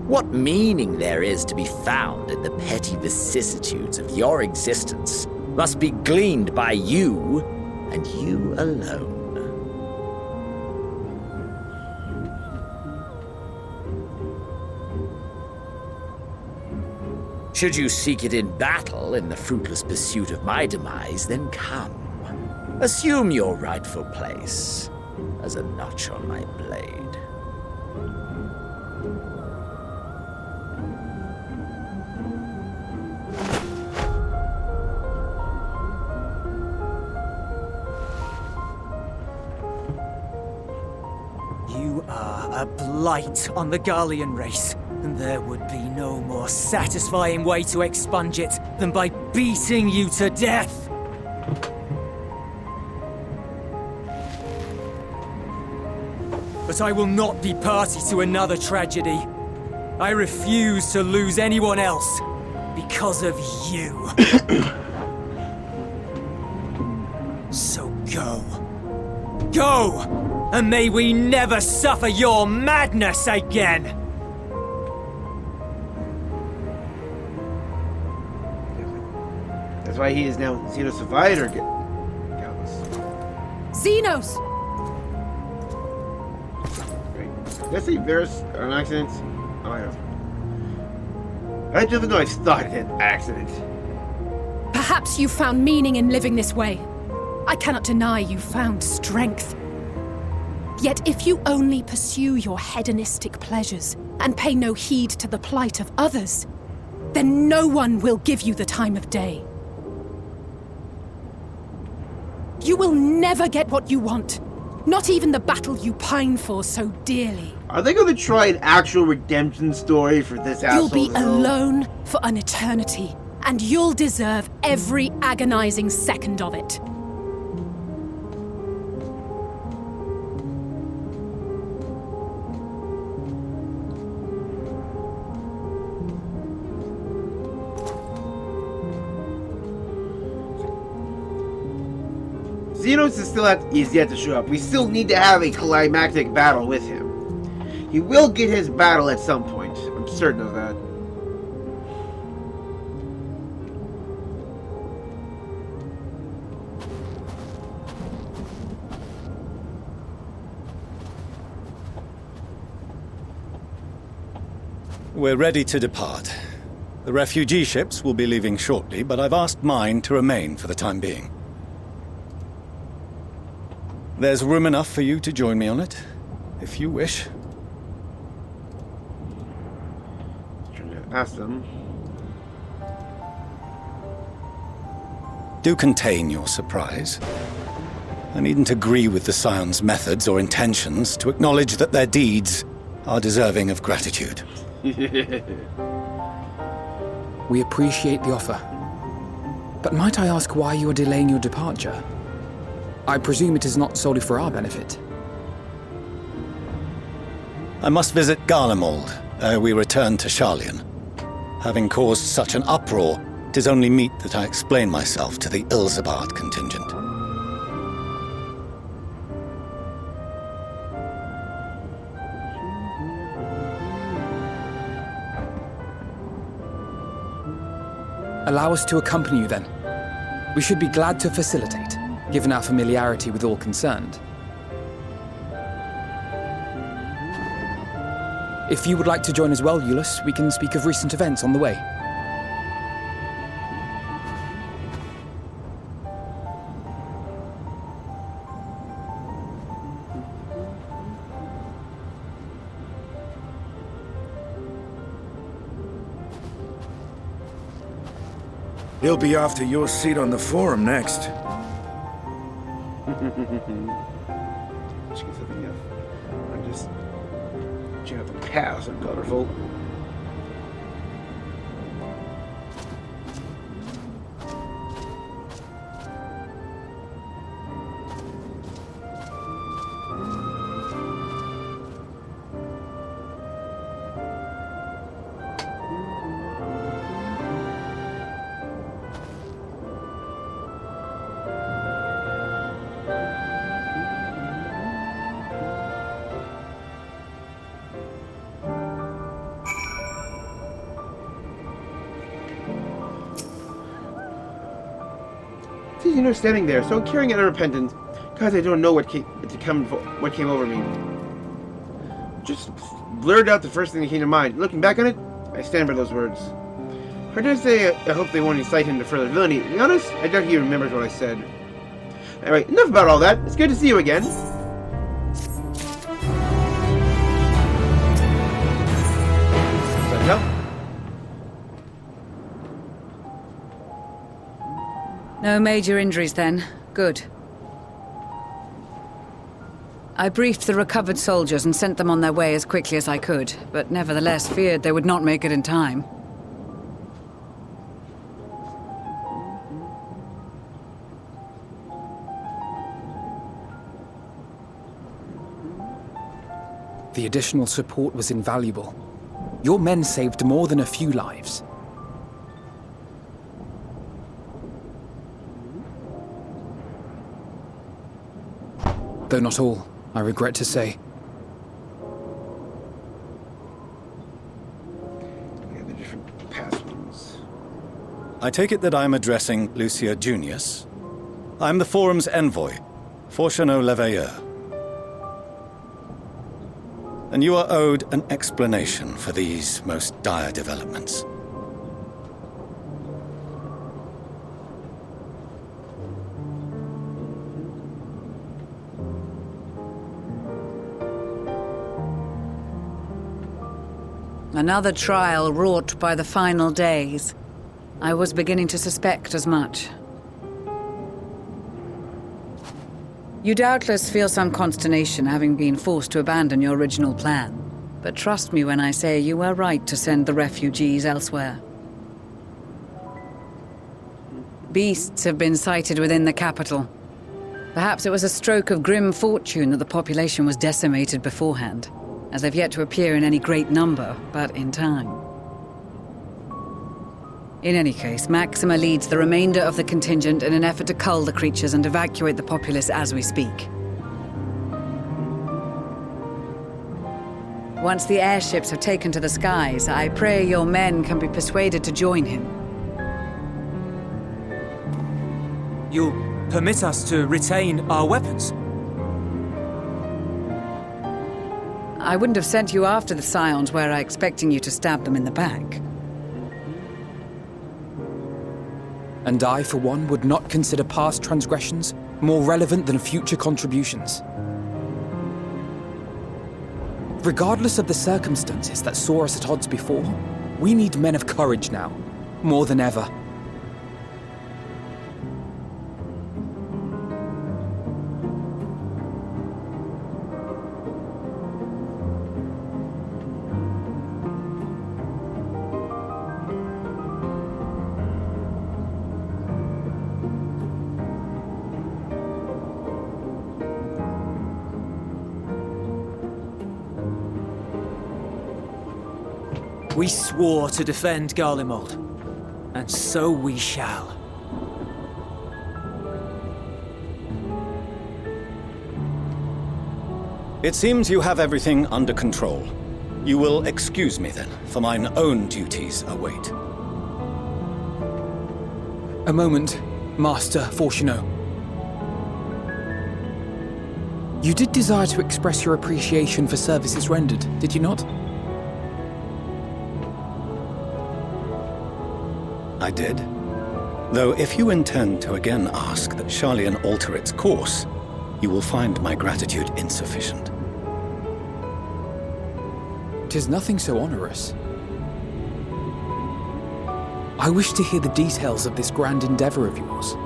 What meaning there is to be found in the petty vicissitudes of your existence must be gleaned by you, and you alone. Should you seek it in battle in the fruitless pursuit of my demise, then come. Assume your rightful place as a notch on my blade. You are a blight on the Garlean race, and there would be no more satisfying way to expunge it than by beating you to death. But I will not be party to another tragedy. I refuse to lose anyone else because of you. So go. Go! And may we never suffer your madness again! That's why he is now Xenos Survivor. Xenos! Did I say Varus on accident? Oh, I don't. I don't know. I started an accident. Perhaps you found meaning in living this way. I cannot deny you found strength. Yet if you only pursue your hedonistic pleasures and pay no heed to the plight of others, then no one will give you the time of day. You will never get what you want. Not even the battle you pine for so dearly. Are they going to try an actual redemption story for this asshole? You'll be alone for an eternity, and you'll deserve every agonizing second of it. Xenos is yet to show up. We still need to have a climactic battle with him. He will get his battle at some point. I'm certain of that. We're ready to depart. The refugee ships will be leaving shortly, but I've asked mine to remain for the time being. There's room enough for you to join me on it, if you wish. Trying to ask them. Do contain your surprise. I needn't agree with the Scion's methods or intentions to acknowledge that their deeds are deserving of gratitude. We appreciate the offer. But might I ask why you are delaying your departure? I presume it is not solely for our benefit. I must visit Garlemald ere we return to Sharlayan. Having caused such an uproar, it is only meet that I explain myself to the Ilzabard contingent. Allow us to accompany you then. We should be glad to facilitate, given our familiarity with all concerned. If you would like to join as well, Eulus, we can speak of recent events on the way. He'll be off to your seat on the forum next. I'm just checking out the paths and colorful. You know, standing there, so carrying and unrepentant, because I don't know what came over me. Just blurred out the first thing that came to mind. Looking back on it, I stand by those words. Hard to say, I hope they won't incite him to further villainy. To be honest, I doubt he remembers what I said. Alright, enough about all that. It's good to see you again. No major injuries then. Good. I briefed the recovered soldiers and sent them on their way as quickly as I could, but nevertheless feared they would not make it in time. The additional support was invaluable. Your men saved more than a few lives. Though not all, I regret to say. Yeah, the different past ones. I take it that I'm addressing Lucia Junius. I'm the Forum's envoy, Forchano Leveilleur. And you are owed an explanation for these most dire developments. Another trial wrought by the final days. I was beginning to suspect as much. You doubtless feel some consternation having been forced to abandon your original plan. But trust me when I say you were right to send the refugees elsewhere. Beasts have been sighted within the capital. Perhaps it was a stroke of grim fortune that the population was decimated beforehand, as they've yet to appear in any great number, but in time. In any case, Maxima leads the remainder of the contingent in an effort to cull the creatures and evacuate the populace as we speak. Once the airships have taken to the skies, I pray your men can be persuaded to join him. You'll permit us to retain our weapons? I wouldn't have sent you after the Scions were I expecting you to stab them in the back. And I, for one, would not consider past transgressions more relevant than future contributions. Regardless of the circumstances that saw us at odds before, we need men of courage now, more than ever. We swore to defend Garlemald, and so we shall. It seems you have everything under control. You will excuse me then, for mine own duties await. A moment, Master Fortuneau. You did desire to express your appreciation for services rendered, did you not? I did. Though if you intend to again ask that Charlian alter its course, you will find my gratitude insufficient. 'Tis nothing so onerous. I wish to hear the details of this grand endeavor of yours.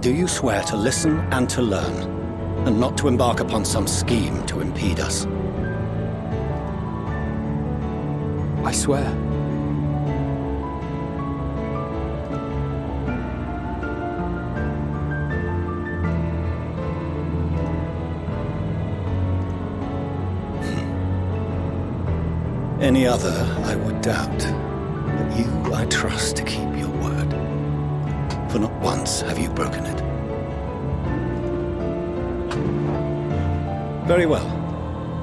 Do you swear to listen and to learn, and not to embark upon some scheme to impede us? I swear. Any other, I would doubt. But you, I trust to keep your word. For not once have you broken it. Very well.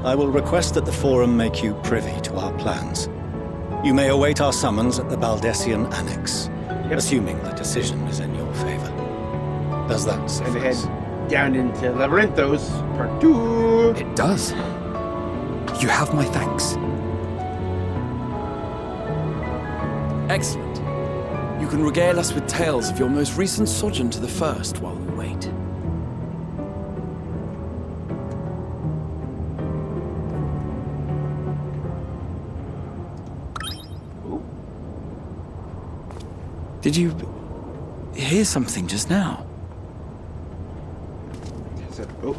I will request that the Forum make you privy to our plans. You may await our summons at the Baldessian Annex, assuming the decision is in your favor. Does that suffice? And head down into Labyrinthos, Part 2. It does. You have my thanks. Excellent. You can regale us with tales of your most recent sojourn to the First while we wait. Did you hear something just now? Oh.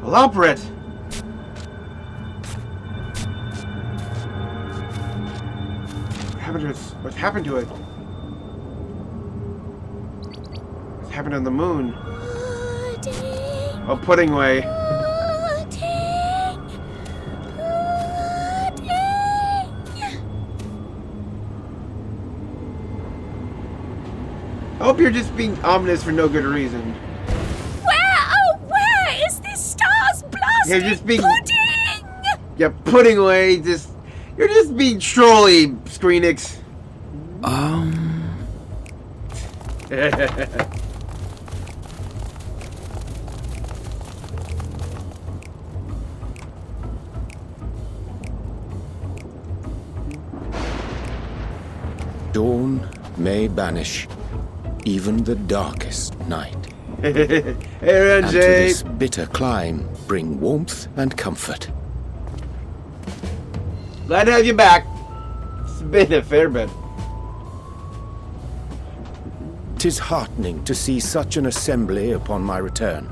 Elaborate! What happened to it? What happened on the moon? Oh, pudding way. I hope you're just being ominous for no good reason. Where is this star's blasted You're just being pudding? Yeah, pudding away. You're just being trolly, Screenix. dawn may banish even the darkest night. Hey, and to this bitter clime bring warmth and comfort. Glad to have you back. It's been a fair bit. 'Tis heartening to see such an assembly upon my return.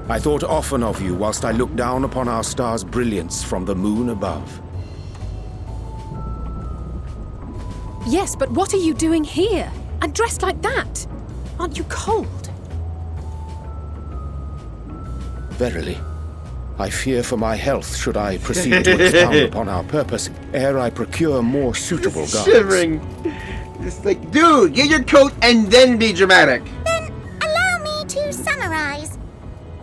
I thought often of you whilst I looked down upon our star's brilliance from the moon above. Yes, but what are you doing here? And dressed like that? Aren't you cold? Verily, I fear for my health should I proceed to expound upon our purpose ere I procure more suitable garments. Shivering. It's like, dude, get your coat and then be dramatic. Then allow me to summarize.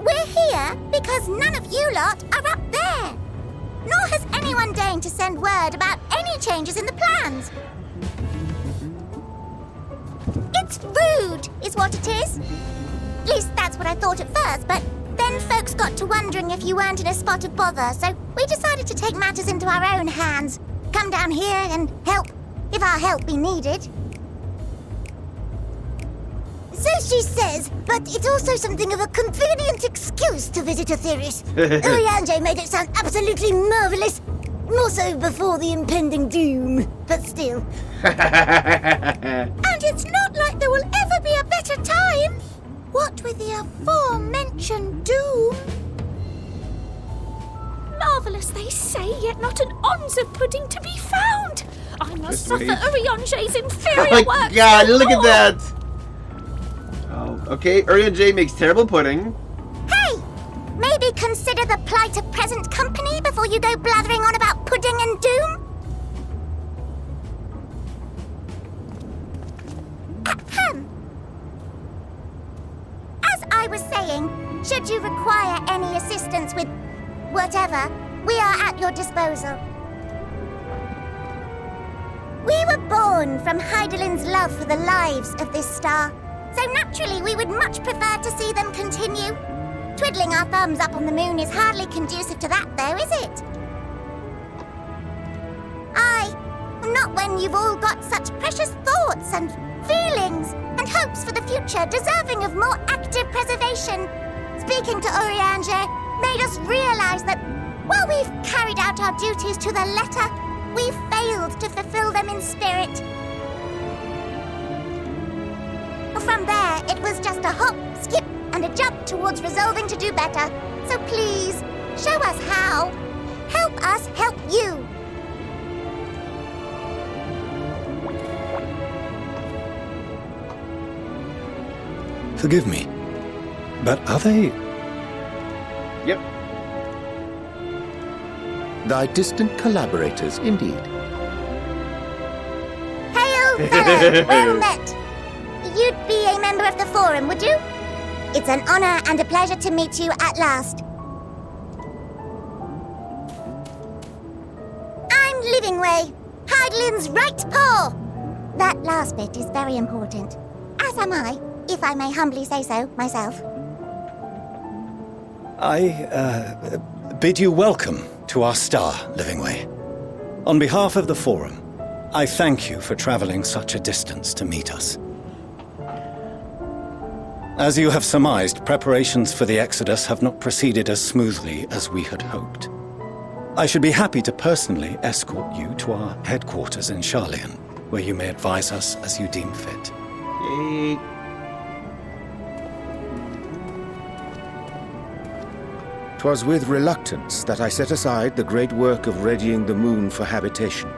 We're here because none of you lot are up there. Nor has anyone deigned to send word about any changes in the plans. It's rude, is what it is. At least that's what I thought at first, but then folks got to wondering if you weren't in a spot of bother, so we decided to take matters into our own hands. Come down here and help, if our help be needed. So she says, but it's also something of a convenient excuse to visit Aetheris. Urianger made it sound absolutely marvelous. More so before the impending doom, but still. And it's not like there will ever be a better time. What with the aforementioned doom? Marvellous, they say, yet not an ounce of pudding to be found. I must suffer Urianger's inferior work. Oh my god, look at that! Oh, okay, Urianger makes terrible pudding. Hey! Maybe consider the plight of present company before you go blathering on about pudding and doom? Ahem. As I was saying, should you require any assistance with whatever, we are at your disposal. We were born from Heidelin's love for the lives of this star, so naturally we would much prefer to see them continue. Twiddling our thumbs up on the moon is hardly conducive to that, though, is it? Aye, not when you've all got such precious thoughts and feelings and hopes for the future deserving of more active preservation. Speaking to Urianger made us realize that while we've carried out our duties to the letter, we've failed to fulfill them in spirit. From there, it was just a hop, skip, and a jump towards resolving to do better. So please, show us how. Help us help you. Forgive me, but are they... Yep. Thy distant collaborators, indeed. Hail, fellow, well met. You'd be a member of the Forum, would you? It's an honor and a pleasure to meet you at last. I'm Livingway, Heidelin's right paw. That last bit is very important, as am I, if I may humbly say so myself. I bid you welcome to our star, Livingway. On behalf of the Forum, I thank you for traveling such a distance to meet us. As you have surmised, preparations for the Exodus have not proceeded as smoothly as we had hoped. I should be happy to personally escort you to our headquarters in Sharlayan, where you may advise us as you deem fit. Yay. 'Twas with reluctance that I set aside the great work of readying the moon for habitation.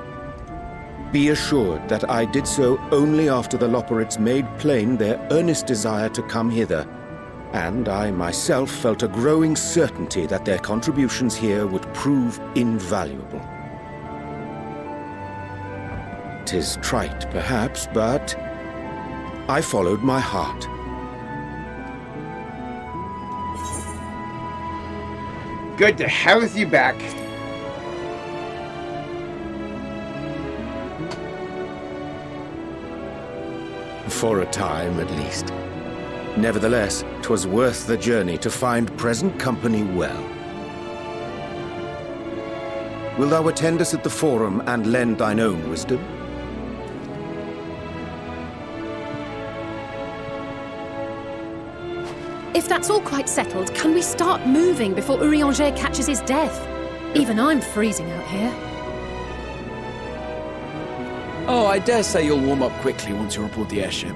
Be assured that I did so only after the Loperids made plain their earnest desire to come hither, and I myself felt a growing certainty that their contributions here would prove invaluable. 'Tis trite, perhaps, but I followed my heart. Good to have you back. For a time, at least. Nevertheless, 'twas worth the journey to find present company well. Wilt thou attend us at the Forum and lend thine own wisdom? that's all quite settled, can we start moving before Urianger catches his death? Even I'm freezing out here. Oh, I dare say you'll warm up quickly once you're aboard the airship.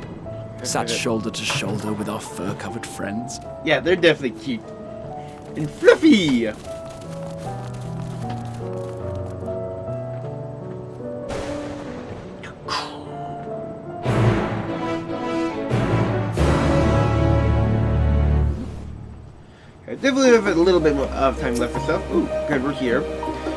Sat shoulder to shoulder with our fur-covered friends. Yeah, they're definitely cute. And fluffy! I definitely have a little bit more of time left for stuff. Ooh, good, we're here.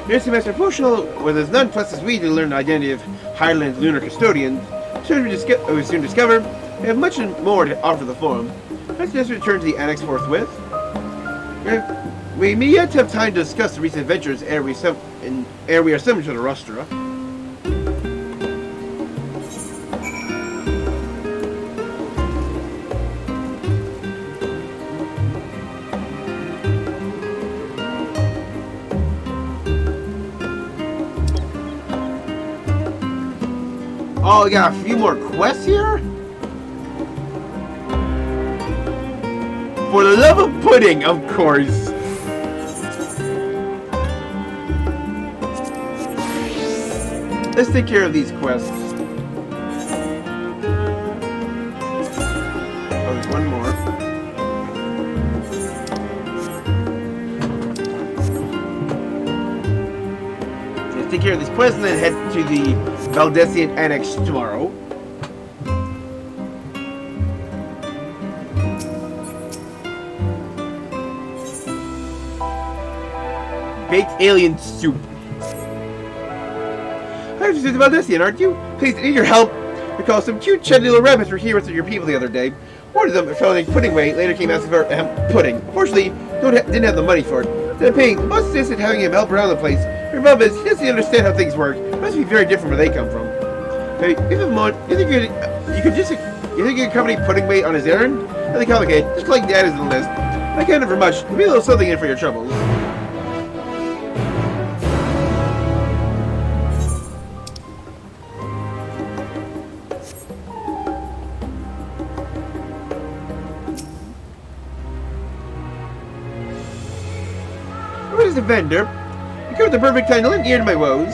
Nursing Master Potional, with as none plus as we to learn the identity of Highland's lunar custodian, we soon discover we have much more to offer the Forum. Let's just return to the Annex forthwith. We may yet have time to discuss the recent adventures ere we are summoned to the rostra. Oh, we got a few more quests here? For the love of pudding, of course. Let's take care of these quests. Oh, there's one more. Let's take care of these quests and then head to the Valdesian Annex tomorrow. Baked alien soup. Hi, Mr. Valdesian, aren't you? Please, I need your help. Recall some cute, chatty little rabbits were here with your people the other day. One of them fell in a pudding way, later came asking for pudding. Fortunately, didn't have the money for it. Then paying, the boss insisted having him help around the place. Your mom is, he doesn't understand how things work. It must be very different where they come from. Hey, give him a moment. You think you could accompany pudding weight on his errand? Nothing complicated. Just collect data in the list. I can't offer much. Maybe a little something in for your troubles. Where's the vendor? You come at the perfect time to lend ear to my woes.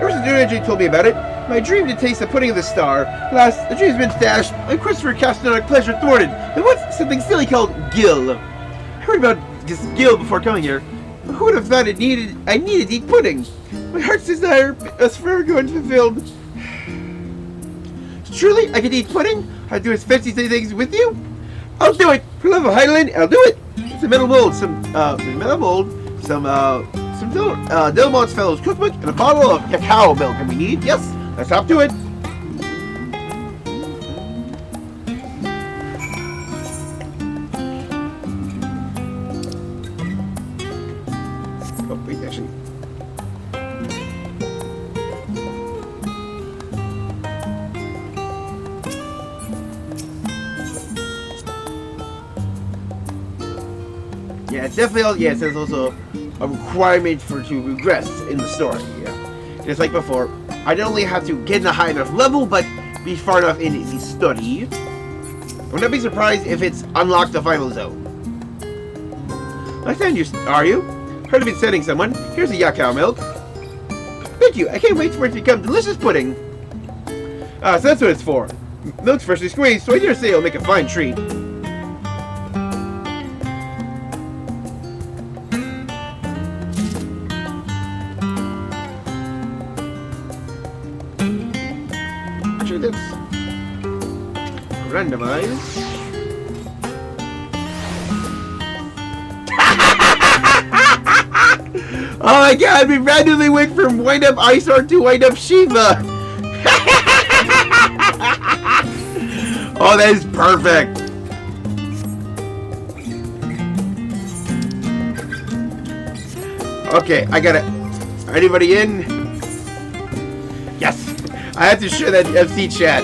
Ever since Urianger told me about it, my dream to taste the pudding of the star. Alas, the dream's been dashed, my quest for gastronomic pleasure thwarted, and what's something silly called Gil? I heard about this Gil before coming here. Who would have thought I needed to eat pudding? My heart's desire is forever going fulfilled. Truly, I could eat pudding? I'd do as fancy things with you? I'll do it! For love of Highland, I'll do it! It's a metal mold, some Delmont's Fellow's cookbook, and a bottle of cacao milk. And we need, yes, let's hop to it. Oh, wait, actually. Yeah, definitely. Yeah, it says also a requirement to progress in the story. Yeah, just like before, I don't only have to get in a high enough level, but be far enough in the study. I would not be surprised if it's unlocked the final zone. Understand you? Are you? Heard of it sending someone? Here's a cacao milk. Thank you. I can't wait for it to become delicious pudding. So that's what it's for. Milk's freshly squeezed, so I dare say it'll make a fine treat. Randomize. Oh my god, we randomly went from wind up Isar to wind up Shiva. Oh, that is perfect. Okay, I got it. Anybody in? Yes. I have to share that FC chat.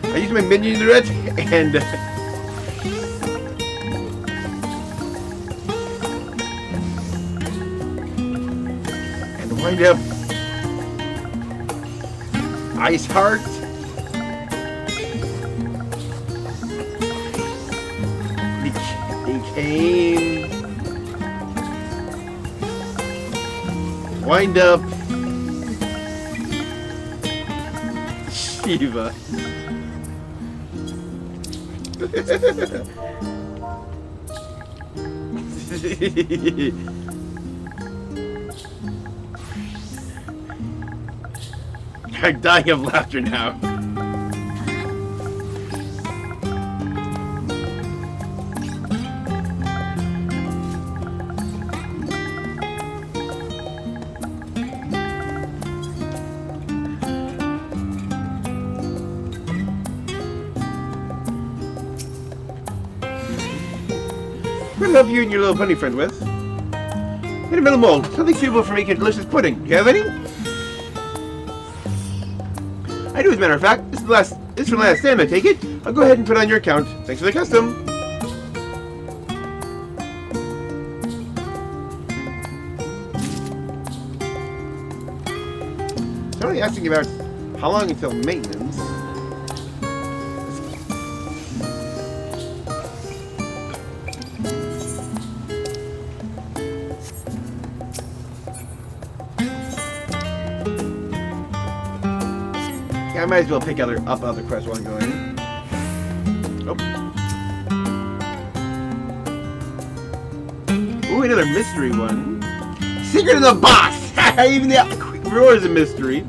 I use my minion red and Wind up. Ice Heart. Decay. Wind up. Shiva. I'm dying of laughter now. What love you and your little bunny friend with? Get a mold. Something suitable for making delicious pudding. Do you have any? I do, as a matter of fact. This is from last time, I take it. I'll go ahead and put it on your account. Thanks for the custom. So I'm only asking about how long until maintenance. I might as well pick up other quests while I'm going. Oh. Ooh, another mystery one. Secret of the box! Even the roar is a mystery.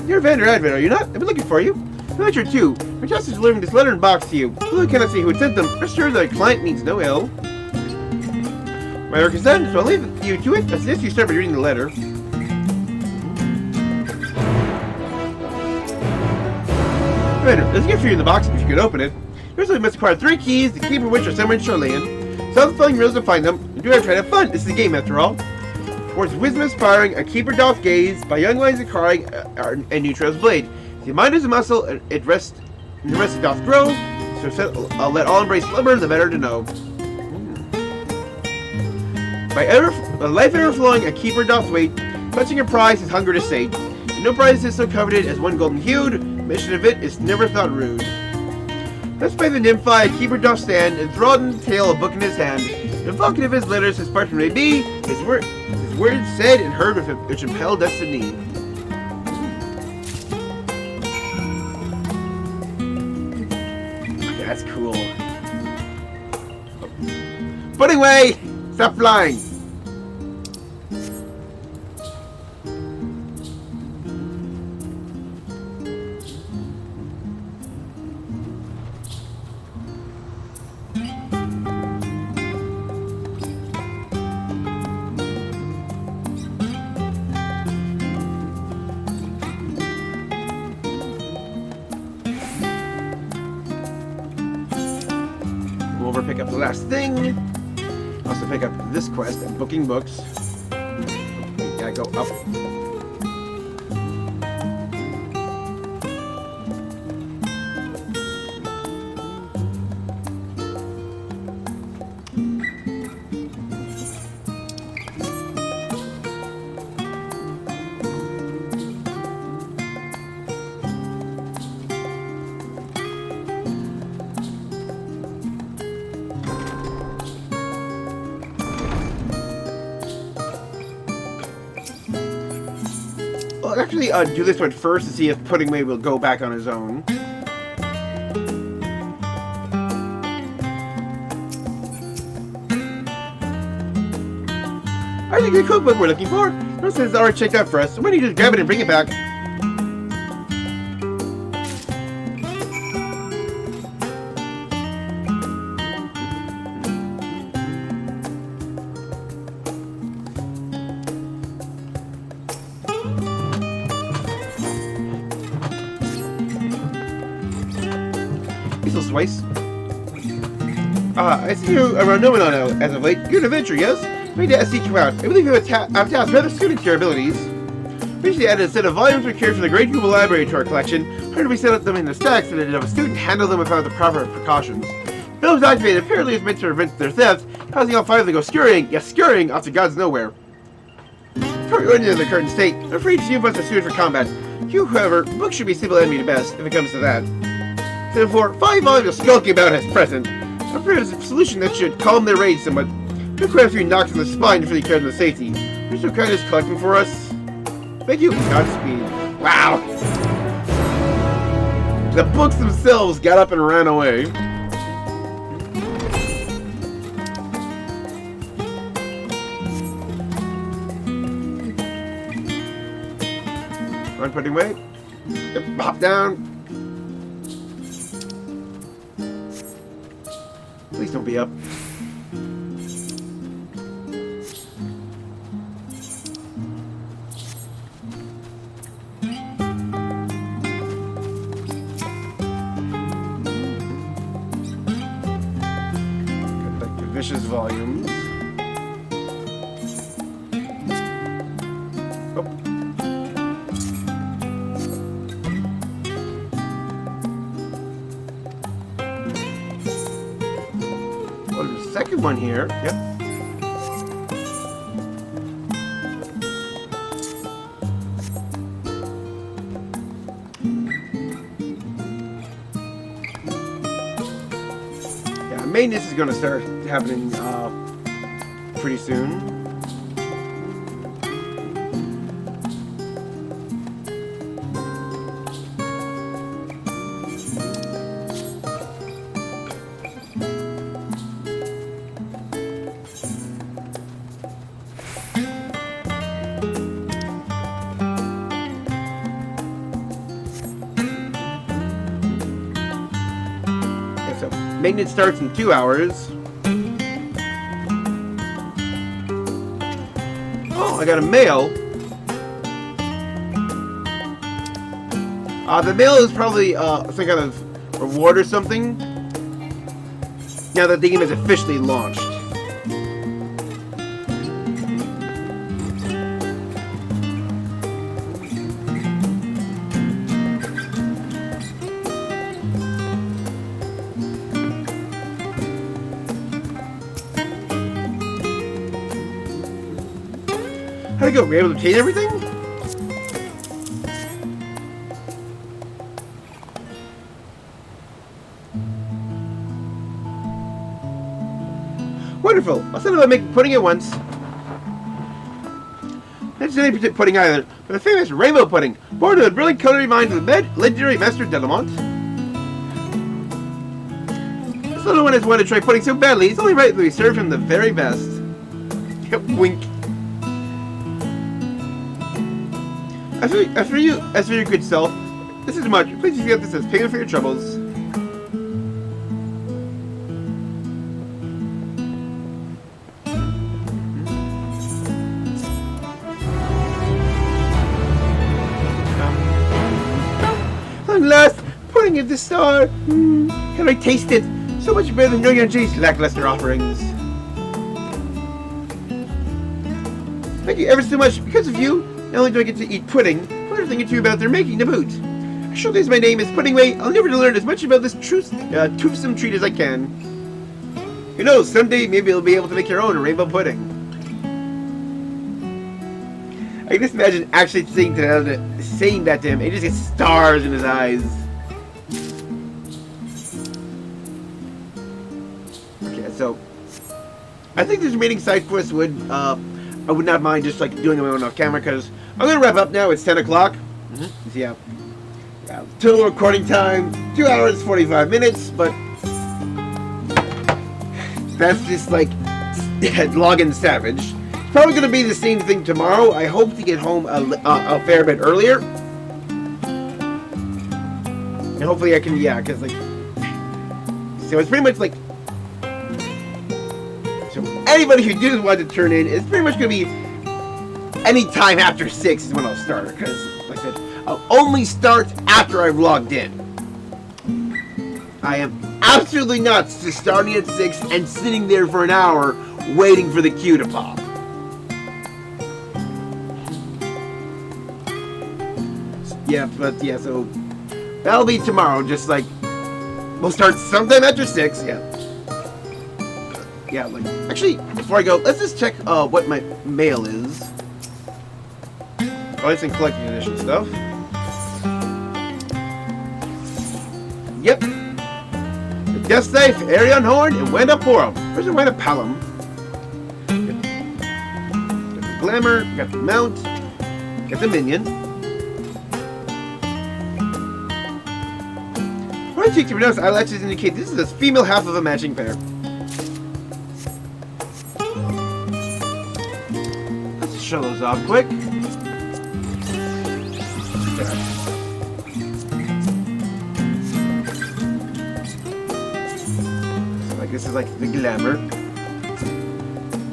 You're Vander Advent, are you not? I've been looking for you. I'm not sure too. My justice is delivering this letter and box to you. Although I cannot say who had sent them, rest assured that a client means no ill. My work is done, so I'll leave you to it. I suggest you start by reading the letter. There's a gift for you in the box if you could open it. You also must acquire 3 keys, the key for which are somewhere in Shoreland. Solve the following riddles to find them, and do have try to have fun. This is a game after all. Towards wisdom aspiring, a keeper doth gaze, by young lions acquiring a new trail's blade. The mind is a muscle, and the rest it doth grow, so let all embrace slumber, the better to know. By life ever flowing, a keeper doth wait, clutching a prize his hunger to sate. And no prize is so coveted as one golden hued, mission of it is never thought rude. Thus by the nymphi a keeper doth stand, enthralled in the tale, a book in his hand. The vulcan of his letters, his parchment may be, his words said and heard which impel destiny. That's cool. Putting away! Stop flying! Pick up the last thing. Also pick up this quest and booking books. We gotta go up. I'll actually do this one first to see if Pudding Way will go back on his own. I think the cookbook we're looking for. No sense it's already checked out for us, so why don't you just grab it and bring it back? Twice. I see you around Nomino as of late. You're an adventurer, yes? I need to seek you out. I believe you have tasks rather suited to your abilities. We recently added a set of volumes procured from the Great Google Library to our collection. How do we set up them in the stacks so that an astute and handle them without the proper precautions? Those activated apparently is meant to prevent their theft, causing all 5 to go scurrying off to God's nowhere. Before we the current state, I'm afraid few of us are suited for combat. You, however, books should be simple enemy to best, if it comes to that. Therefore, 5 volumes of skulking about as present. I'm afraid it's a solution that should calm their rage somewhat. Took quite a few knocks on the spine before they carried them to safety. You're so kind of collecting for us. Thank you. Godspeed. Wow. The books themselves got up and ran away. One putting away. Yep, hop down. Please don't be up. Vicious volumes. Oh. Oh, there's a second one here. Yep. Maintenance is going to start happening pretty soon. Maintenance starts in 2 hours. Oh, I got a mail. The mail is probably some kind of reward or something. Now that the game is officially launched. How'd it go? Were you able to obtain everything? Wonderful. I'll set about making pudding at once. Not just any pudding either, but the famous rainbow pudding, born of the brilliant culinary mind of the legendary master Garlemald. This little one has wanted to try pudding so badly, it's only right that we serve him the very best. Wink. As for your good self, this is much. Please forget this as payment for your troubles. At last, pudding is the star. Can I taste it? So much better than Noyanji's lackluster offerings. Thank you ever so much. Because of you, not only do I get to eat pudding, but I'm thinking too about their making to boot. I sure as my name is Puddingway, I'll never learn as much about this toothsome treat as I can. Who knows, someday maybe you'll be able to make your own rainbow pudding. I can just imagine actually saying that to him, and he just gets stars in his eyes. Okay, so I think this remaining side quest I would not mind just like doing them off camera because I'm gonna wrap up now. It's 10 o'clock. Yeah. Total recording time 2 hours 45 minutes, but that's just like login savage. It's probably gonna be the same thing tomorrow. I hope to get home a fair bit earlier, and hopefully I can because like so it's pretty much like. So anybody who didn't want to turn in is pretty much going to be any time after 6 is when I'll start. Because, like I said, I'll only start after I've logged in. I am absolutely nuts to starting at 6 and sitting there for an hour waiting for the queue to pop. Yeah, but so that'll be tomorrow. Just like we'll start sometime after 6. Yeah. yeah, like, actually, before I go, let's just check what my mail is. Oh, it's in collecting edition stuff. Yep. The Death Knife, Arion Horn, and Wenda Porum. Where's the Wenda Palum? Got the Glamour, got the Mount, got the Minion. When I check to pronounce eyelashes indicate this is the female half of a matching pair. Let's show those off quick. So like this is like the Glamour.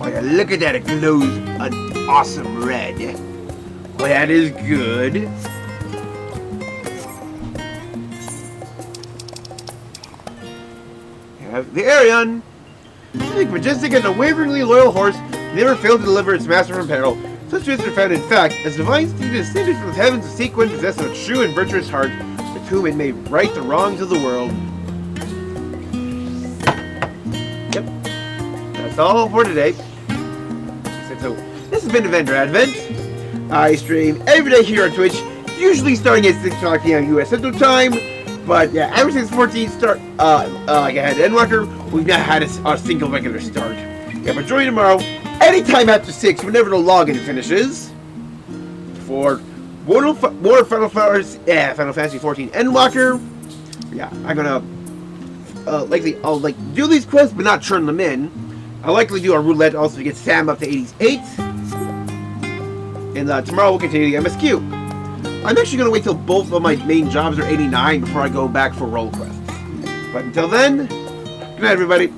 Oh yeah, look at that, it glows an awesome red. Well, that is good. The Arion, majestic and unwaveringly loyal horse, never failed to deliver its master from peril. Such traits are found in fact, as divine steed descended from the heavens, a sequence possessed of a true and virtuous heart, with whom it may right the wrongs of the world. Yep, that's all for today. So, this has been Avenger Advent. I stream every day here on Twitch, usually starting at 6 o'clock p.m. US Central Time. But yeah, ever since 14 start, like I had Endwalker, we've not had a single regular start. Yeah, but join tomorrow, anytime after 6, whenever the login finishes, for more Final Fantasy XIV Endwalker. Yeah, I'm gonna likely I'll do these quests, but not turn them in. I'll likely do a roulette also to get Sam up to 88. And tomorrow we'll continue the MSQ. I'm actually going to wait till both of my main jobs are 89 before I go back for role quests. But until then, good night everybody.